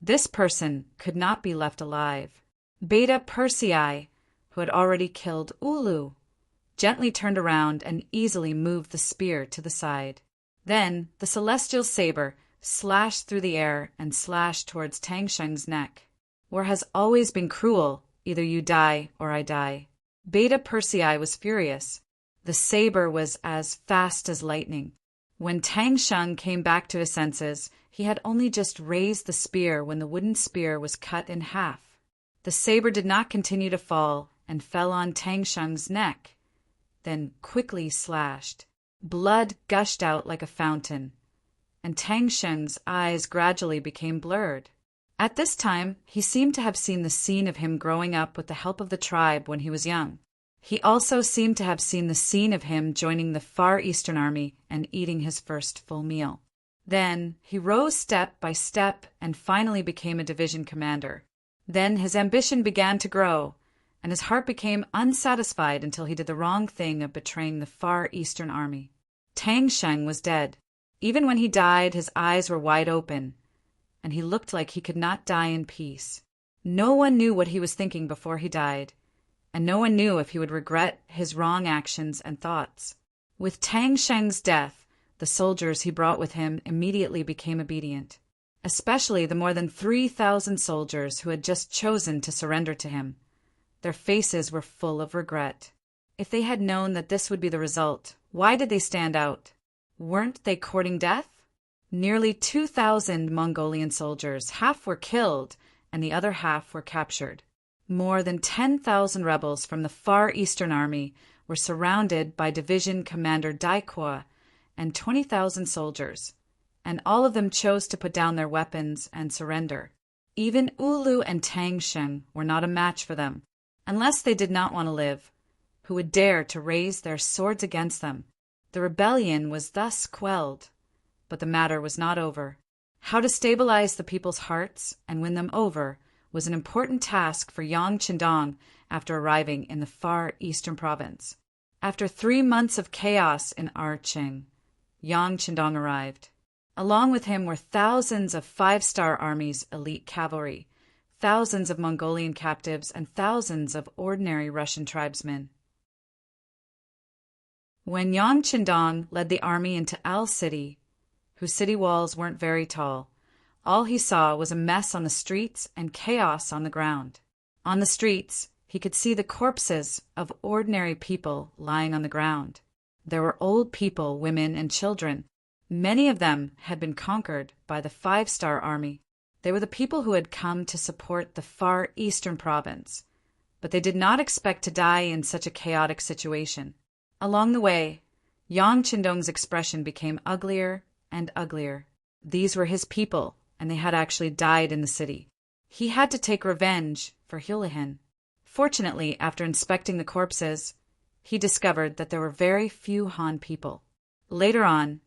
this person could not be left alive. Beta Persei, who had already killed Ulu, gently turned around and easily moved the spear to the side. Then the celestial saber slashed through the air and slashed towards Tang Sheng's neck. War has always been cruel. Either you die or I die. Beta Persei was furious. The saber was as fast as lightning. When Tang Sheng came back to his senses, he had only just raised the spear when the wooden spear was cut in half. The saber did not continue to fall and fell on Tang Sheng's neck, then quickly slashed. Blood gushed out like a fountain, and Tang Sheng's eyes gradually became blurred. At this time, he seemed to have seen the scene of him growing up with the help of the tribe when he was young. He also seemed to have seen the scene of him joining the Far Eastern Army and eating his first full meal. Then he rose step by step and finally became a division commander. Then his ambition began to grow, and his heart became unsatisfied until he did the wrong thing of betraying the Far Eastern Army. Tang Sheng was dead. Even when he died, his eyes were wide open, and he looked like he could not die in peace. No one knew what he was thinking before he died, and no one knew if he would regret his wrong actions and thoughts. With Tang Sheng's death, the soldiers he brought with him immediately became obedient, especially the more than 3,000 soldiers who had just chosen to surrender to him. Their faces were full of regret. If they had known that this would be the result, why did they stand out? Weren't they courting death? Nearly 2,000 Mongolian soldiers, half were killed and the other half were captured. More than 10,000 rebels from the Far Eastern Army were surrounded by Division Commander Daikwa and 20,000 soldiers, and all of them chose to put down their weapons and surrender. Even Ulu and Tang Sheng were not a match for them, unless they did not want to live. Who would dare to raise their swords against them? The rebellion was thus quelled, but the matter was not over. How to stabilize the people's hearts and win them over was an important task for Yang Qindong after arriving in the Far Eastern Province. After 3 months of chaos in Arqing, Yang Qindong arrived. Along with him were thousands of 5-star army's elite cavalry, thousands of Mongolian captives, and thousands of ordinary Russian tribesmen. When Yang Qindong led the army into Al City, whose city walls weren't very tall, all he saw was a mess on the streets and chaos on the ground. On the streets, he could see the corpses of ordinary people lying on the ground. There were old people, women, and children. Many of them had been conquered by the 5-star army. They were the people who had come to support the Far Eastern Province, but they did not expect to die in such a chaotic situation. Along the way, Yang Qindong's expression became uglier and uglier. These were his people, and they had actually died in the city. He had to take revenge for Houlihan. Fortunately, after inspecting the corpses, he discovered that there were very few Han people. Later on,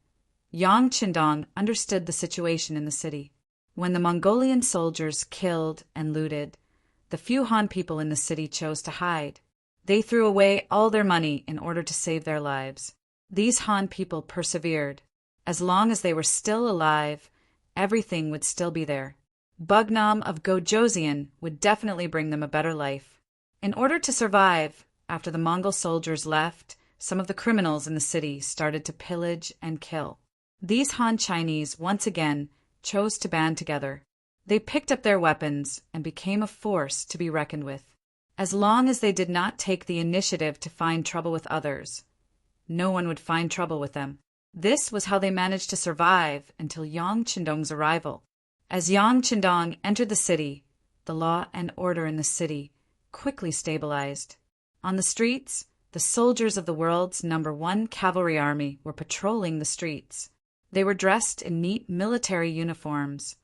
Yang Qindong understood the situation in the city. When the Mongolian soldiers killed and looted, the few Han people in the city chose to hide. They threw away all their money in order to save their lives. These Han people persevered. As long as they were still alive, everything would still be there. Bugnam of Gojoseon would definitely bring them a better life. In order to survive, after the Mongol soldiers left, some of the criminals in the city started to pillage and kill. These Han Chinese once again chose to band together. They picked up their weapons and became a force to be reckoned with. As long as they did not take the initiative to find trouble with others, no one would find trouble with them. This was how they managed to survive until Yang Qindong's arrival. As Yang Qindong entered the city, the law and order in the city quickly stabilized. On the streets, the soldiers of the world's #1 cavalry army were patrolling the streets. They were dressed in neat military uniforms,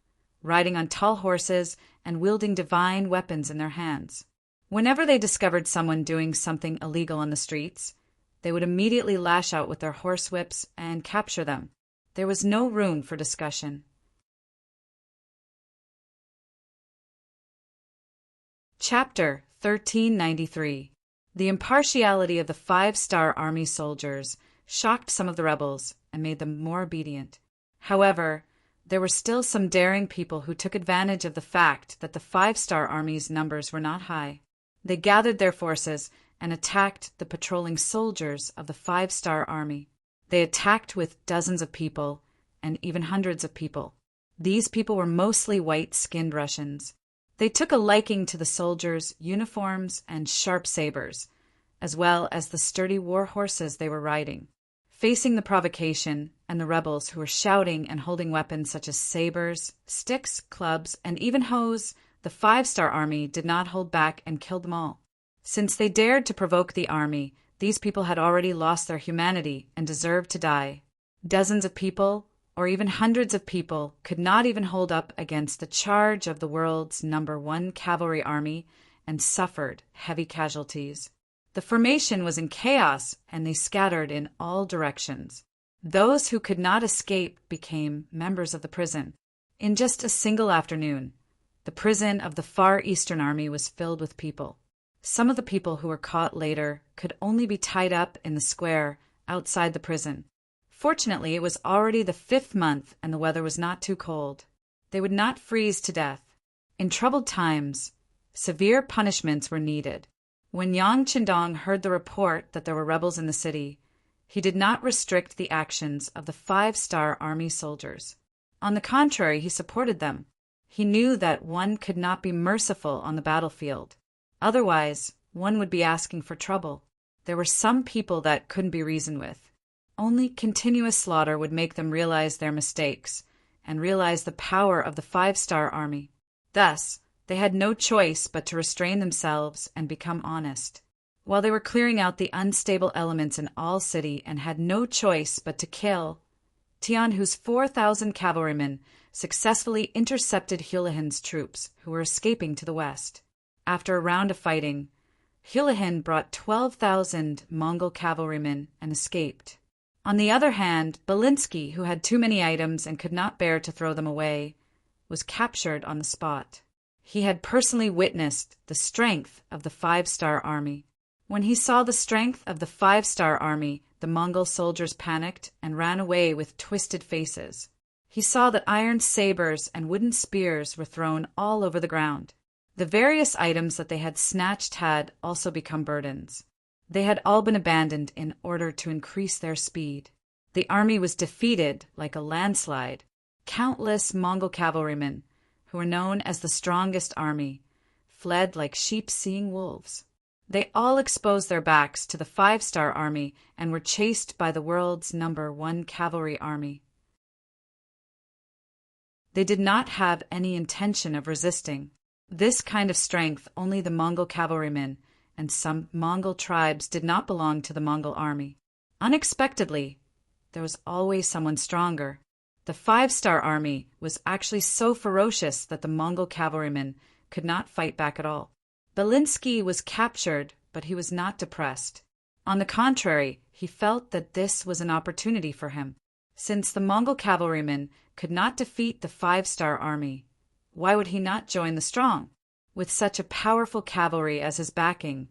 riding on tall horses and wielding divine weapons in their hands. Whenever they discovered someone doing something illegal on the streets, they would immediately lash out with their horsewhips and capture them. There was no room for discussion. Chapter 1393. The impartiality of the 5-star army soldiers shocked some of the rebels and made them more obedient. However, there were still some daring people who took advantage of the fact that the 5-star army's numbers were not high. They gathered their forces and attacked the patrolling soldiers of the 5-star army. They attacked with dozens of people and even hundreds of people. These people were mostly white-skinned Russians. They took a liking to the soldiers' uniforms and sharp sabers, as well as the sturdy war horses they were riding. Facing the provocation and the rebels who were shouting and holding weapons such as sabers, sticks, clubs, and even hoes, the 5-star army did not hold back and killed them all. Since they dared to provoke the army, these people had already lost their humanity and deserved to die. Dozens of people, or even hundreds of people, could not even hold up against the charge of the world's #1 cavalry army and suffered heavy casualties. The formation was in chaos, and they scattered in all directions. Those who could not escape became members of the prison. In just a single afternoon, the prison of the Far Eastern Army was filled with people. Some of the people who were caught later could only be tied up in the square outside the prison. Fortunately, it was already the 5th month and the weather was not too cold. They would not freeze to death. In troubled times, severe punishments were needed. When Yang Qindong heard the report that there were rebels in the city, he did not restrict the actions of the 5-star army soldiers. On the contrary, he supported them. He knew that one could not be merciful on the battlefield. Otherwise, one would be asking for trouble. There were some people that couldn't be reasoned with. Only continuous slaughter would make them realize their mistakes and realize the power of the 5-star army. Thus, they had no choice but to restrain themselves and become honest. While they were clearing out the unstable elements in all city and had no choice but to kill, Tianhu's 4,000 cavalrymen successfully intercepted Hulahin's troops, who were escaping to the west. After a round of fighting, Hulahin brought 12,000 Mongol cavalrymen and escaped. On the other hand, Belinsky, who had too many items and could not bear to throw them away, was captured on the spot. He had personally witnessed the strength of the 5-star army. When he saw the strength of the 5-star army, the Mongol soldiers panicked and ran away with twisted faces. He saw that iron sabers and wooden spears were thrown all over the ground. The various items that they had snatched had also become burdens. They had all been abandoned in order to increase their speed. The army was defeated like a landslide. Countless Mongol cavalrymen, who were known as the strongest army, fled like sheep seeing wolves. They all exposed their backs to the 5-star army and were chased by the world's #1 cavalry army. They did not have any intention of resisting. This kind of strength only the Mongol cavalrymen and some Mongol tribes did not belong to the Mongol army. Unexpectedly, there was always someone stronger. The 5-star army was actually so ferocious that the Mongol cavalrymen could not fight back at all. Belinsky was captured, but he was not depressed. On the contrary, he felt that this was an opportunity for him. Since the Mongol cavalrymen could not defeat the 5-star army, why would he not join the strong? With such a powerful cavalry as his backing,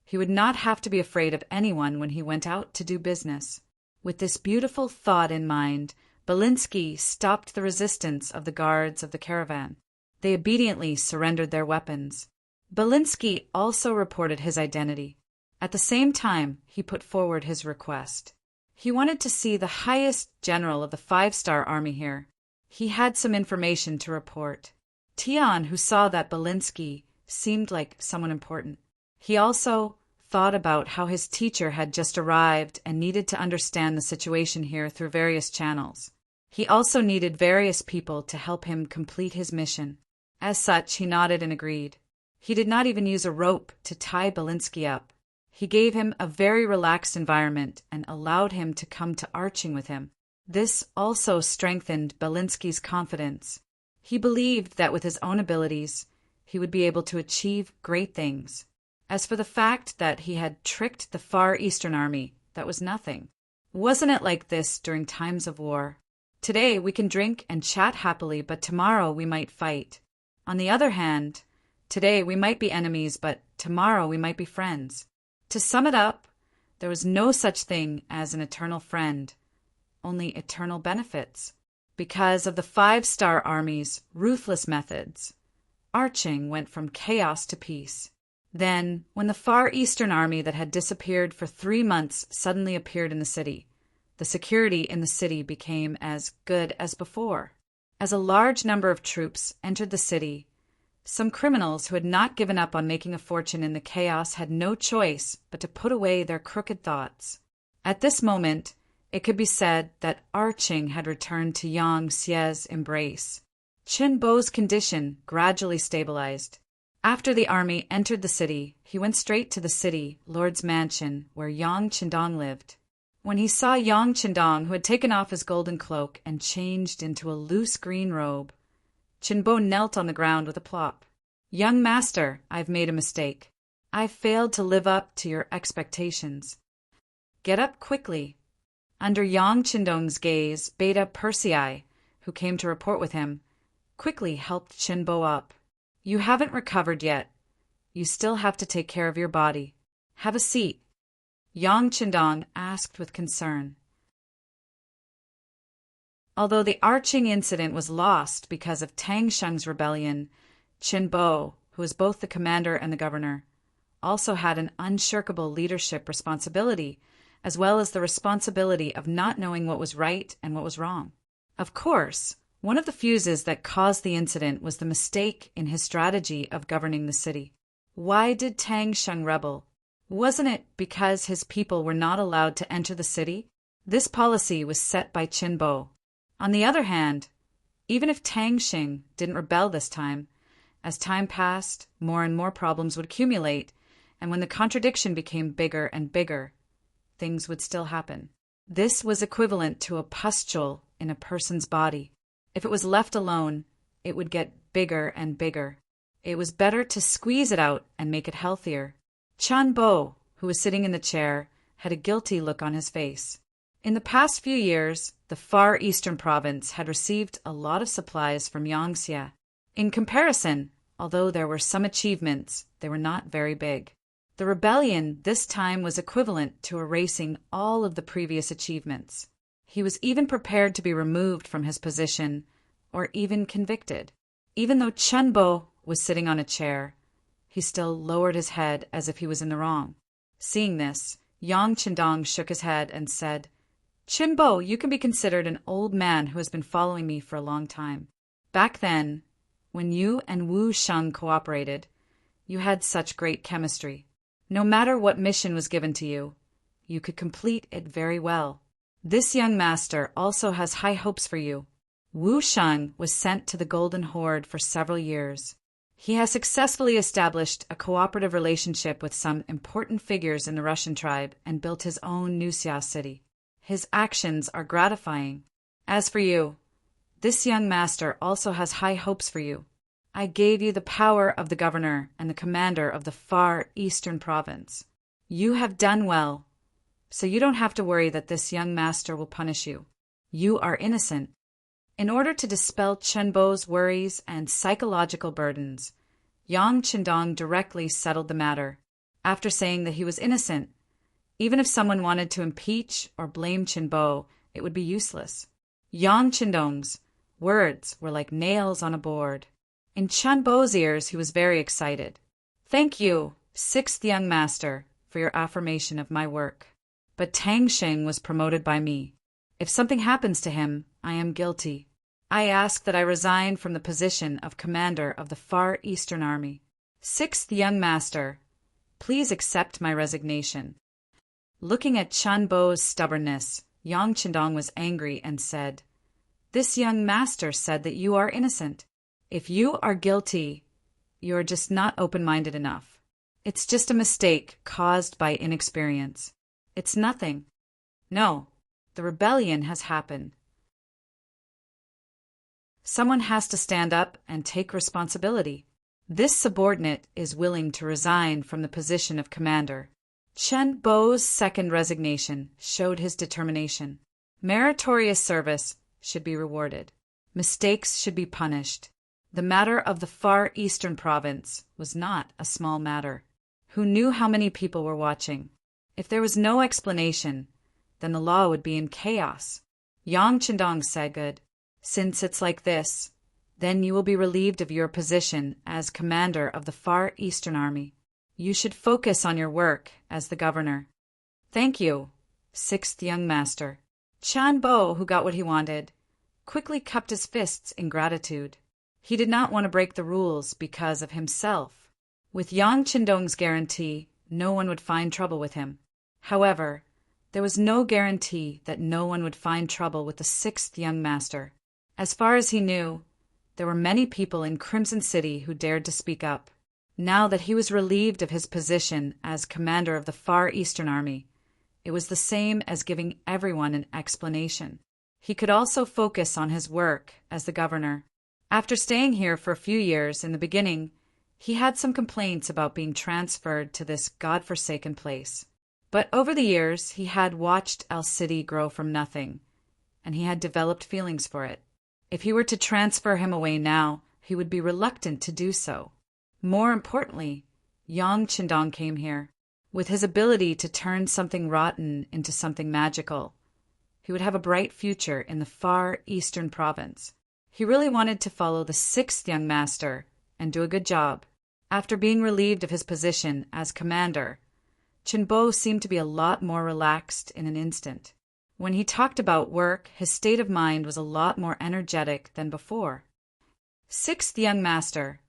he would not have to be afraid of anyone when he went out to do business. With this beautiful thought in mind, Belinsky stopped the resistance of the guards of the caravan. They obediently surrendered their weapons. Belinsky also reported his identity. At the same time, he put forward his request. He wanted to see the highest general of the 5-star army here. He had some information to report. Tian, who saw that Belinsky seemed like someone important. He also thought about how his teacher had just arrived and needed to understand the situation here through various channels. He also needed various people to help him complete his mission. As such, he nodded and agreed. He did not even use a rope to tie Belinsky up. He gave him a very relaxed environment and allowed him to come to arching with him. This also strengthened Belinsky's confidence. He believed that with his own abilities, he would be able to achieve great things. As for the fact that he had tricked the Far Eastern Army, that was nothing. Wasn't it like this during times of war? Today we can drink and chat happily, but tomorrow we might fight. On the other hand, today we might be enemies, but tomorrow we might be friends. To sum it up, there was no such thing as an eternal friend, only eternal benefits. Because of the 5-star Army's ruthless methods, arching went from chaos to peace. Then, when the Far Eastern Army that had disappeared for 3 months suddenly appeared in the city, the security in the city became as good as before. As a large number of troops entered the city, some criminals who had not given up on making a fortune in the chaos had no choice but to put away their crooked thoughts. At this moment, it could be said that arching had returned to Yang Xie's embrace. Qin Bo's condition gradually stabilized. After the army entered the city, he went straight to the city lord's mansion where Yang Qindong lived. When he saw Yang Qindong, who had taken off his golden cloak and changed into a loose green robe, Qin Bo knelt on the ground with a plop. "Young master, I've made a mistake. I've failed to live up to your expectations. Get up quickly." Under Yang Qindong's gaze, Beta Persei, who came to report with him, quickly helped Qin Bo up. "You haven't recovered yet. You still have to take care of your body. Have a seat." Yang Qindong asked with concern. Although the arching incident was lost because of Tang Sheng's rebellion, Qin Bo, who was both the commander and the governor, also had an unshirkable leadership responsibility, as well as the responsibility of not knowing what was right and what was wrong. Of course, one of the fuses that caused the incident was the mistake in his strategy of governing the city. Why did Tang Sheng rebel? Wasn't it because his people were not allowed to enter the city? This policy was set by Qin Bo. On the other hand, even if Tang Sheng didn't rebel this time, as time passed, more and more problems would accumulate, and when the contradiction became bigger and bigger, things would still happen. This was equivalent to a pustule in a person's body. If it was left alone, it would get bigger and bigger. It was better to squeeze it out and make it healthier. Qin Bo, who was sitting in the chair, had a guilty look on his face. In the past few years, the Far Eastern province had received a lot of supplies from Yangxia. In comparison, although there were some achievements, they were not very big. The rebellion this time was equivalent to erasing all of the previous achievements. He was even prepared to be removed from his position or even convicted. Even though Qin Bo was sitting on a chair, he still lowered his head as if he was in the wrong. Seeing this, Yang Qindong shook his head and said, "Qin Bo, you can be considered an old man who has been following me for a long time. Back then, when you and Wu Sheng cooperated, you had such great chemistry. No matter what mission was given to you, you could complete it very well. This young master also has high hopes for you. Wu Sheng was sent to the Golden Horde for several years. He has successfully established a cooperative relationship with some important figures in the Russian tribe and built his own Nuxia city. His actions are gratifying. As for you, this young master also has high hopes for you. I gave you the power of the governor and the commander of the Far Eastern province. You have done well, so you don't have to worry that this young master will punish you. You are innocent." In order to dispel Qin Bo's worries and psychological burdens, Yang Qindong directly settled the matter, after saying that he was innocent. Even if someone wanted to impeach or blame Qin Bo, it would be useless. Yang Qindong's words were like nails on a board. In Qin Bo's ears, he was very excited. "Thank you, sixth young master, for your affirmation of my work. But Tang Sheng was promoted by me. If something happens to him, I am guilty. I ask that I resign from the position of commander of the Far Eastern Army. Sixth young master, please accept my resignation." Looking at Qin Bo's stubbornness, Yang Qindong was angry and said, "This young master said that you are innocent. If you are guilty, you are just not open-minded enough. It's just a mistake caused by inexperience. It's nothing. No, the rebellion has happened. Someone has to stand up and take responsibility. This subordinate is willing to resign from the position of commander. Chen Bo's second resignation showed his determination. Meritorious service should be rewarded. Mistakes should be punished. The matter of the far eastern province was not a small matter. Who knew how many people were watching? If there was no explanation, then the law would be in chaos. Yang Qindong said, "Good. Since it's like this, then you will be relieved of your position as commander of the Far Eastern Army. You should focus on your work as the governor." "Thank you, sixth young master." Chan Bo, who got what he wanted, quickly cupped his fists in gratitude. He did not want to break the rules because of himself. With Yang Qindong's guarantee, no one would find trouble with him. However, there was no guarantee that no one would find trouble with the sixth young master. As far as he knew, there were many people in Crimson City who dared to speak up. Now that he was relieved of his position as commander of the Far Eastern Army, it was the same as giving everyone an explanation. He could also focus on his work as the governor. After staying here for a few years in the beginning, he had some complaints about being transferred to this godforsaken place. But over the years, he had watched El City grow from nothing, and he had developed feelings for it. If he were to transfer him away now, he would be reluctant to do so. More importantly, Yang Qindong came here. With his ability to turn something rotten into something magical, he would have a bright future in the far eastern province. He really wanted to follow the sixth young master and do a good job. After being relieved of his position as commander, Chen Bo seemed to be a lot more relaxed in an instant. When he talked about work, his state of mind was a lot more energetic than before. Sixth young master.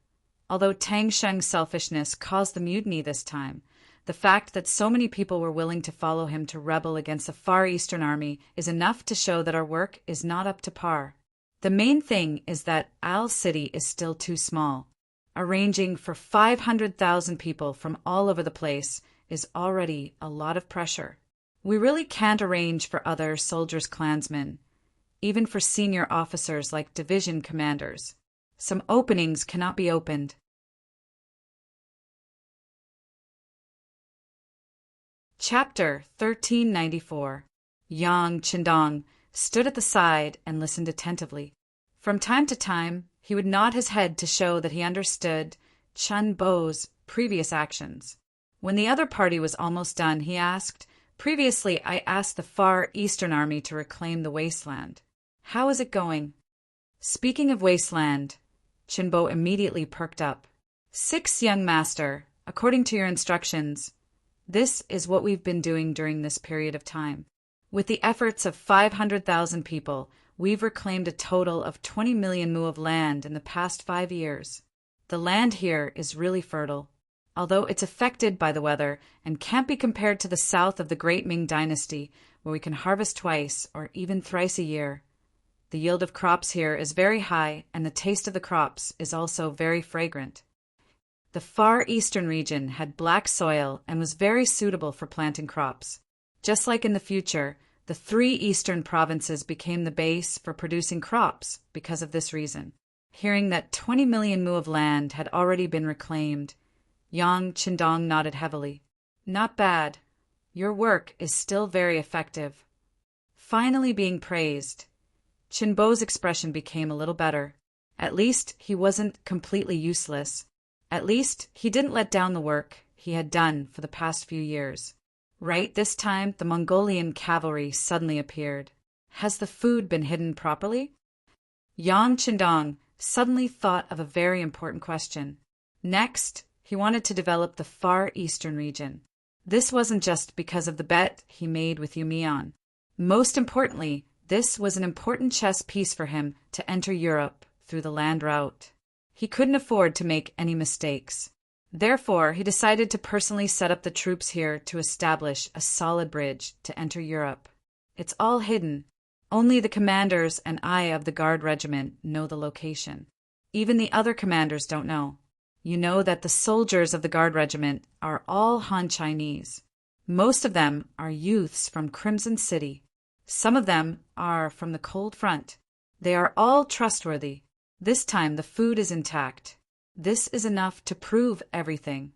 Although Tang Sheng's selfishness caused the mutiny this time, the fact that so many people were willing to follow him to rebel against the Far Eastern Army is enough to show that our work is not up to par. The main thing is that Al City is still too small. Arranging for 500,000 people from all over the place is already a lot of pressure. We really can't arrange for other soldiers' clansmen, even for senior officers like division commanders. Some openings cannot be opened. Chapter 1394. Yang Qindong stood at the side and listened attentively. From time to time, he would nod his head to show that he understood Chen Bo's previous actions. When the other party was almost done, he asked, "Previously, I asked the Far Eastern Army to reclaim the wasteland. How is it going?" Speaking of wasteland, Chen Bo immediately perked up. "Sixth young master, according to your instructions, this is what we've been doing during this period of time. With the efforts of 500,000 people, we've reclaimed a total of 20 million mu of land in the past 5 years. The land here is really fertile, although it's affected by the weather and can't be compared to the south of the Great Ming Dynasty, where we can harvest twice or even thrice a year. The yield of crops here is very high, and the taste of the crops is also very fragrant. The Far Eastern region had black soil and was very suitable for planting crops. Just like in the future, the 3 eastern provinces became the base for producing crops because of this reason." Hearing that 20 million mu of land had already been reclaimed, Yang Qindong nodded heavily. "Not bad. Your work is still very effective." Finally being praised, Chen Bo's expression became a little better. At least he wasn't completely useless. At least he didn't let down the work he had done for the past few years. Right this time, the Mongolian cavalry suddenly appeared. Has the food been hidden properly? Yang Qindong suddenly thought of a very important question. Next, he wanted to develop the Far Eastern region. This wasn't just because of the bet he made with Yumian. Most importantly, this was an important chess piece for him to enter Europe through the land route. He couldn't afford to make any mistakes. Therefore, he decided to personally set up the troops here to establish a solid bridge to enter Europe. It's all hidden. Only the commanders and I of the Guard Regiment know the location. Even the other commanders don't know. you know that the soldiers of the Guard Regiment are all Han Chinese. Most of them are youths from Crimson City. Some of them are from the Cold Front. They are all trustworthy. This time the food is intact. This is enough to prove everything.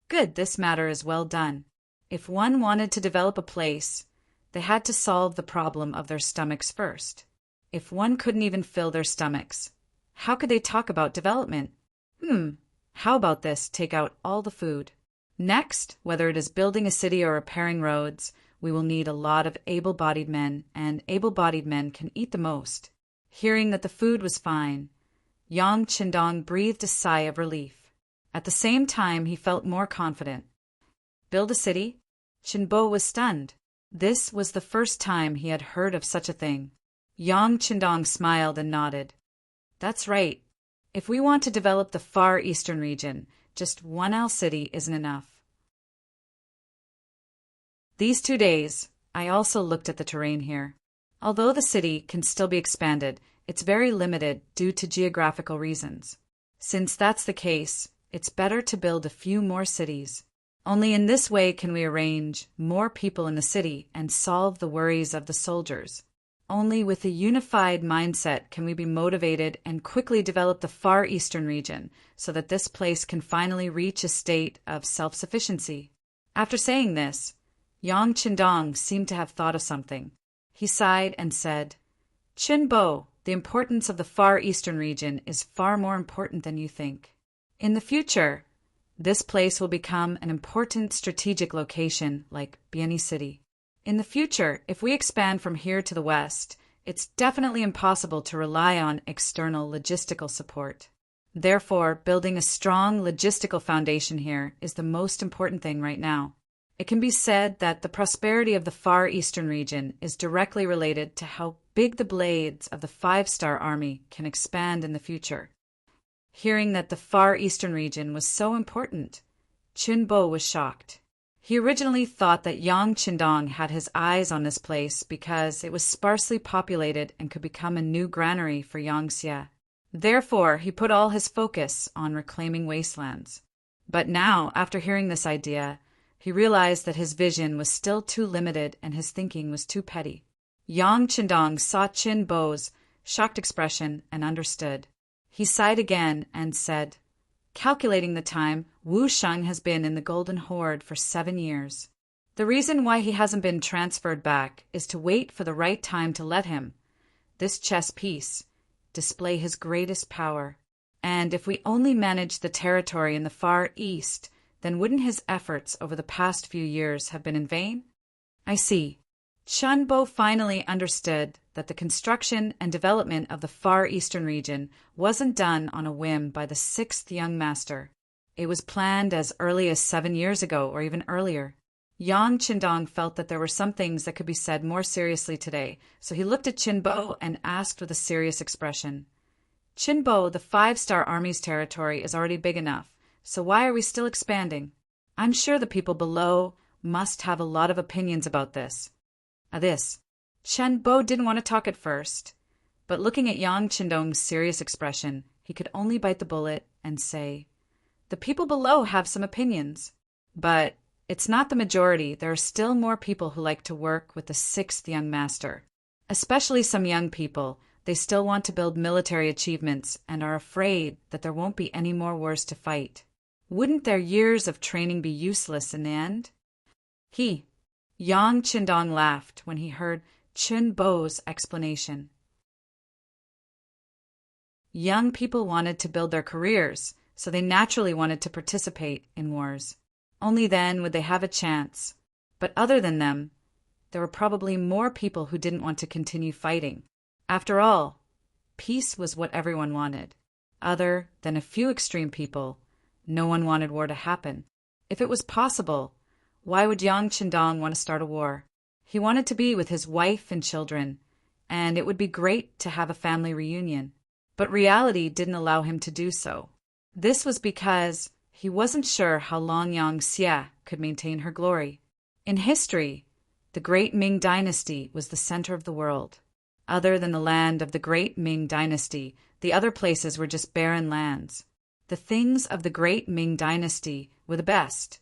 Good, this matter is well done. If one wanted to develop a place, they had to solve the problem of their stomachs first. If one couldn't even fill their stomachs, how could they talk about development? How about this? Take out all the food. Next, whether it is building a city or repairing roads, we will need a lot of able-bodied men, and able-bodied men can eat the most. Hearing that the food was fine, Yang Qindong breathed a sigh of relief. At the same time, he felt more confident. Build a city? Qinbo was stunned. This was the first time he had heard of such a thing. Yang Qindong smiled and nodded. That's right. If we want to develop the Far Eastern region, just one Al city isn't enough. These 2 days, I also looked at the terrain here. Although the city can still be expanded, it's very limited due to geographical reasons. Since that's the case, it's better to build a few more cities. Only in this way can we arrange more people in the city and solve the worries of the soldiers. Only with a unified mindset can we be motivated and quickly develop the Far Eastern region so that this place can finally reach a state of self-sufficiency. After saying this, Yang Qindong seemed to have thought of something. He sighed and said, Qinbo, the importance of the Far Eastern region is far more important than you think. In the future, this place will become an important strategic location like Biani City. In the future, if we expand from here to the west, it's definitely impossible to rely on external logistical support. Therefore, building a strong logistical foundation here is the most important thing right now. It can be said that the prosperity of the Far Eastern region is directly related to how big the blades of the 5-star army can expand in the future. Hearing that the Far Eastern region was so important, Qinbo was shocked. He originally thought that Yang Qindong had his eyes on this place because it was sparsely populated and could become a new granary for Yangxia. Therefore, he put all his focus on reclaiming wastelands. But now, after hearing this idea, he realized that his vision was still too limited and his thinking was too petty. Yang Qindong saw Qinbo's shocked expression and understood. He sighed again and said, Calculating the time, Wu Sheng has been in the Golden Horde for 7 years. The reason why he hasn't been transferred back is to wait for the right time to let him, this chess piece, display his greatest power. And if we only manage the territory in the Far East, then wouldn't his efforts over the past few years have been in vain? I see. Qinbo finally understood that the construction and development of the Far Eastern region wasn't done on a whim by the 6th young master. It was planned as early as 7 years ago or even earlier. Yang Qindong felt that there were some things that could be said more seriously today, so he looked at Qinbo and asked with a serious expression, Qinbo, the 5-star army's territory is already big enough, so why are we still expanding? I'm sure the people below must have a lot of opinions about this. Qinbo didn't want to talk at first, but looking at Yang Qindong's serious expression, he could only bite the bullet and say, The people below have some opinions, but it's not the majority. There are still more people who like to work with the 6th young master, especially some young people. They still want to build military achievements and are afraid that there won't be any more wars to fight. Wouldn't their years of training be useless in the end? Yang Qindong laughed when he heard Qinbo's explanation. Young people wanted to build their careers, so they naturally wanted to participate in wars. Only then would they have a chance. But other than them, there were probably more people who didn't want to continue fighting. After all, peace was what everyone wanted. Other than a few extreme people, no one wanted war to happen. If it was possible, why would Yang Qindong want to start a war? He wanted to be with his wife and children, and it would be great to have a family reunion. But reality didn't allow him to do so. This was because he wasn't sure how long Yangxia could maintain her glory. In history, the great Ming dynasty was the center of the world. Other than the land of the great Ming dynasty, the other places were just barren lands. The things of the great Ming dynasty were the best,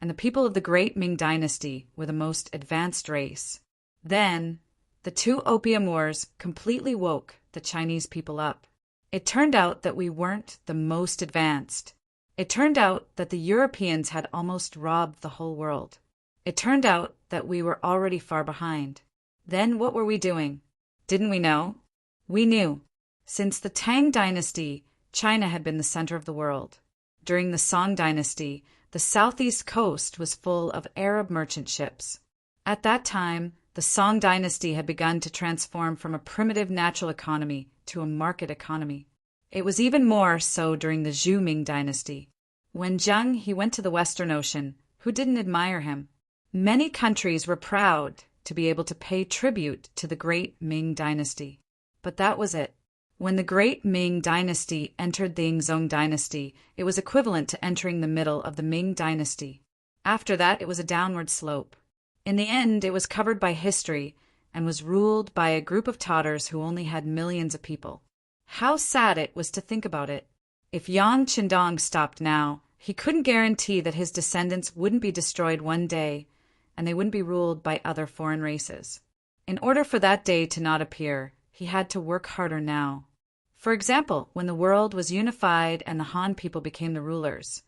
and the people of the great Ming dynasty were the most advanced race. Then, the 2 opium wars completely woke the Chinese people up. It turned out that we weren't the most advanced. It turned out that the Europeans had almost robbed the whole world. It turned out that we were already far behind. Then what were we doing? Didn't we know? We knew. Since the Tang dynasty, China had been the center of the world. During the Song dynasty, the southeast coast was full of Arab merchant ships. At that time, the Song dynasty had begun to transform from a primitive natural economy to a market economy. It was even more so during the Zhou Ming dynasty. When Zheng he went to the Western Ocean, who didn't admire him? Many countries were proud to be able to pay tribute to the great Ming dynasty. But that was it. When the great Ming dynasty entered the Yingzong dynasty, it was equivalent to entering the middle of the Ming dynasty. After that, it was a downward slope. In the end, it was covered by history and was ruled by a group of Tatars who only had millions of people. How sad it was to think about it. If Yang Qindong stopped now, he couldn't guarantee that his descendants wouldn't be destroyed one day and they wouldn't be ruled by other foreign races. In order for that day to not appear, he had to work harder now. For example, when the world was unified and the Han people became the rulers,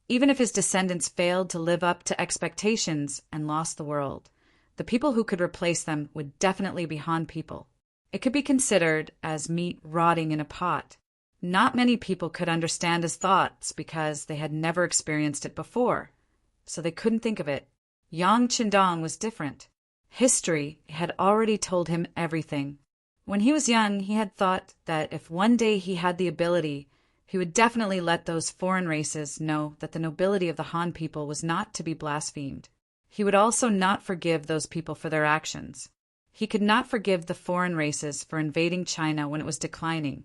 even if his descendants failed to live up to expectations and lost the world, the people who could replace them would definitely be Han people. It could be considered as meat rotting in a pot. Not many people could understand his thoughts because they had never experienced it before, so they couldn't think of it. Yang Qindong was different. History had already told him everything. When he was young, he had thought that if one day he had the ability, he would definitely let those foreign races know that the nobility of the Han people was not to be blasphemed. He would also not forgive those people for their actions. He could not forgive the foreign races for invading China when it was declining.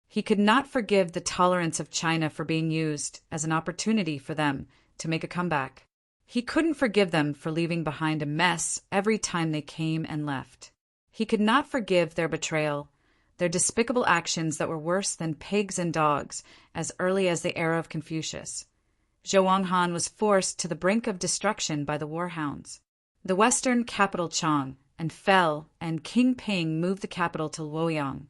He could not forgive the tolerance of China for being used as an opportunity for them to make a comeback. He couldn't forgive them for leaving behind a mess every time they came and left. He could not forgive their betrayal, their despicable actions that were worse than pigs and dogs as early as the era of Confucius. Zhuang Han was forced to the brink of destruction by the warhounds. The western capital Chang and fell, and King Ping moved the capital to Luoyang,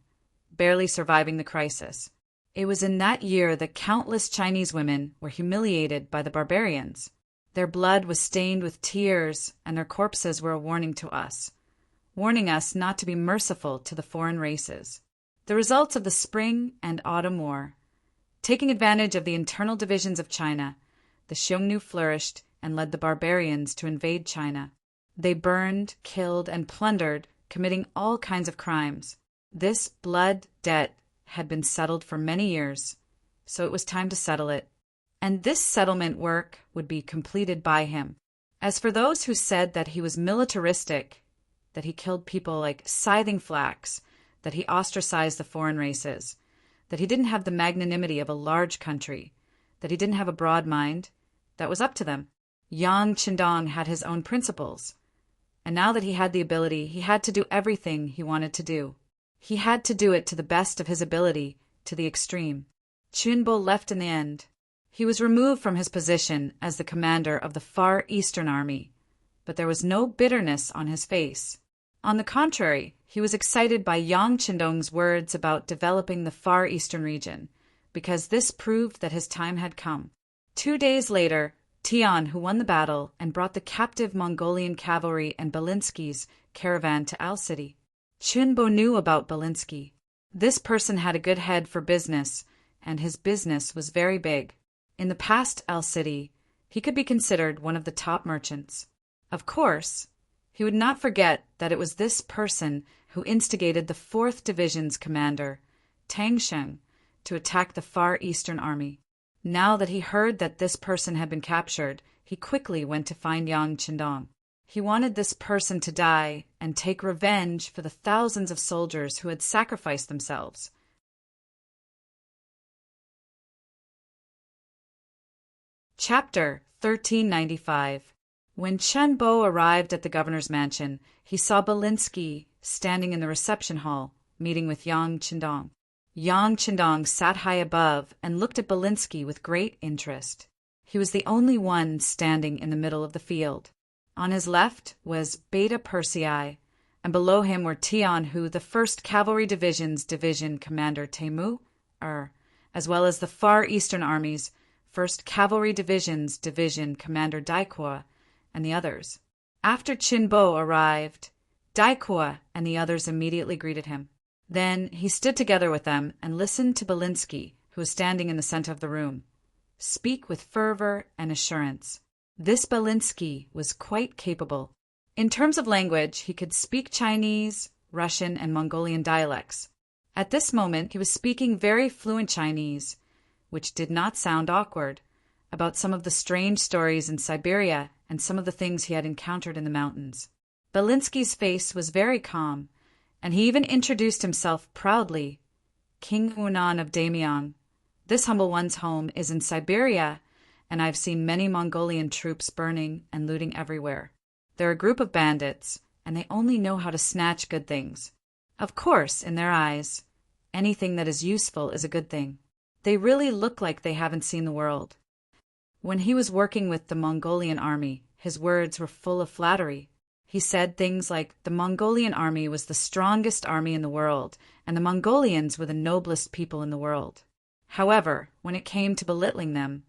barely surviving the crisis. It was in that year that countless Chinese women were humiliated by the barbarians. Their blood was stained with tears, and their corpses were a warning to us, warning us not to be merciful to the foreign races. The results of the Spring and Autumn War. Taking advantage of the internal divisions of China, the Xiongnu flourished and led the barbarians to invade China. They burned, killed, and plundered, committing all kinds of crimes. This blood debt had been settled for many years, so it was time to settle it. And this settlement work would be completed by him. As for those who said that he was militaristic, that he killed people like scything flax, that he ostracized the foreign races, that he didn't have the magnanimity of a large country, that he didn't have a broad mind, that was up to them. Yang Qindong had his own principles, and now that he had the ability, he had to do everything he wanted to do. He had to do it to the best of his ability, to the extreme. Chunbo left in the end. He was removed from his position as the commander of the Far Eastern Army, but there was no bitterness on his face. On the contrary, he was excited by Yang Qindong's words about developing the Far Eastern region, because this proved that his time had come. 2 days later, Tian, who won the battle and brought the captive Mongolian cavalry and Belinsky's caravan to Al City. Chunbo knew about Belinsky. This person had a good head for business, and his business was very big. In the past Al City, he could be considered one of the top merchants. Of course, he would not forget that it was this person who instigated the 4th Division's commander, Tang Sheng, to attack the Far Eastern Army. Now that he heard that this person had been captured, he quickly went to find Yang Qindong. He wanted this person to die and take revenge for the thousands of soldiers who had sacrificed themselves. Chapter 1395. When Chen Bo arrived at the governor's mansion, he saw Belinsky standing in the reception hall, meeting with Yang Qindong. Yang Qindong sat high above and looked at Belinsky with great interest. He was the only one standing in the middle of the field. On his left was Beta Persei, and below him were Tianhu, the 1st Cavalry Division's Division Commander Temu, as well as the Far Eastern Army's 1st Cavalry Division's Division Commander Daikua, and the others. After Qinbo arrived, Daikua and the others immediately greeted him. Then he stood together with them and listened to Belinsky, who was standing in the center of the room, speak with fervor and assurance. This Belinsky was quite capable. In terms of language, he could speak Chinese, Russian, and Mongolian dialects. At this moment, he was speaking very fluent Chinese, which did not sound awkward, about some of the strange stories in Siberia and some of the things he had encountered in the mountains. Belinsky's face was very calm, and he even introduced himself proudly. King Hunan of Damyang. This humble one's home is in Siberia, and I've seen many Mongolian troops burning and looting everywhere. They're a group of bandits, and they only know how to snatch good things. Of course, in their eyes, anything that is useful is a good thing. They really look like they haven't seen the world. When he was working with the Mongolian army, his words were full of flattery. He said things like the Mongolian army was the strongest army in the world, and the Mongolians were the noblest people in the world. However, when it came to belittling them,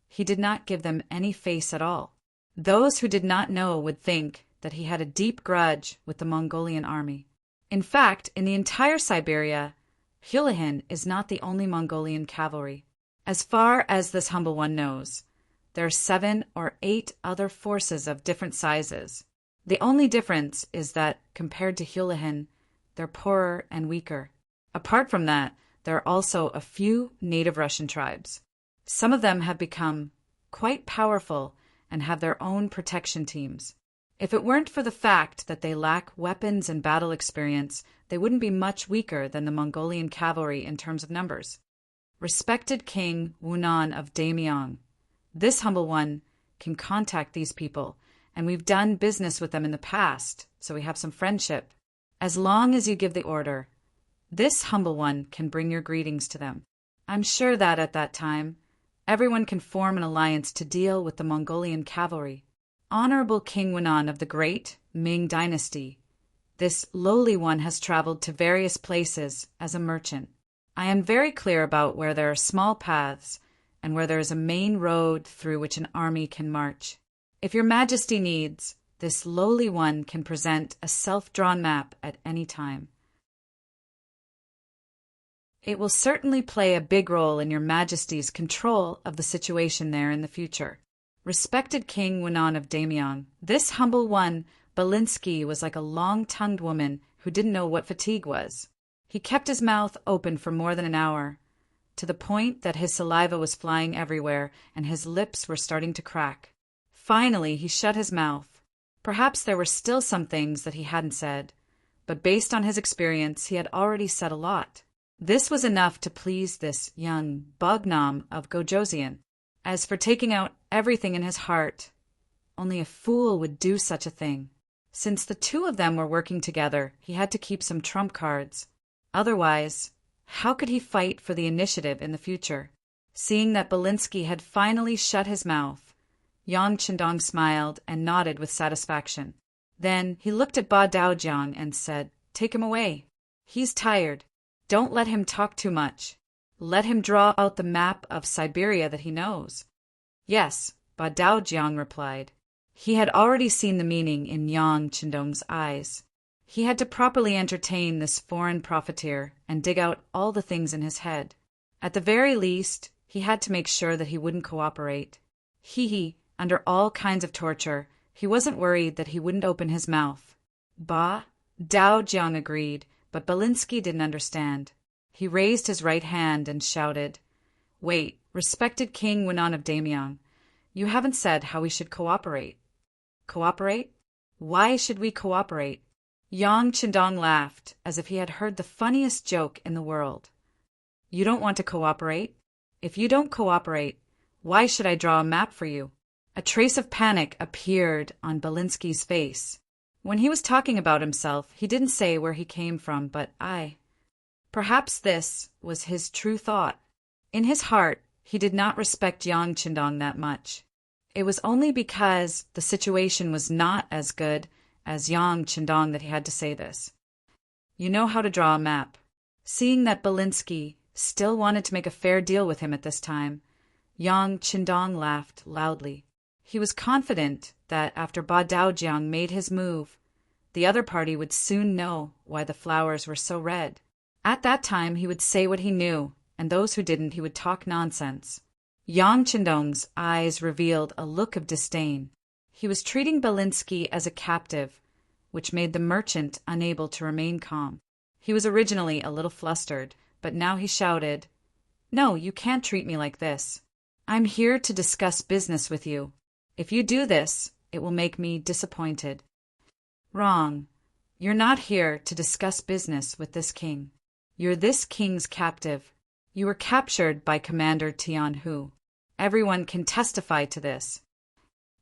he did not give them any face at all. Those who did not know would think that he had a deep grudge with the Mongolian army. In fact, in the entire Siberia, Hulahin is not the only Mongolian cavalry. As far as this humble one knows, there are 7 or 8 other forces of different sizes. The only difference is that, compared to Hulahin, they're poorer and weaker. Apart from that, there are also a few native Russian tribes. Some of them have become quite powerful and have their own protection teams. If it weren't for the fact that they lack weapons and battle experience, they wouldn't be much weaker than the Mongolian cavalry in terms of numbers. Respected King Hunan of Damyang. This humble one can contact these people, and we've done business with them in the past, so we have some friendship. As long as you give the order, this humble one can bring your greetings to them. I'm sure that at that time, everyone can form an alliance to deal with the Mongolian cavalry. Honorable King Hunan of the great Ming dynasty, this lowly one has traveled to various places as a merchant. I am very clear about where there are small paths and where there is a main road through which an army can march. If your majesty needs, this lowly one can present a self-drawn map at any time. It will certainly play a big role in your majesty's control of the situation there in the future. Respected King Hunan of Damyang, this humble one, Belinsky, was like a long-tongued woman who didn't know what fatigue was. He kept his mouth open for more than an hour, to the point that his saliva was flying everywhere and his lips were starting to crack. Finally, he shut his mouth. Perhaps there were still some things that he hadn't said, but based on his experience, he had already said a lot. This was enough to please this young Bognam of Gojoseon. As for taking out everything in his heart, only a fool would do such a thing. Since the two of them were working together, he had to keep some trump cards. Otherwise, how could he fight for the initiative in the future? Seeing that Belinsky had finally shut his mouth, Yang Qindong smiled and nodded with satisfaction. Then he looked at Ba Daojiang and said, "Take him away. He's tired. Don't let him talk too much. Let him draw out the map of Siberia that he knows." "Yes," Ba Daojiang replied. He had already seen the meaning in Yang Qindong's eyes. He had to properly entertain this foreign profiteer and dig out all the things in his head. At the very least, he had to make sure that he wouldn't cooperate. Under all kinds of torture, he wasn't worried that he wouldn't open his mouth. Ba Daojiang agreed, but Belinsky didn't understand. He raised his right hand and shouted, "Wait, respected King Hunan of Damyang, you haven't said how we should cooperate." "Cooperate? Why should we cooperate?" Yang Qindong laughed as if he had heard the funniest joke in the world. "You don't want to cooperate? If you don't cooperate, why should I draw a map for you?" A trace of panic appeared on Belinsky's face. When he was talking about himself, he didn't say where he came from, but Perhaps this was his true thought. In his heart, he did not respect Yang Qindong that much. It was only because the situation was not as good as Yang Qindong that he had to say this. You know how to draw a map. Seeing that Belinsky still wanted to make a fair deal with him at this time, Yang Qindong laughed loudly. He was confident that after Ba Daojiang made his move, the other party would soon know why the flowers were so red. At that time, he would say what he knew, and those who didn't, he would talk nonsense. Yang Qindong's eyes revealed a look of disdain. He was treating Belinsky as a captive, which made the merchant unable to remain calm. He was originally a little flustered, but now he shouted, "No, you can't treat me like this. I'm here to discuss business with you. If you do this, it will make me disappointed." "Wrong. You're not here to discuss business with this king. You're this king's captive. You were captured by Commander Tian Hu. Everyone can testify to this."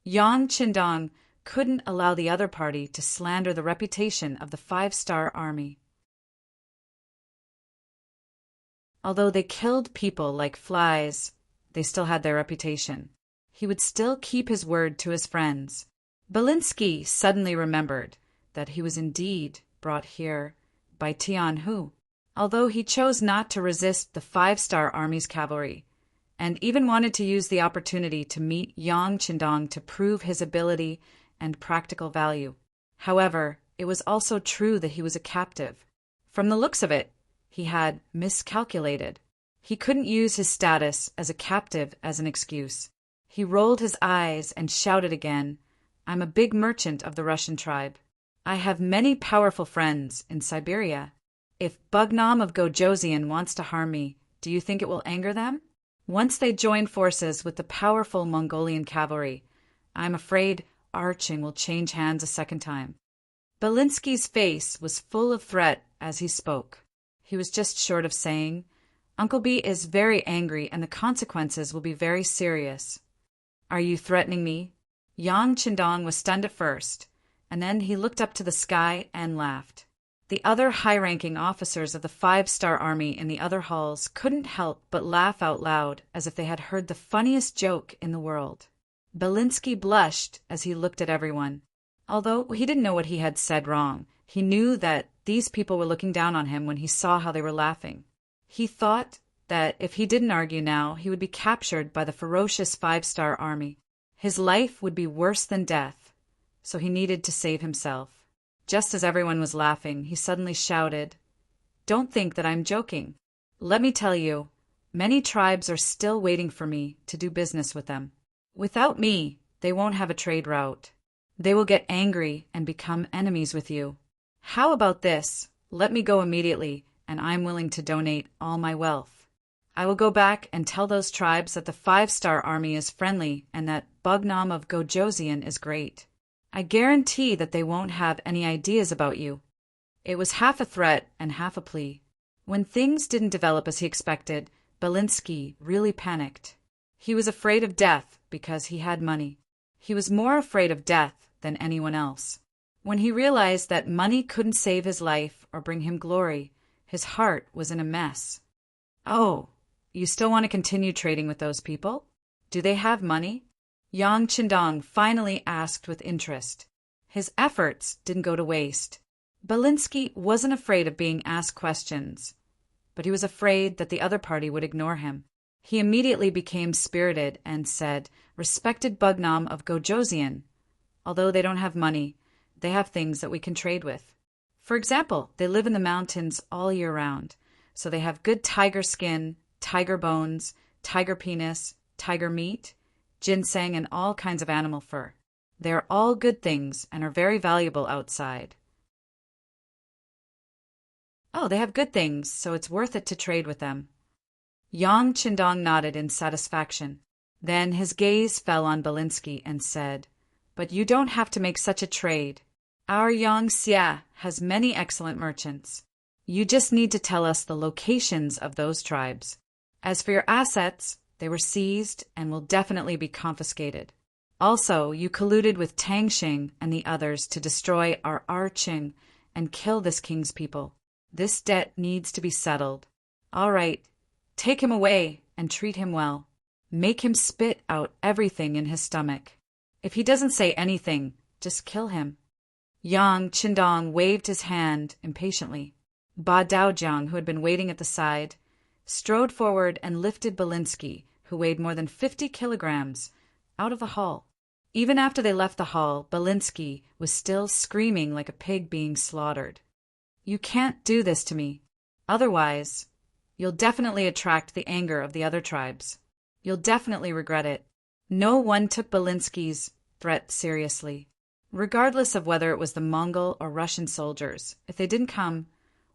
Yang Qindong couldn't allow the other party to slander the reputation of the five-star army. Although they killed people like flies, they still had their reputation. He would still keep his word to his friends. Belinsky suddenly remembered that he was indeed brought here by Tian Hu. Although he chose not to resist the five-star army's cavalry, and even wanted to use the opportunity to meet Yang Qindong to prove his ability and practical value. However, it was also true that he was a captive. From the looks of it, he had miscalculated. He couldn't use his status as a captive as an excuse. He rolled his eyes and shouted again, "I'm a big merchant of the Russian tribe. I have many powerful friends in Siberia. If Bugnam of Gojoseon wants to harm me, do you think it will anger them? Once they join forces with the powerful Mongolian cavalry, I'm afraid our Qing will change hands a second time." Belinsky's face was full of threat as he spoke. He was just short of saying, "Uncle B is very angry and the consequences will be very serious." "Are you threatening me?" Yang Qindong was stunned at first, and then he looked up to the sky and laughed. The other high-ranking officers of the five-star army in the other halls couldn't help but laugh out loud as if they had heard the funniest joke in the world. Belinsky blushed as he looked at everyone. Although he didn't know what he had said wrong, he knew that these people were looking down on him when he saw how they were laughing. He thought that if he didn't argue now, he would be captured by the ferocious five-star army. His life would be worse than death, so he needed to save himself. Just as everyone was laughing, he suddenly shouted, "Don't think that I'm joking. Let me tell you, many tribes are still waiting for me to do business with them. Without me, they won't have a trade route. They will get angry and become enemies with you. How about this? Let me go immediately, and I'm willing to donate all my wealth. I will go back and tell those tribes that the five-star army is friendly and that Bugnam of Gojoseon is great. I guarantee that they won't have any ideas about you." It was half a threat and half a plea. When things didn't develop as he expected, Belinsky really panicked. He was afraid of death because he had money. He was more afraid of death than anyone else. When he realized that money couldn't save his life or bring him glory, his heart was in a mess. "Oh, you still want to continue trading with those people? Do they have money?" Yang Qindong finally asked with interest. His efforts didn't go to waste. Belinsky wasn't afraid of being asked questions, but he was afraid that the other party would ignore him. He immediately became spirited and said, "Respected Bugnam of Gojoseon, although they don't have money, they have things that we can trade with. For example, they live in the mountains all year round, so they have good tiger skin, tiger bones, tiger penis, tiger meat, ginseng, and all kinds of animal fur. They are all good things and are very valuable outside." "Oh, they have good things, so it's worth it to trade with them." Yang Qindong nodded in satisfaction. Then his gaze fell on Belinsky and said, "But you don't have to make such a trade. Our Yang Xia has many excellent merchants. You just need to tell us the locations of those tribes. As for your assets, they were seized and will definitely be confiscated. Also, you colluded with Tang Xing and the others to destroy our Qing and kill this king's people. This debt needs to be settled. All right, take him away and treat him well. Make him spit out everything in his stomach. If he doesn't say anything, just kill him." Yang Qindong waved his hand impatiently. Ba Daojiang, who had been waiting at the side, strode forward and lifted Belinsky, who weighed more than 50 kilograms, out of the hall. Even after they left the hall, Belinsky was still screaming like a pig being slaughtered. "You can't do this to me. Otherwise, you'll definitely attract the anger of the other tribes. You'll definitely regret it." No one took Belinsky's threat seriously. Regardless of whether it was the Mongol or Russian soldiers, if they didn't come,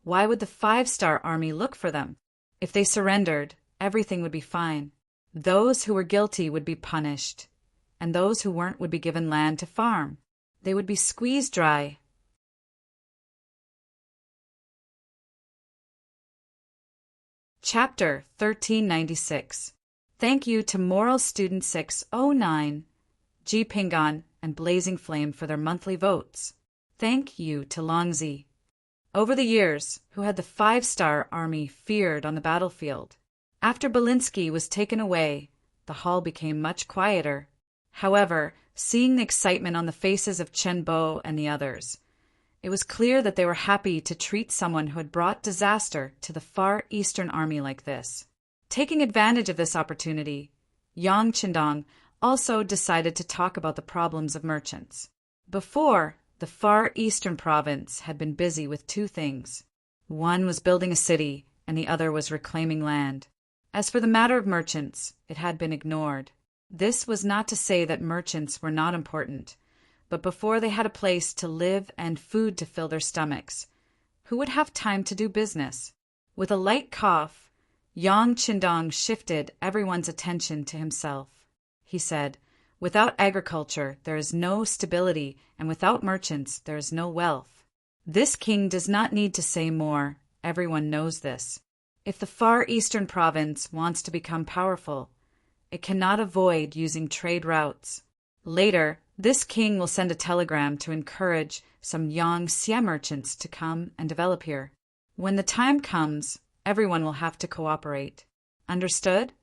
why would the 5-star army look for them? If they surrendered, everything would be fine. Those who were guilty would be punished, and those who weren't would be given land to farm. They would be squeezed dry. Chapter 1396. Thank you to Moral Student 609, Ji Pingan, and Blazing Flame for their monthly votes. Thank you to Longzi. Over the years, who had the 5-star army feared on the battlefield. After Belinsky was taken away, the hall became much quieter. However, seeing the excitement on the faces of Chen Bo and the others, it was clear that they were happy to treat someone who had brought disaster to the Far Eastern Army like this. Taking advantage of this opportunity, Yang Qindong also decided to talk about the problems of merchants. Before, the Far Eastern province had been busy with two things. One was building a city, and the other was reclaiming land. As for the matter of merchants, it had been ignored. This was not to say that merchants were not important, but before they had a place to live and food to fill their stomachs, who would have time to do business? With a light cough, Yang Qindong shifted everyone's attention to himself. He said, "Without agriculture, there is no stability, and without merchants, there is no wealth." This king does not need to say more. Everyone knows this. If the Far Eastern province wants to become powerful, it cannot avoid using trade routes. Later, this king will send a telegram to encourage some Yangtze merchants to come and develop here. When the time comes, everyone will have to cooperate. Understood?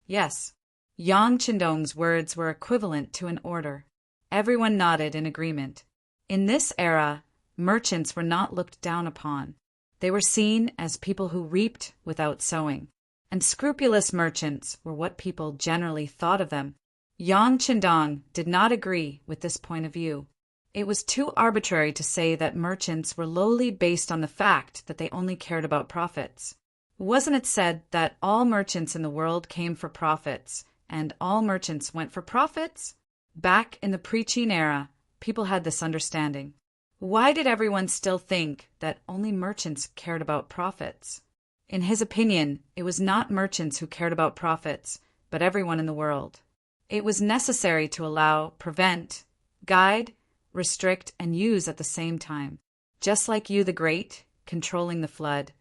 Yes. Yang Qindong's words were equivalent to an order. Everyone nodded in agreement. In this era, merchants were not looked down upon. They were seen as people who reaped without sowing, and scrupulous merchants were what people generally thought of them. Yang Qindong did not agree with this point of view. It was too arbitrary to say that merchants were lowly based on the fact that they only cared about profits. Wasn't it said that all merchants in the world came for profits, and all merchants went for profits? Back in the pre-Qin era, people had this understanding. Why did everyone still think that only merchants cared about profits? In his opinion, it was not merchants who cared about profits, but everyone in the world. It was necessary to allow, prevent, guide, restrict, and use at the same time. Just like you the Great, controlling the flood.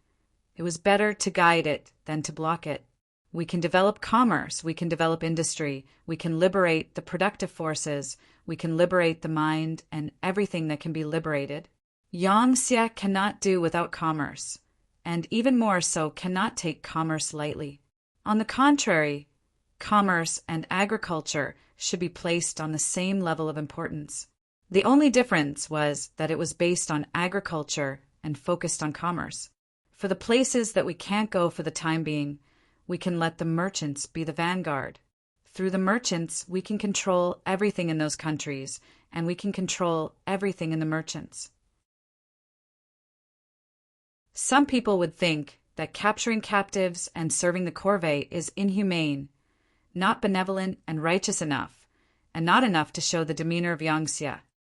It was better to guide it than to block it. We can develop commerce, we can develop industry, we can liberate the productive forces, we can liberate the mind and everything that can be liberated. Yangtze cannot do without commerce, and even more so cannot take commerce lightly. On the contrary, commerce and agriculture should be placed on the same level of importance. The only difference was that it was based on agriculture and focused on commerce. For the places that we can't go for the time being, we can let the merchants be the vanguard. Through the merchants, we can control everything in those countries, and we can control everything in the merchants. Some people would think that capturing captives and serving the corvée is inhumane, not benevolent and righteous enough, and not enough to show the demeanor of Yangtze.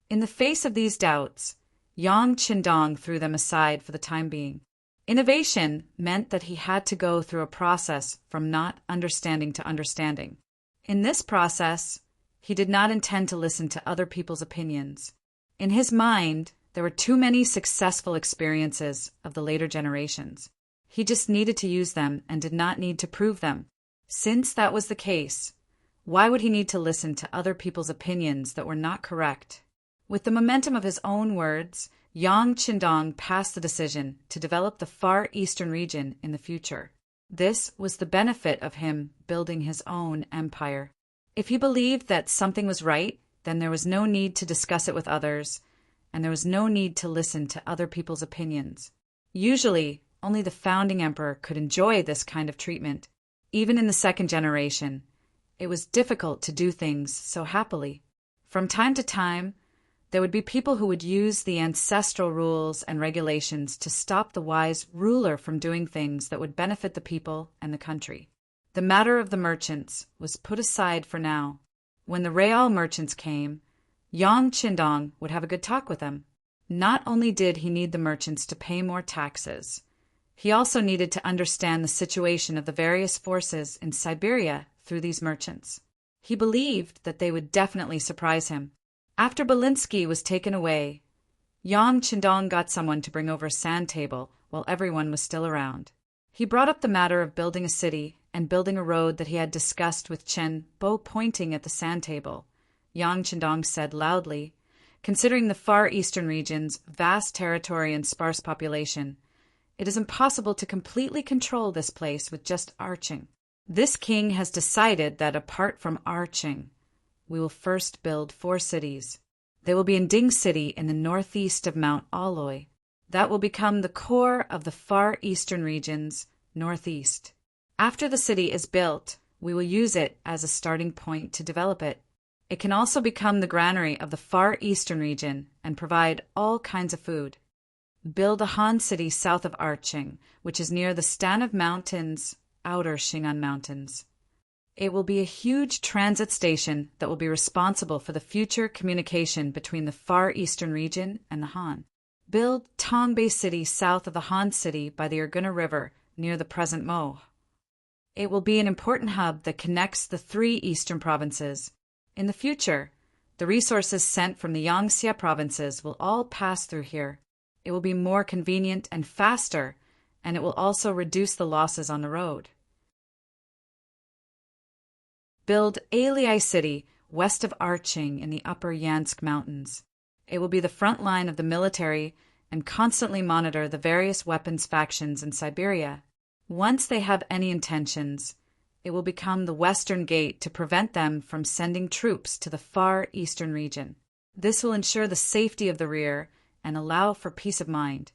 In the face of these doubts, Yang Qindong threw them aside for the time being. Innovation meant that he had to go through a process from not understanding to understanding. In this process, he did not intend to listen to other people's opinions. In his mind, there were too many successful experiences of the later generations. He just needed to use them and did not need to prove them. Since that was the case, why would he need to listen to other people's opinions that were not correct? With the momentum of his own words, Yang Qindong passed the decision to develop the Far Eastern region in the future. This was the benefit of him building his own empire. If he believed that something was right, then there was no need to discuss it with others, and there was no need to listen to other people's opinions. Usually, only the founding emperor could enjoy this kind of treatment. Even in the second generation, it was difficult to do things so happily. From time to time, there would be people who would use the ancestral rules and regulations to stop the wise ruler from doing things that would benefit the people and the country. The matter of the merchants was put aside for now. When the real merchants came, Yang Qindong would have a good talk with them. Not only did he need the merchants to pay more taxes, he also needed to understand the situation of the various forces in Siberia through these merchants. He believed that they would definitely surprise him. After Belinsky was taken away, Yang Qindong got someone to bring over a sand table while everyone was still around. He brought up the matter of building a city and building a road that he had discussed with Chen Bo, pointing at the sand table. Yang Qindong said loudly, "Considering the Far Eastern region's vast territory and sparse population, it is impossible to completely control this place with just arching. This king has decided that apart from arching, we will first build 4 cities. They will be in Ding City in the northeast of Mount Aloy. That will become the core of the Far Eastern region's northeast. After the city is built, we will use it as a starting point to develop it. It can also become the granary of the Far Eastern region and provide all kinds of food. Build a Han city south of Arching, which is near the Stanov Mountains, outer Shingan Mountains. It will be a huge transit station that will be responsible for the future communication between the Far Eastern region and the Han. Build Tongbei City south of the Han City by the Urguna River near the present Mo. It will be an important hub that connects the 3 eastern provinces. In the future, the resources sent from the Yangtze provinces will all pass through here. It will be more convenient and faster, and it will also reduce the losses on the road. Build Alei City west of Arching in the upper Yansk Mountains. It will be the front line of the military and constantly monitor the various weapons factions in Siberia. Once they have any intentions, it will become the western gate to prevent them from sending troops to the Far Eastern region. This will ensure the safety of the rear and allow for peace of mind.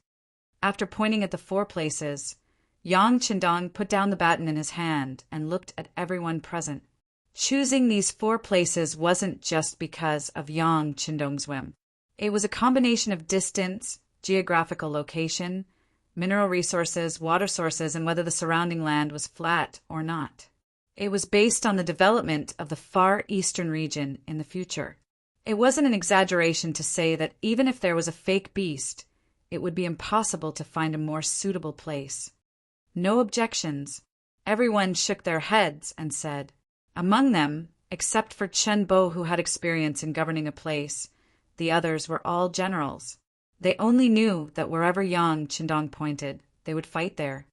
After pointing at the 4 places, Yang Qindong put down the baton in his hand and looked at everyone present. Choosing these 4 places wasn't just because of Yang Qindong's whim. It was a combination of distance, geographical location, mineral resources, water sources, and whether the surrounding land was flat or not. It was based on the development of the Far Eastern region in the future. It wasn't an exaggeration to say that even if there was a fake beast, it would be impossible to find a more suitable place. No objections. Everyone shook their heads and said. Among them, except for Chen Bo, who had experience in governing a place, the others were all generals. They only knew that wherever Yang Qindong pointed, they would fight there.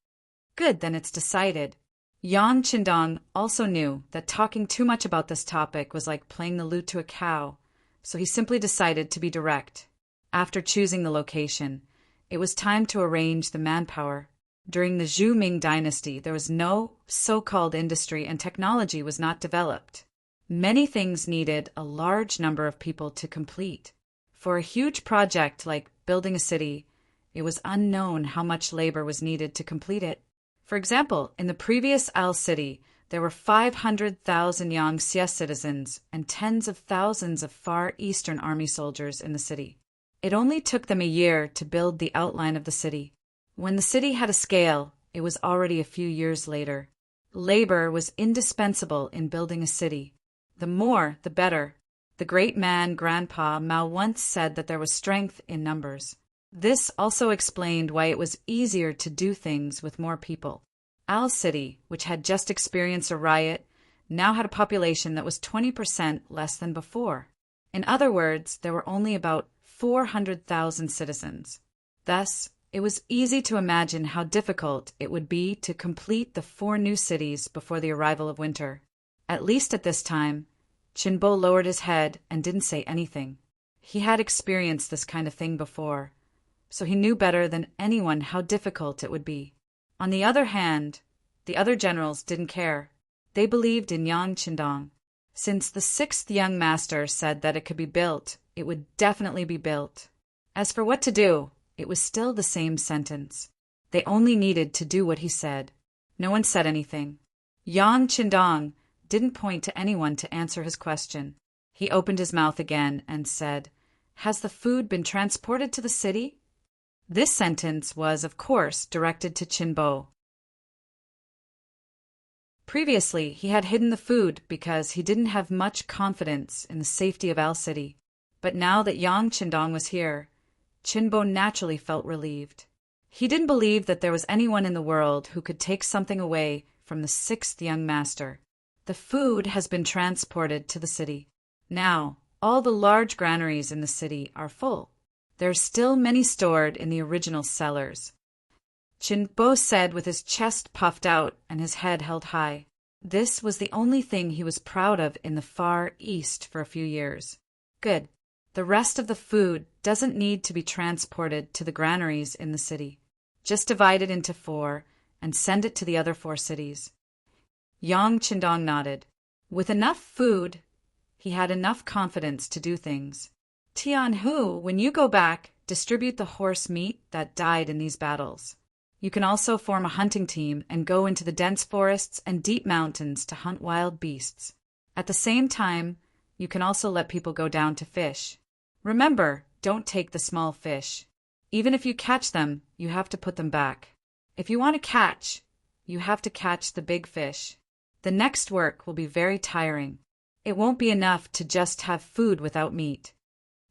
Good, then it's decided. Yang Qindong also knew that talking too much about this topic was like playing the lute to a cow, so he simply decided to be direct. After choosing the location, it was time to arrange the manpower. During the Zhou Ming dynasty, there was no so-called industry and technology was not developed. Many things needed a large number of people to complete. For a huge project like building a city, it was unknown how much labor was needed to complete it. For example, in the previous Al city, there were 500,000 Yangtze citizens and tens of thousands of Far Eastern army soldiers in the city. It only took them a year to build the outline of the city. When the city had a scale, it was already a few years later. Labor was indispensable in building a city. The more, the better. The great man, Grandpa Mao, once said that there was strength in numbers. This also explained why it was easier to do things with more people. Al City, which had just experienced a riot, now had a population that was 20% less than before. In other words, there were only about 400,000 citizens. Thus, it was easy to imagine how difficult it would be to complete the 4 new cities before the arrival of winter. At least at this time, Qinbo lowered his head and didn't say anything. He had experienced this kind of thing before. so he knew better than anyone how difficult it would be. On the other hand, the other generals didn't care. They believed in Yang Qindong. Since the sixth young master said that it could be built, it would definitely be built. As for what to do, it was still the same sentence. They only needed to do what he said. No one said anything. Yang Qindong didn't point to anyone to answer his question. He opened his mouth again and said, "Has the food been transported to the city?" This sentence was, of course, directed to Qinbo. Previously, he had hidden the food because he didn't have much confidence in the safety of Al City. But now that Yang Qindong was here, Qinbo naturally felt relieved. He didn't believe that there was anyone in the world who could take something away from the sixth young master. The food has been transported to the city. Now, all the large granaries in the city are full. There are still many stored in the original cellars. Qinbo said with his chest puffed out and his head held high. This was the only thing he was proud of in the Far East for a few years. Good. The rest of the food doesn't need to be transported to the granaries in the city. Just divide it into 4 and send it to the other 4 cities. Yang Qindong nodded. With enough food, he had enough confidence to do things. Tianhu, when you go back, distribute the horse meat that died in these battles. You can also form a hunting team and go into the dense forests and deep mountains to hunt wild beasts. At the same time, you can also let people go down to fish. Remember, don't take the small fish. Even if you catch them, you have to put them back. If you want to catch, you have to catch the big fish. The next work will be very tiring. It won't be enough to just have food without meat.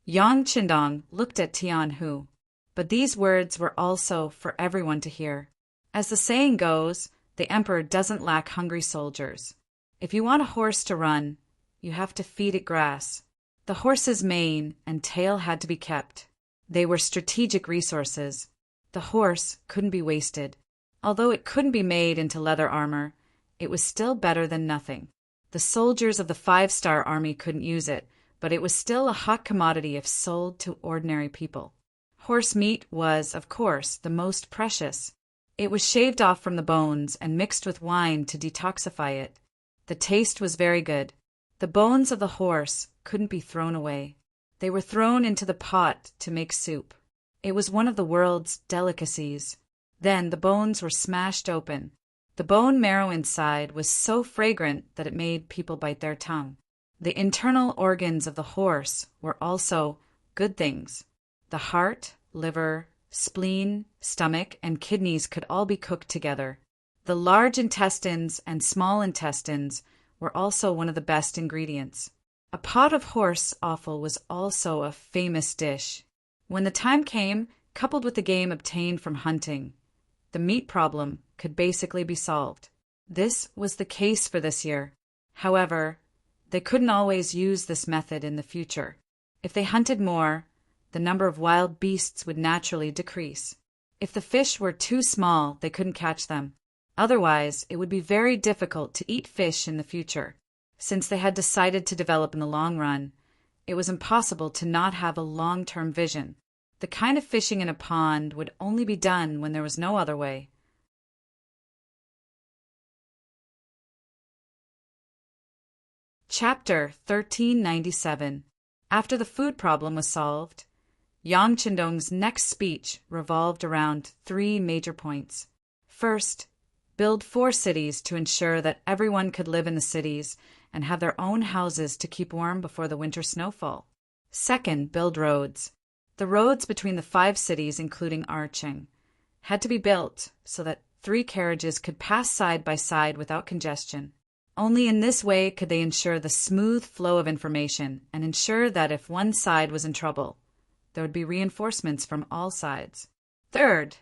Yang Qindong looked at Tianhu. But these words were also for everyone to hear. As the saying goes, the emperor doesn't lack hungry soldiers. If you want a horse to run, you have to feed it grass. The horse's mane and tail had to be kept. They were strategic resources. The horse couldn't be wasted. Although it couldn't be made into leather armor, it was still better than nothing. The soldiers of the 5-star army couldn't use it, but it was still a hot commodity if sold to ordinary people. Horse meat was, of course, the most precious. It was shaved off from the bones and mixed with wine to detoxify it. The taste was very good. The bones of the horse couldn't be thrown away. They were thrown into the pot to make soup. It was one of the world's delicacies. Then the bones were smashed open. The bone marrow inside was so fragrant that it made people bite their tongue. The internal organs of the horse were also good things. The heart, liver, spleen, stomach, and kidneys could all be cooked together. The large intestines and small intestines were also one of the best ingredients. A pot of horse offal was also a famous dish. When the time came, coupled with the game obtained from hunting, the meat problem could basically be solved. This was the case for this year. However, they couldn't always use this method in the future. If they hunted more, the number of wild beasts would naturally decrease. If the fish were too small, they couldn't catch them. Otherwise, it would be very difficult to eat fish in the future. Since they had decided to develop in the long run, it was impossible to not have a long-term vision. The kind of fishing in a pond would only be done when there was no other way. Chapter 1397. After the food problem was solved, Yang Qindong's next speech revolved around 3 major points. First, build 4 cities to ensure that everyone could live in the cities and have their own houses to keep warm before the winter snowfall. Second, build roads. The roads between the 5 cities, including Archeng, had to be built so that 3 carriages could pass side by side without congestion. Only in this way could they ensure the smooth flow of information and ensure that if one side was in trouble, there would be reinforcements from all sides. Third,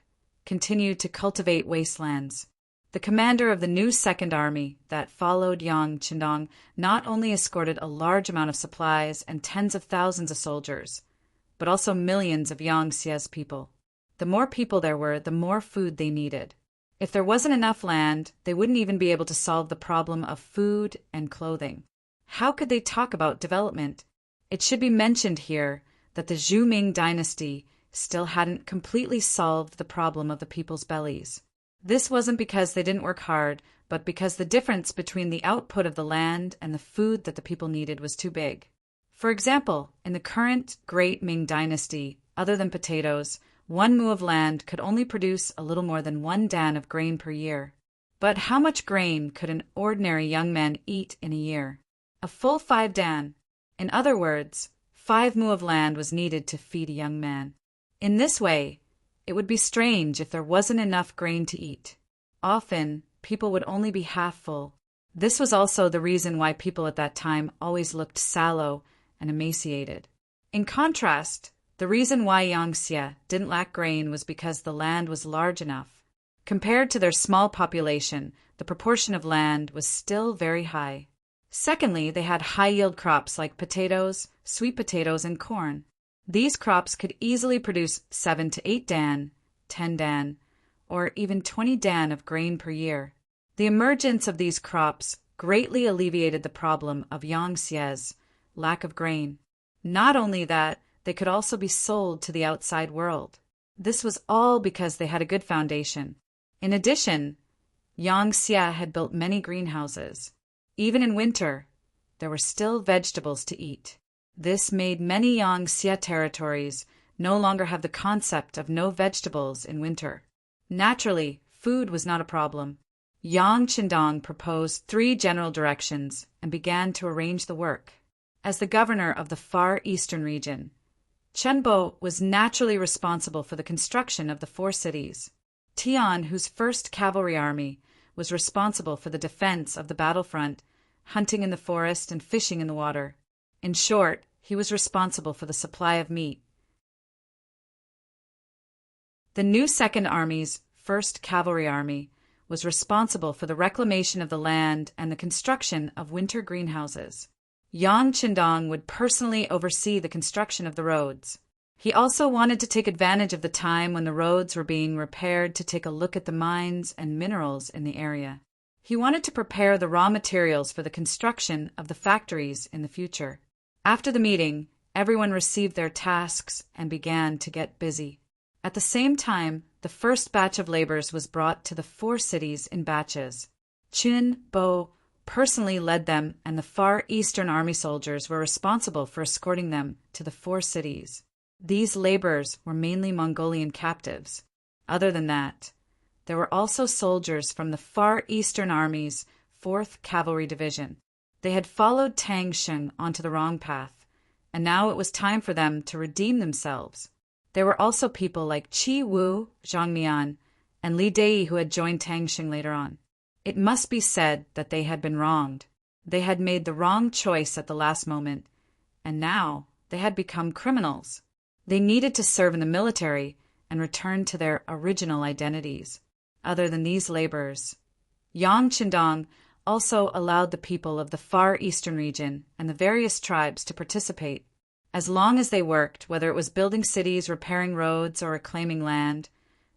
continue to cultivate wastelands. The commander of the new Second Army that followed Yang Qindong not only escorted a large amount of supplies and tens of thousands of soldiers, but also millions of Yangtze's people. The more people there were, the more food they needed. If there wasn't enough land, they wouldn't even be able to solve the problem of food and clothing. How could they talk about development? It should be mentioned here that the Ming dynasty still hadn't completely solved the problem of the people's bellies. This wasn't because they didn't work hard, but because the difference between the output of the land and the food that the people needed was too big. For example, in the current Great Ming Dynasty, other than potatoes, 1 mu of land could only produce a little more than 1 dan of grain per year. But how much grain could an ordinary young man eat in a year? A full 5 dan. In other words, 5 mu of land was needed to feed a young man. In this way, it would be strange if there wasn't enough grain to eat. Often, people would only be half full. This was also the reason why people at that time always looked sallow and emaciated. In contrast, the reason why Yangtze didn't lack grain was because the land was large enough. Compared to their small population, the proportion of land was still very high. Secondly, they had high-yield crops like potatoes, sweet potatoes, and corn. These crops could easily produce 7 to 8 dan, 10 dan, or even 20 dan of grain per year. The emergence of these crops greatly alleviated the problem of Yangtze's lack of grain. Not only that, they could also be sold to the outside world. This was all because they had a good foundation. In addition, Yangtze had built many greenhouses. Even in winter, there were still vegetables to eat. This made many Yangtze territories no longer have the concept of no vegetables in winter. Naturally, food was not a problem. Yang Qindong proposed 3 general directions and began to arrange the work. As the governor of the Far Eastern region, Chenbo was naturally responsible for the construction of the 4 cities. Tian, whose first cavalry army, was responsible for the defense of the battlefront, hunting in the forest and fishing in the water. In short, he was responsible for the supply of meat. The new Second Army's 1st Cavalry Army was responsible for the reclamation of the land and the construction of winter greenhouses. Yang Qindong would personally oversee the construction of the roads. He also wanted to take advantage of the time when the roads were being repaired to take a look at the mines and minerals in the area. He wanted to prepare the raw materials for the construction of the factories in the future. After the meeting, everyone received their tasks and began to get busy. At the same time, the first batch of laborers was brought to the 4 cities in batches. Chun Bo personally led them, and the Far Eastern Army soldiers were responsible for escorting them to the 4 cities. These laborers were mainly Mongolian captives. Other than that, there were also soldiers from the Far Eastern Army's 4th Cavalry Division. They had followed Tang Sheng onto the wrong path, and now it was time for them to redeem themselves. There were also people like Qi Wu, Zhang Mian, and Li Dei who had joined Tang Sheng later on. It must be said that they had been wronged. They had made the wrong choice at the last moment, and now they had become criminals. They needed to serve in the military and return to their original identities. Other than these laborers, Yang Qindong also allowed the people of the Far Eastern region and the various tribes to participate. As long as they worked, whether it was building cities, repairing roads, or reclaiming land,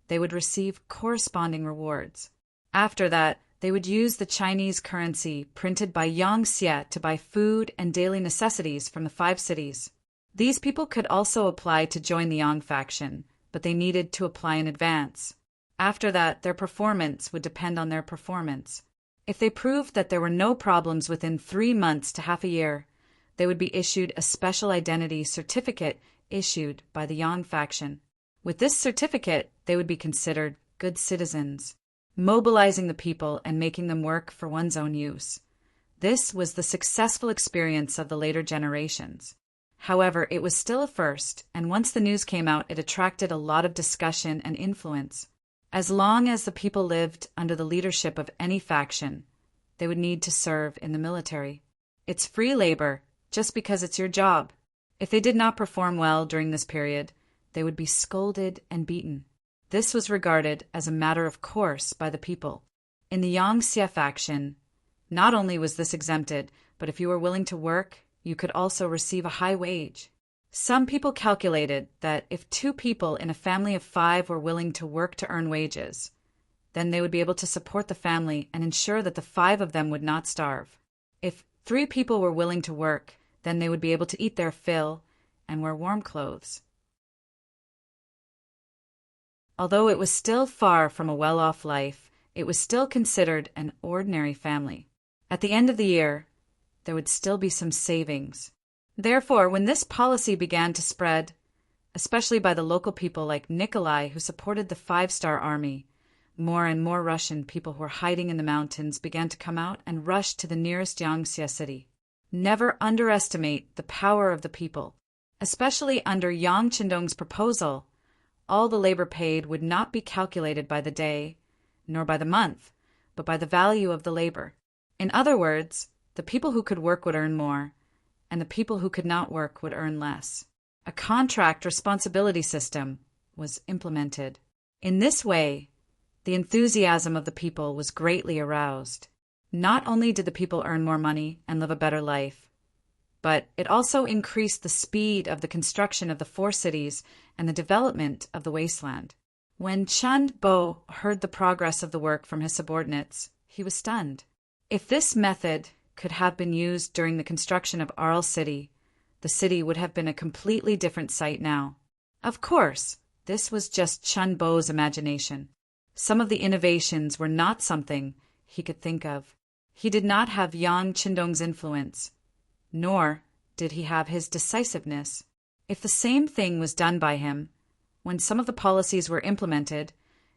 they would receive corresponding rewards. After that, they would use the Chinese currency printed by Yangtze to buy food and daily necessities from the 5 cities. These people could also apply to join the Yang faction, but they needed to apply in advance. After that, their performance would depend on their performance. If they proved that there were no problems within 3 months to half a year, they would be issued a special identity certificate issued by the Yang faction. With this certificate, they would be considered good citizens, mobilizing the people and making them work for one's own use. This was the successful experience of the later generations. However, it was still a first, and once the news came out, it attracted a lot of discussion and influence. As long as the people lived under the leadership of any faction, they would need to serve in the military. It's free labor, just because it's your job. If they did not perform well during this period, they would be scolded and beaten. This was regarded as a matter of course by the people. In the Yangtze faction, not only was this exempted, but if you were willing to work, you could also receive a high wage. Some people calculated that if 2 people in a family of 5 were willing to work to earn wages, then they would be able to support the family and ensure that the 5 of them would not starve. If 3 people were willing to work, then they would be able to eat their fill and wear warm clothes. Although it was still far from a well-off life, it was still considered an ordinary family. At the end of the year, there would still be some savings. Therefore, when this policy began to spread, especially by the local people like Nikolai who supported the five-star army, more and more Russian people who were hiding in the mountains began to come out and rush to the nearest Yangtze city. Never underestimate the power of the people. Especially under Yang Qindong's proposal, all the labor paid would not be calculated by the day, nor by the month, but by the value of the labor. In other words, the people who could work would earn more, and the people who could not work would earn less. A contract responsibility system was implemented. In this way, the enthusiasm of the people was greatly aroused. Not only did the people earn more money and live a better life, but it also increased the speed of the construction of the four cities and the development of the wasteland. When Chun Bo heard the progress of the work from his subordinates, he was stunned. If this method could have been used during the construction of Arl City, the city would have been a completely different sight now. Of course, this was just Chun Bo's imagination. Some of the innovations were not something he could think of. He did not have Yang Qindong's influence, nor did he have his decisiveness. If the same thing was done by him, when some of the policies were implemented,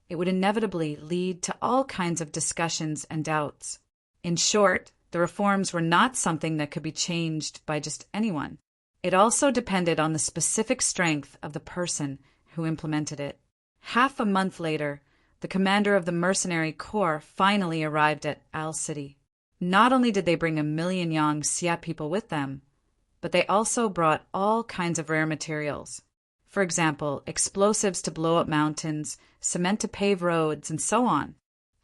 it would inevitably lead to all kinds of discussions and doubts. In short, the reforms were not something that could be changed by just anyone. It also depended on the specific strength of the person who implemented it. Half a month later, the commander of the mercenary corps finally arrived at Al City. Not only did they bring 1 million Yangtze people with them, but they also brought all kinds of rare materials. For example, explosives to blow up mountains, cement to pave roads, and so on.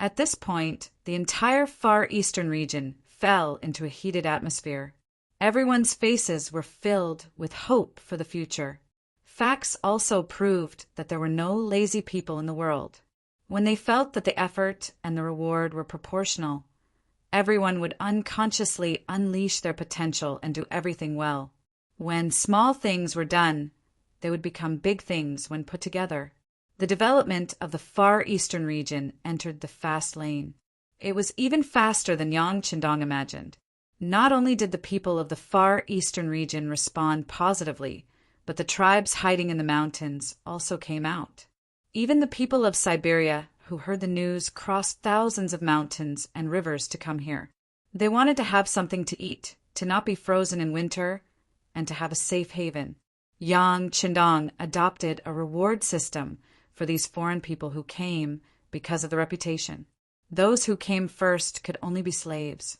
At this point, the entire Far Eastern region fell into a heated atmosphere. Everyone's faces were filled with hope for the future. Facts also proved that there were no lazy people in the world. When they felt that the effort and the reward were proportional, everyone would unconsciously unleash their potential and do everything well. When small things were done, they would become big things when put together. The development of the Far Eastern region entered the fast lane. It was even faster than Yang Qindong imagined. Not only did the people of the Far Eastern region respond positively, but the tribes hiding in the mountains also came out. Even the people of Siberia who heard the news crossed thousands of mountains and rivers to come here. They wanted to have something to eat, to not be frozen in winter, and to have a safe haven. Yang Qindong adopted a reward system for these foreign people who came because of the reputation. Those who came first could only be slaves.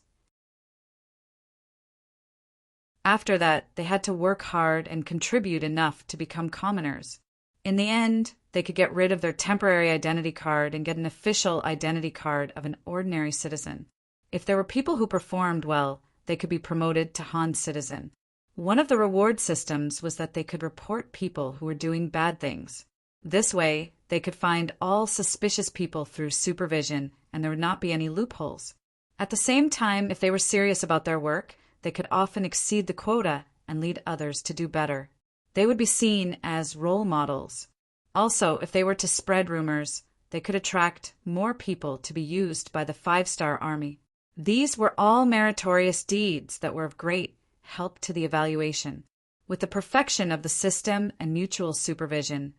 After that, they had to work hard and contribute enough to become commoners. In the end, they could get rid of their temporary identity card and get an official identity card of an ordinary citizen. If there were people who performed well, they could be promoted to Han citizen. One of the reward systems was that they could report people who were doing bad things. This way, they could find all suspicious people through supervision, and there would not be any loopholes. At the same time, if they were serious about their work, they could often exceed the quota and lead others to do better. They would be seen as role models. Also, if they were to spread rumors, they could attract more people to be used by the five-star army. These were all meritorious deeds that were of great help to the evaluation. With the perfection of the system and mutual supervision,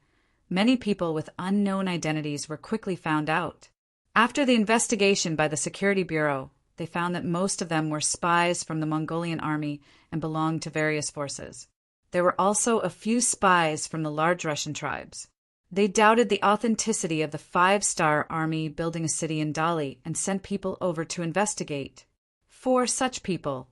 many people with unknown identities were quickly found out. After the investigation by the Security Bureau, they found that most of them were spies from the Mongolian army and belonged to various forces. There were also a few spies from the large Russian tribes. They doubted the authenticity of the five-star army building a city in Dali and sent people over to investigate. For such people,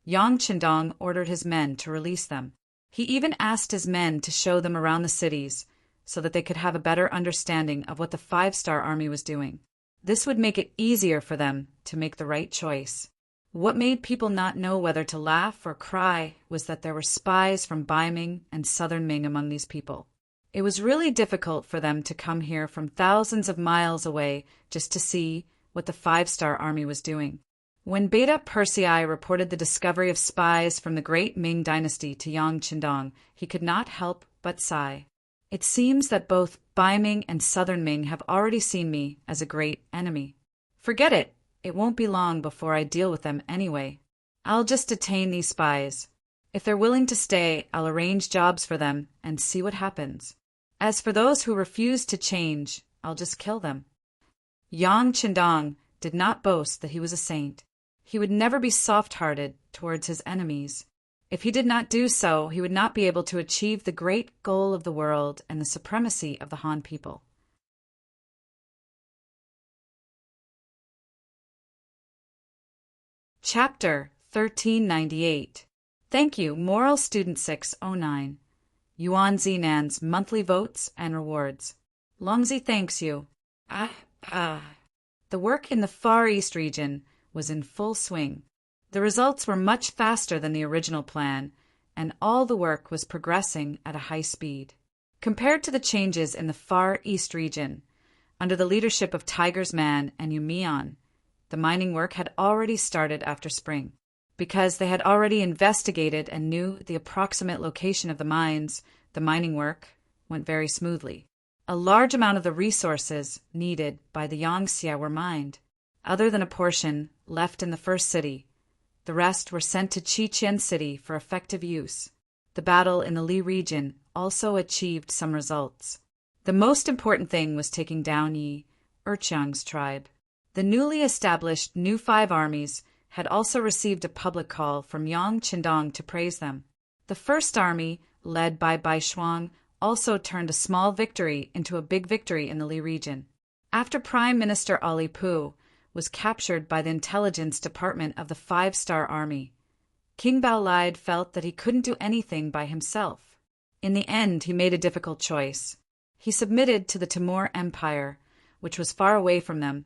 Yang Qindong ordered his men to release them. He even asked his men to show them around the cities so that they could have a better understanding of what the five-star army was doing. This would make it easier for them to make the right choice. What made people not know whether to laugh or cry was that there were spies from Baiming and southern Ming among these people. It was really difficult for them to come here from thousands of miles away just to see what the five-star army was doing. When Beta Persei reported the discovery of spies from the great Ming dynasty to Yang Qindong, he could not help but sigh. It seems that both Bai Ming and Southern Ming have already seen me as a great enemy. Forget it. It won't be long before I deal with them anyway. I'll just detain these spies. If they're willing to stay, I'll arrange jobs for them and see what happens. As for those who refuse to change, I'll just kill them. Yang Qindong did not boast that he was a saint. He would never be soft-hearted towards his enemies. If he did not do so, he would not be able to achieve the great goal of the world and the supremacy of the Han people. Chapter 1398. Thank you, Moral Student 609. Yuan Zinan's monthly votes and rewards. Longzi thanks you. The work in the Far East region was in full swing. The results were much faster than the original plan, and all the work was progressing at a high speed. Compared to the changes in the Far East region, under the leadership of Tiger's Man and Yumian, the mining work had already started after spring. Because they had already investigated and knew the approximate location of the mines, the mining work went very smoothly. A large amount of the resources needed by the Yangtze were mined. Other than a portion left in the first city, the rest were sent to Chichen City for effective use. The battle in the Li region also achieved some results. The most important thing was taking down Yi Erqiang's tribe. The newly established New Five armies had also received a public call from Yang Qindong to praise them. The first army, led by Bai Shuang, also turned a small victory into a big victory in the Li region. After Prime Minister Ali Pu was captured by the intelligence department of the Five-Star Army, King Baolide felt that he couldn't do anything by himself. In the end, he made a difficult choice. He submitted to the Timur Empire, which was far away from them,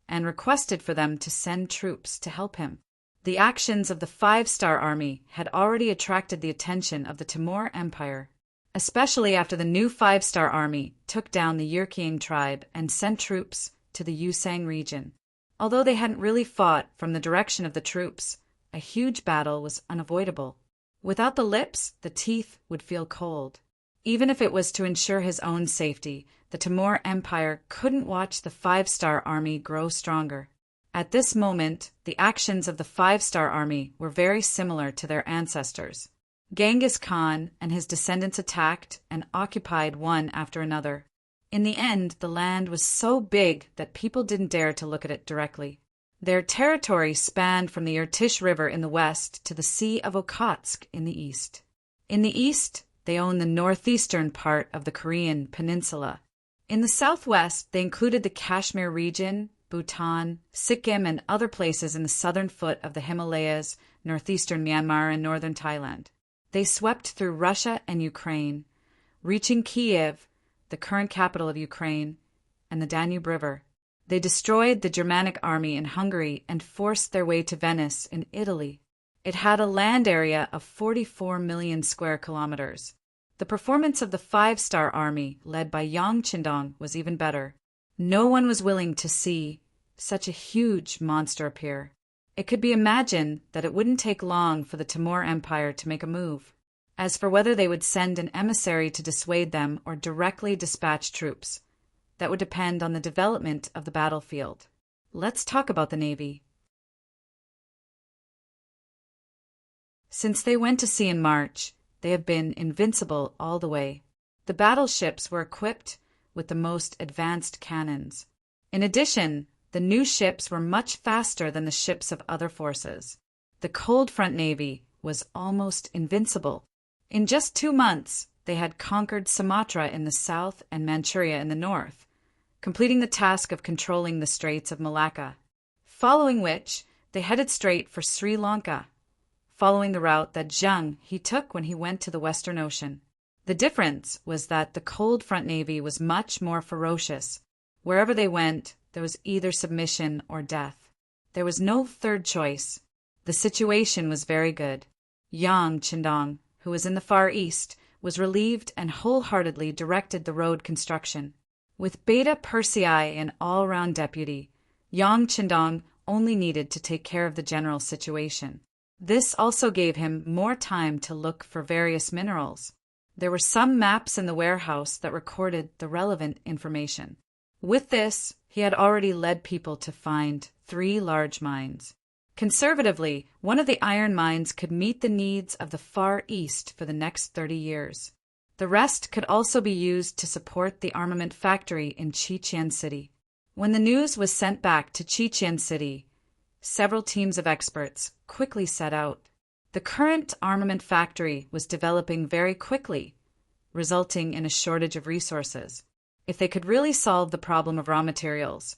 and requested for them to send troops to help him. The actions of the Five-Star Army had already attracted the attention of the Timur Empire, especially after the new Five-Star Army took down the Yerqiang tribe and sent troops to the Yusang region. Although they hadn't really fought from the direction of the troops, a huge battle was unavoidable. Without the lips, the teeth would feel cold. Even if it was to ensure his own safety, the Timur Empire couldn't watch the Five-Star Army grow stronger. At this moment, the actions of the Five-Star Army were very similar to their ancestors. Genghis Khan and his descendants attacked and occupied one after another. In the end, the land was so big that people didn't dare to look at it directly. Their territory spanned from the Irtysh River in the west to the Sea of Okhotsk in the east. In the east, they owned the northeastern part of the Korean peninsula. In the southwest, they included the Kashmir region, Bhutan, Sikkim, and other places in the southern foot of the Himalayas, northeastern Myanmar, and northern Thailand. They swept through Russia and Ukraine, reaching Kiev, the current capital of Ukraine, and the Danube River. They destroyed the Germanic army in Hungary and forced their way to Venice in Italy. It had a land area of 44 million square kilometers. The performance of the Five-Star Army, led by Yang Qindong, was even better. No one was willing to see such a huge monster appear. It could be imagined that it wouldn't take long for the Timur Empire to make a move. As for whether they would send an emissary to dissuade them or directly dispatch troops, that would depend on the development of the battlefield. Let's talk about the Navy. Since they went to sea in March, they have been invincible all the way. The battleships were equipped with the most advanced cannons. In addition, the new ships were much faster than the ships of other forces. The Cold Front Navy was almost invincible. In just 2 months, they had conquered Sumatra in the south and Manchuria in the north, completing the task of controlling the Straits of Malacca, following which they headed straight for Sri Lanka, following the route that Zheng he took when he went to the Western Ocean. The difference was that the Cold Front Navy was much more ferocious. Wherever they went, there was either submission or death. There was no third choice. The situation was very good. Yang Qindong, who was in the Far East, was relieved and wholeheartedly directed the road construction. With Beta Persei an all-round deputy, Yang Qindong only needed to take care of the general situation. This also gave him more time to look for various minerals. There were some maps in the warehouse that recorded the relevant information. With this, he had already led people to find 3 large mines. Conservatively, one of the iron mines could meet the needs of the Far East for the next 30 years. The rest could also be used to support the armament factory in Chichen City. When the news was sent back to Chichen City, several teams of experts quickly set out. The current armament factory was developing very quickly, resulting in a shortage of resources. If they could really solve the problem of raw materials,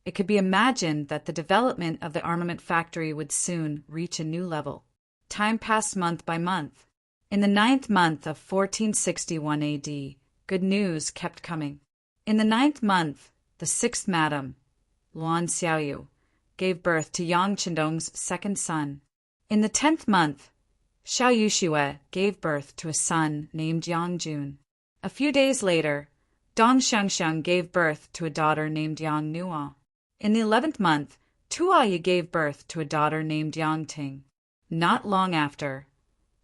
it could be imagined that the development of the armament factory would soon reach a new level. Time passed month by month. In the 9th month of 1461 AD, good news kept coming. In the 9th month, the 6th Madam, Luan Xiaoyu, gave birth to Yang Qindong's 2nd son. In the 10th month, Xiao Yuxue gave birth to a son named Yang Jun. A few days later, Dong Xiangxiang gave birth to a daughter named Yang Nuo. In the 11th month, Tuoyu gave birth to a daughter named Yang Ting. Not long after,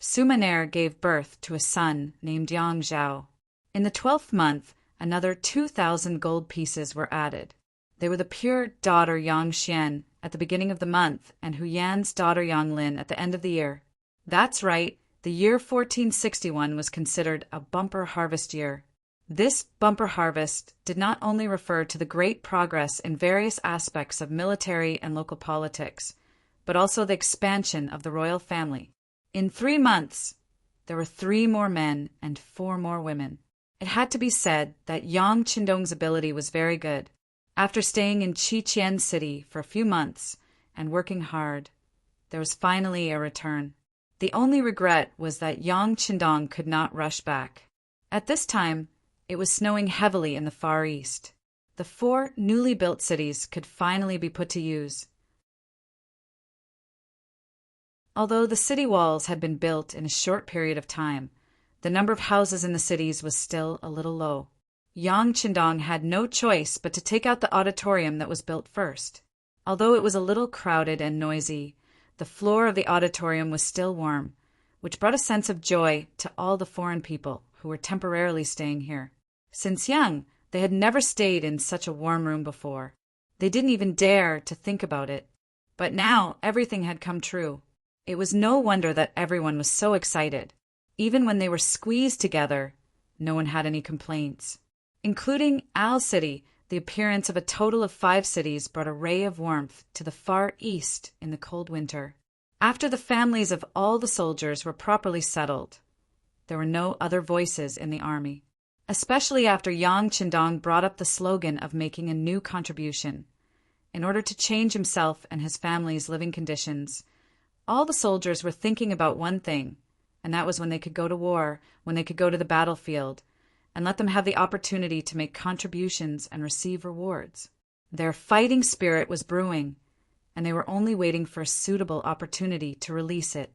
Sumaner gave birth to a son named Yang Zhao. In the 12th month, another 2,000 gold pieces were added. They were the pure daughter Yang Xian at the beginning of the month and Huyan's daughter Yang Lin at the end of the year. That's right, the year 1461 was considered a bumper harvest year. This bumper harvest did not only refer to the great progress in various aspects of military and local politics, but also the expansion of the royal family. In 3 months, there were 3 more men and 4 more women. It had to be said that Yang Qindong's ability was very good. After staying in Chichen City for a few months and working hard, there was finally a return. The only regret was that Yang Qindong could not rush back. At this time, it was snowing heavily in the Far East. The 4 newly built cities could finally be put to use. Although the city walls had been built in a short period of time, the number of houses in the cities was still a little low. Yang Qindong had no choice but to take out the auditorium that was built first. Although it was a little crowded and noisy, the floor of the auditorium was still warm, which brought a sense of joy to all the foreign people who were temporarily staying here. Since young, they had never stayed in such a warm room before. They didn't even dare to think about it. But now everything had come true. It was no wonder that everyone was so excited. Even when they were squeezed together, no one had any complaints. Including Al City, the appearance of a total of 5 cities brought a ray of warmth to the Far East in the cold winter. After the families of all the soldiers were properly settled, there were no other voices in the army. Especially after Yang Qindong brought up the slogan of making a new contribution. In order to change himself and his family's living conditions, all the soldiers were thinking about one thing, and that was when they could go to war, when they could go to the battlefield, and let them have the opportunity to make contributions and receive rewards. Their fighting spirit was brewing, and they were only waiting for a suitable opportunity to release it.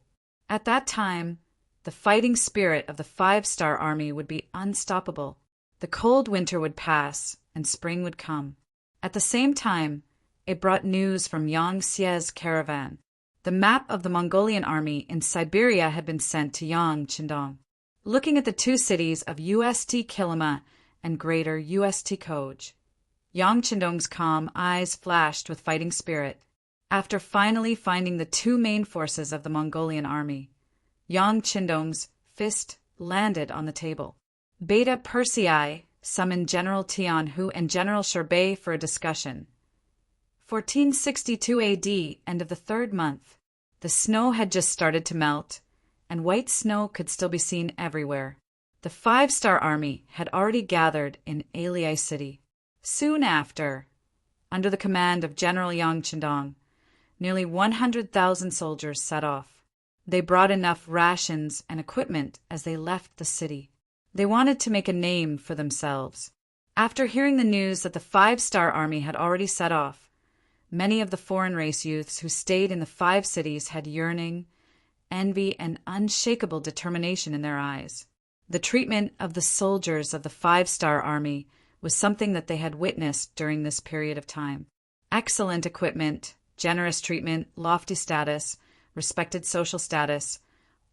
At that time, the fighting spirit of the 5-star army would be unstoppable. The cold winter would pass, and spring would come. At the same time, it brought news from Yang Xie's caravan. The map of the Mongolian army in Siberia had been sent to Yang Qindong. Looking at the 2 cities of Ust Kilima and Greater Ust Koj, Yang Qindong's calm eyes flashed with fighting spirit. After finally finding the 2 main forces of the Mongolian army, Yang Qindong's fist landed on the table. Beta Persei summoned General Tian Hu and General Sherbei for a discussion. 1462 AD, end of the 3rd month. The snow had just started to melt, and white snow could still be seen everywhere. The 5-star army had already gathered in Alei City. Soon after, under the command of General Yang Qindong, nearly 100,000 soldiers set off. They brought enough rations and equipment as they left the city. They wanted to make a name for themselves. After hearing the news that the 5-star army had already set off, many of the foreign race youths who stayed in the 5 cities had yearning, envy, and unshakable determination in their eyes. The treatment of the soldiers of the 5-star army was something that they had witnessed during this period of time. Excellent equipment, generous treatment, lofty status, respected social status,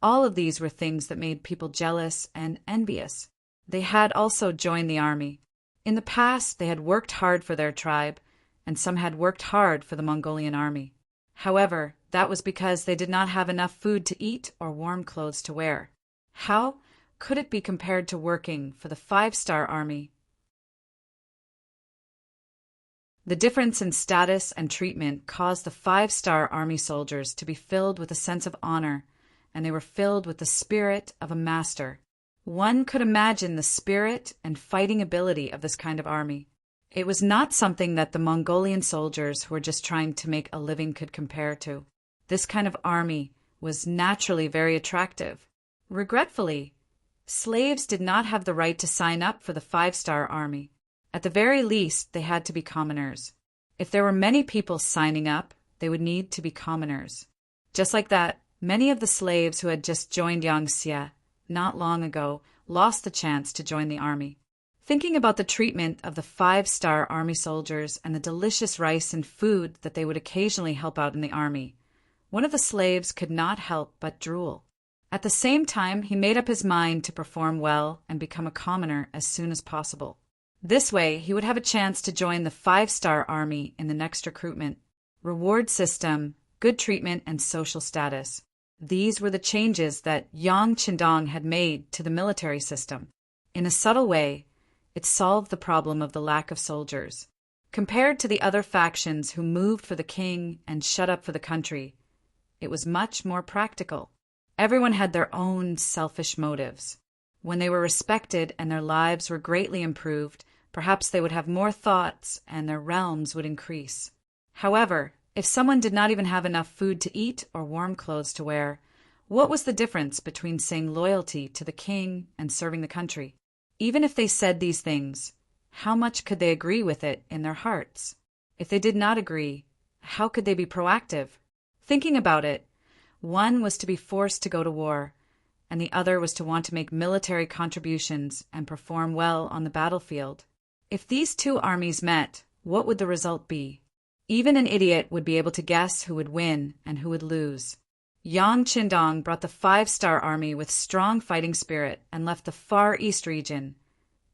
All of these were things that made people jealous and envious. They had also joined the army. In the past, they had worked hard for their tribe, and some had worked hard for the Mongolian army. However, that was because they did not have enough food to eat or warm clothes to wear. How could it be compared to working for the 5-star army? The difference in status and treatment caused the 5-star army soldiers to be filled with a sense of honor, and they were filled with the spirit of a master. One could imagine the spirit and fighting ability of this kind of army. It was not something that the Mongolian soldiers who were just trying to make a living could compare to. This kind of army was naturally very attractive. Regretfully, slaves did not have the right to sign up for the 5-star army. At the very least, they had to be commoners. If there were many people signing up, they would need to be commoners. Just like that, many of the slaves who had just joined Yangtze not long ago lost the chance to join the army. Thinking about the treatment of the 5-star army soldiers and the delicious rice and food that they would occasionally help out in the army, one of the slaves could not help but drool. At the same time, he made up his mind to perform well and become a commoner as soon as possible. This way, he would have a chance to join the 5-star army in the next recruitment. Reward system, good treatment, and social status. These were the changes that Yang Qindong had made to the military system. In a subtle way, it solved the problem of the lack of soldiers. Compared to the other factions who moved for the king and shut up for the country, it was much more practical. Everyone had their own selfish motives. When they were respected and their lives were greatly improved, perhaps they would have more thoughts and their realms would increase. However, if someone did not even have enough food to eat or warm clothes to wear, what was the difference between saying loyalty to the king and serving the country? Even if they said these things, how much could they agree with it in their hearts? If they did not agree, how could they be proactive? Thinking about it, one was to be forced to go to war, and the other was to want to make military contributions and perform well on the battlefield. If these two armies met, what would the result be? Even an idiot would be able to guess who would win and who would lose. Yang Qindong brought the 5-star army with strong fighting spirit and left the Far East region,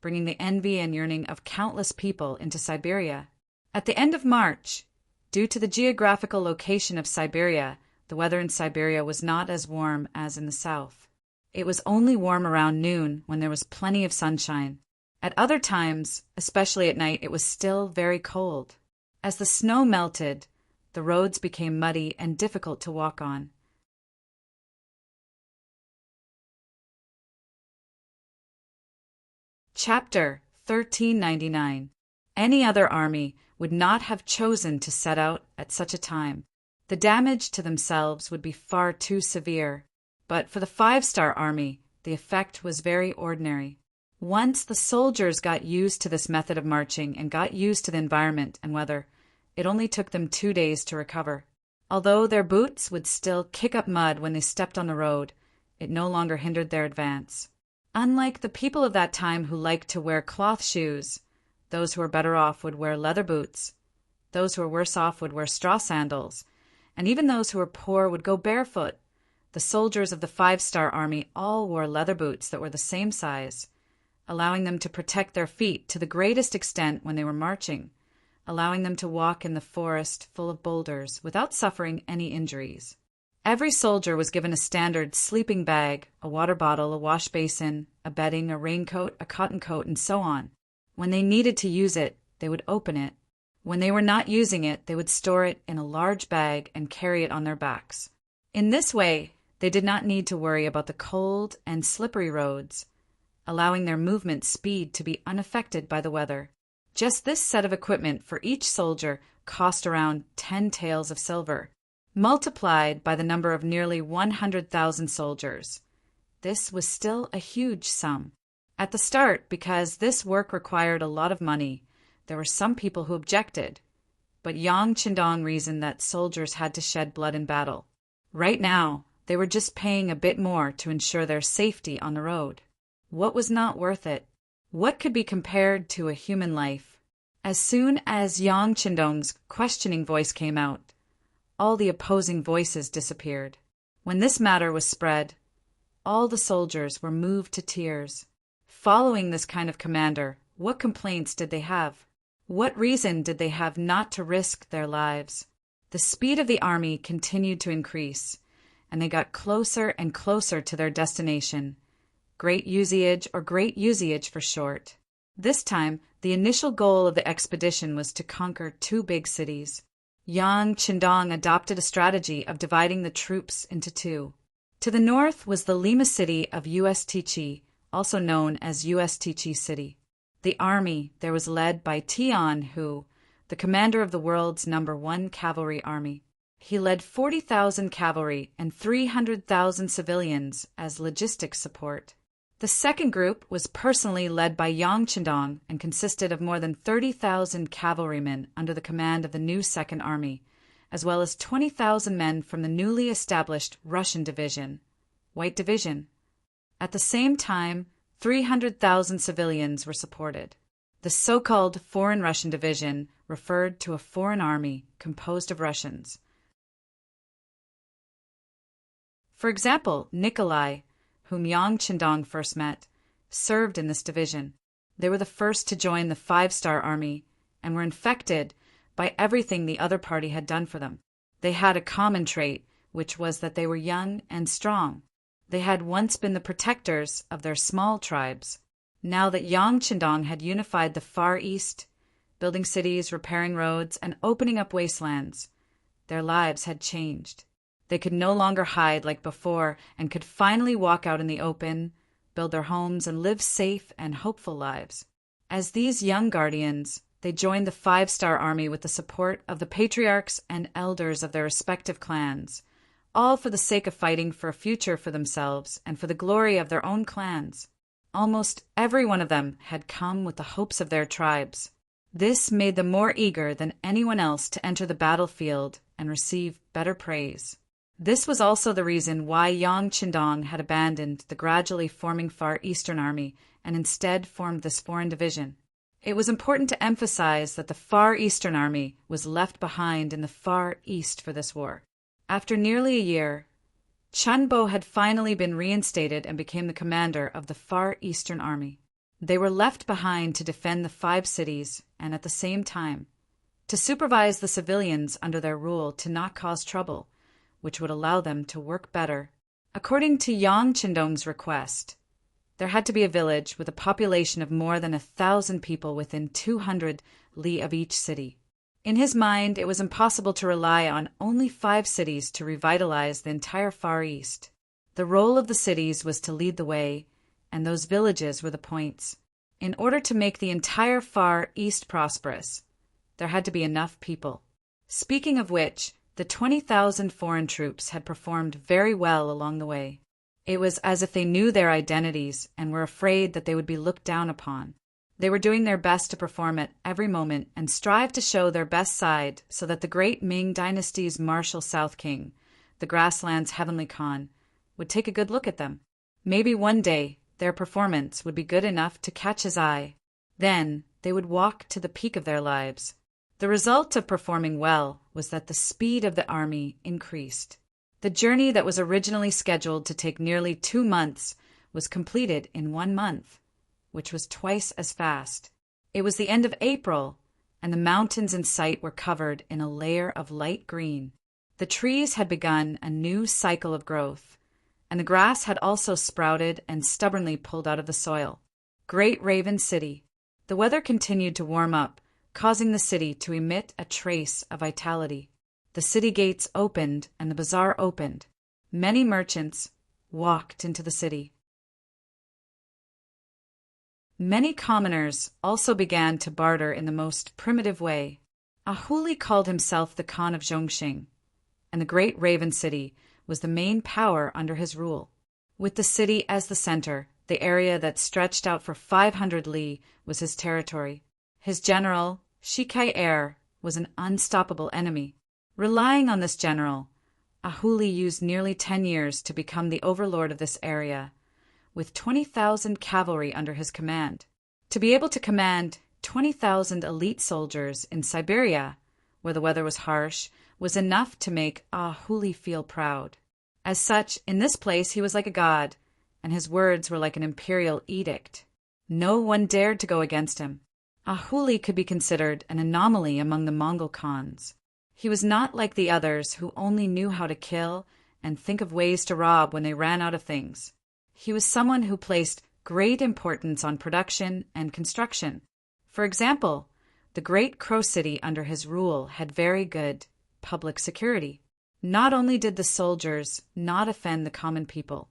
bringing the envy and yearning of countless people into Siberia. At the end of March, due to the geographical location of Siberia, the weather in Siberia was not as warm as in the south. It was only warm around noon when there was plenty of sunshine. At other times, especially at night, it was still very cold. As the snow melted, the roads became muddy and difficult to walk on. Chapter 1399. Any other army would not have chosen to set out at such a time. The damage to themselves would be far too severe. But for the 5-star army, the effect was very ordinary. Once the soldiers got used to this method of marching and got used to the environment and weather, it only took them 2 days to recover. Although their boots would still kick up mud when they stepped on the road, it no longer hindered their advance. Unlike the people of that time who liked to wear cloth shoes, those who were better off would wear leather boots. Those who were worse off would wear straw sandals, and even those who were poor would go barefoot. The soldiers of the 5-star army all wore leather boots that were the same size, allowing them to protect their feet to the greatest extent when they were marching, allowing them to walk in the forest full of boulders without suffering any injuries. Every soldier was given a standard sleeping bag, a water bottle, a wash basin, a bedding, a raincoat, a cotton coat, and so on. When they needed to use it, they would open it. When they were not using it, they would store it in a large bag and carry it on their backs. In this way, they did not need to worry about the cold and slippery roads, allowing their movement speed to be unaffected by the weather. Just this set of equipment for each soldier cost around 10 taels of silver, multiplied by the number of nearly 100,000 soldiers. This was still a huge sum. At the start, because this work required a lot of money, there were some people who objected, but Yang Qindong reasoned that soldiers had to shed blood in battle. Right now, they were just paying a bit more to ensure their safety on the road. What was not worth it? What could be compared to a human life? As soon as Yang Qindong's questioning voice came out, all the opposing voices disappeared. When this matter was spread, all the soldiers were moved to tears. Following this kind of commander, what complaints did they have? What reason did they have not to risk their lives? The speed of the army continued to increase, and they got closer and closer to their destination, Great Usage, or Great Usage for short. This time, the initial goal of the expedition was to conquer 2 big cities. Yang Qindong adopted a strategy of dividing the troops into 2. To the north was the Lima city of Ustichi, also known as Ustichi City. The army there was led by Tian Hu, the commander of the world's #1 cavalry army. He led 40,000 cavalry and 300,000 civilians as logistics support. The second group was personally led by Yang Qindong and consisted of more than 30,000 cavalrymen under the command of the new Second Army, as well as 20,000 men from the newly established Russian Division, White Division. At the same time, 300,000 civilians were supported. The so-called Foreign Russian Division referred to a foreign army composed of Russians. For example, Nikolai, whom Yang Qindong first met, served in this division. They were the first to join the 5-star army and were infected by everything the other party had done for them. They had a common trait, which was that they were young and strong. They had once been the protectors of their small tribes. Now that Yang Qindong had unified the Far East, building cities, repairing roads, and opening up wastelands, their lives had changed. They could no longer hide like before and could finally walk out in the open, build their homes, and live safe and hopeful lives. As these young guardians, they joined the 5-star army with the support of the patriarchs and elders of their respective clans, all for the sake of fighting for a future for themselves and for the glory of their own clans. Almost every one of them had come with the hopes of their tribes. This made them more eager than anyone else to enter the battlefield and receive better praise. This was also the reason why Yang Qindong had abandoned the gradually forming Far Eastern Army and instead formed this foreign division. It was important to emphasize that the Far Eastern Army was left behind in the Far East for this war. After nearly a year, Chunbo had finally been reinstated and became the commander of the Far Eastern Army. They were left behind to defend the 5 cities and at the same time to supervise the civilians under their rule to not cause trouble, which would allow them to work better. According to Yang Qindong's request, there had to be a village with a population of more than 1,000 people within 200 li of each city. In his mind, it was impossible to rely on only 5 cities to revitalize the entire Far East. The role of the cities was to lead the way, and those villages were the points. In order to make the entire Far East prosperous, there had to be enough people. Speaking of which, the 20,000 foreign troops had performed very well along the way. It was as if they knew their identities and were afraid that they would be looked down upon. They were doing their best to perform at every moment and strive to show their best side so that the great Ming dynasty's martial South King, the grassland's heavenly Khan, would take a good look at them. Maybe one day their performance would be good enough to catch his eye. Then they would walk to the peak of their lives. The result of performing well was that the speed of the army increased. The journey that was originally scheduled to take nearly 2 months was completed in 1 month, which was twice as fast. It was the end of April, and the mountains in sight were covered in a layer of light green. The trees had begun a new cycle of growth, and the grass had also sprouted and stubbornly pulled out of the soil. Great Raven City. The weather continued to warm up, causing the city to emit a trace of vitality. The city gates opened and the bazaar opened. Many merchants walked into the city. Many commoners also began to barter in the most primitive way. Ahuli called himself the Khan of Zhongxing, and the Great Raven City was the main power under his rule. With the city as the center, the area that stretched out for 500 li was his territory. His general, Shikai was an unstoppable enemy. Relying on this general, Ahuli used nearly 10 years to become the overlord of this area, with 20,000 cavalry under his command. To be able to command 20,000 elite soldiers in Siberia, where the weather was harsh, was enough to make Ahuli feel proud. As such, in this place he was like a god, and his words were like an imperial edict. No one dared to go against him. Ahuli could be considered an anomaly among the Mongol Khans. He was not like the others who only knew how to kill and think of ways to rob when they ran out of things. He was someone who placed great importance on production and construction. For example, the Great Crow City under his rule had very good public security. Not only did the soldiers not offend the common people,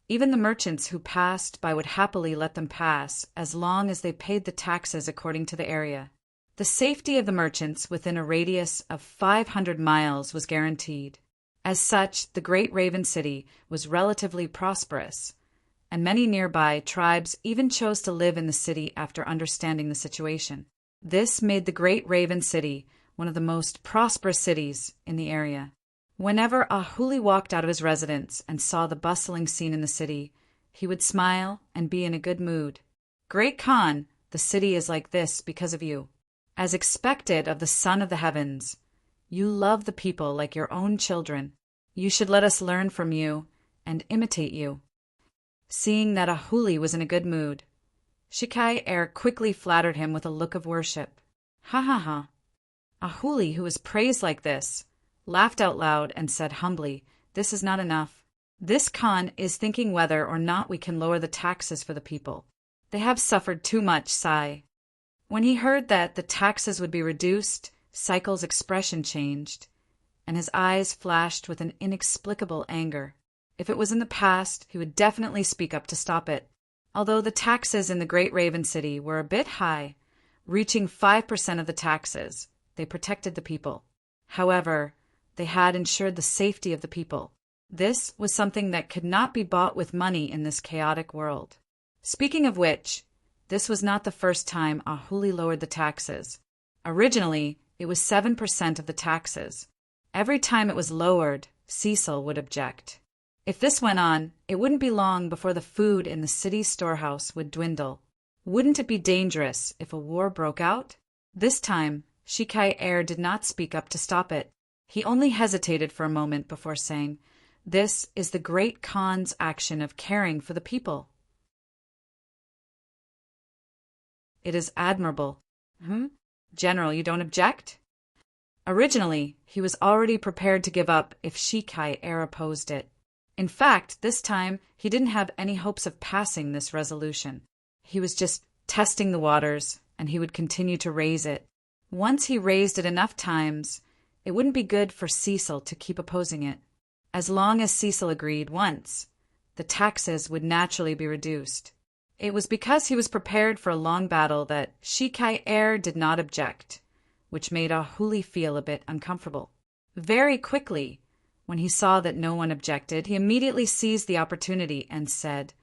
even the merchants who passed by would happily let them pass as long as they paid the taxes according to the area. The safety of the merchants within a radius of 500 miles was guaranteed. As such, the Great Raven City was relatively prosperous, and many nearby tribes even chose to live in the city after understanding the situation. This made the Great Raven City one of the most prosperous cities in the area. Whenever Ahuli walked out of his residence and saw the bustling scene in the city, he would smile and be in a good mood. "Great Khan, the city is like this because of you. As expected of the Son of the Heavens, you love the people like your own children. You should let us learn from you and imitate you." Seeing that Ahuli was in a good mood, Shikai quickly flattered him with a look of worship. "Ha ha ha." Ahuli, who was praised like this, laughed out loud and said humbly, "This is not enough. This Khan is thinking whether or not we can lower the taxes for the people. They have suffered too much, sigh." When he heard that the taxes would be reduced, Cycle's expression changed, and his eyes flashed with an inexplicable anger. If it was in the past, he would definitely speak up to stop it. Although the taxes in the Great Raven City were a bit high, reaching 5% of the taxes, they protected the people. However, they had ensured the safety of the people. This was something that could not be bought with money in this chaotic world. Speaking of which, this was not the first time Ahuli lowered the taxes. Originally, it was 7% of the taxes. Every time it was lowered, Cecil would object. If this went on, it wouldn't be long before the food in the city's storehouse would dwindle. Wouldn't it be dangerous if a war broke out? This time, Shikai did not speak up to stop it. He only hesitated for a moment before saying, "This is the Great Khan's action of caring for the people. It is admirable." "General, you don't object?" Originally, he was already prepared to give up if Shikai opposed it. In fact, this time, he didn't have any hopes of passing this resolution. He was just testing the waters, and he would continue to raise it. Once he raised it enough times, it wouldn't be good for Cecil to keep opposing it. As long as Cecil agreed once, the taxes would naturally be reduced. It was because he was prepared for a long battle that Shikai did not object, which made Ahuli feel a bit uncomfortable. Very quickly, when he saw that no one objected, he immediately seized the opportunity and said,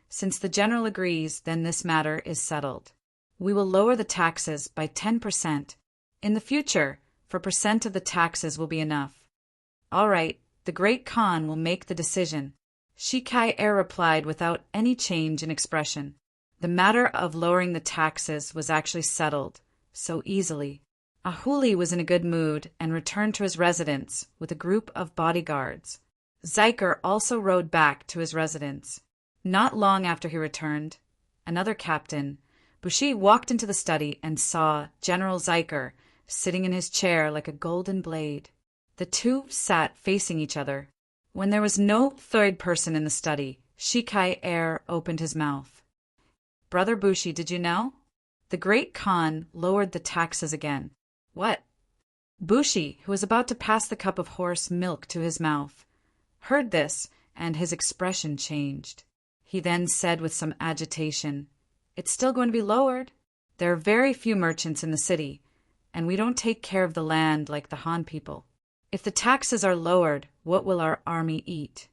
"Since the general agrees, then this matter is settled. We will lower the taxes by 10%. In the future, 4% of the taxes will be enough." "All right, the Great Khan will make the decision." Shikai replied without any change in expression. The matter of lowering the taxes was actually settled so easily. Ahuli was in a good mood and returned to his residence with a group of bodyguards. Zyker also rode back to his residence. Not long after he returned, another captain, Bushi, walked into the study and saw General Zyker sitting in his chair like a golden blade. The two sat facing each other. When there was no third person in the study, Shikai opened his mouth. "Brother Bushi, did you know? The Great Khan lowered the taxes again." "What?" Bushi, who was about to pass the cup of horse milk to his mouth, heard this, and his expression changed. He then said with some agitation, "It's still going to be lowered. There are very few merchants in the city, and we don't take care of the land like the Han people. If the taxes are lowered, what will our army eat?"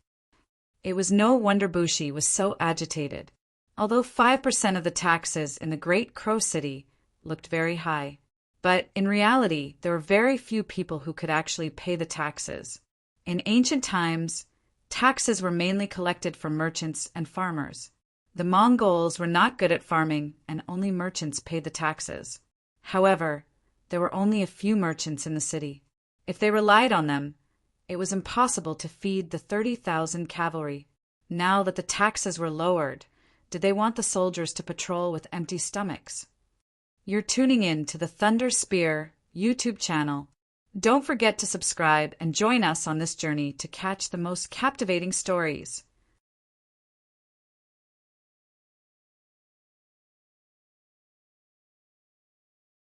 It was no wonder Bushi was so agitated. Although 5% of the taxes in the Great Crow City looked very high, but in reality, there were very few people who could actually pay the taxes. In ancient times, taxes were mainly collected from merchants and farmers. The Mongols were not good at farming, and only merchants paid the taxes. However, there were only a few merchants in the city. If they relied on them, it was impossible to feed the 30,000 cavalry. Now that the taxes were lowered, did they want the soldiers to patrol with empty stomachs? You're tuning in to the Thunder Spear YouTube channel. Don't forget to subscribe and join us on this journey to catch the most captivating stories.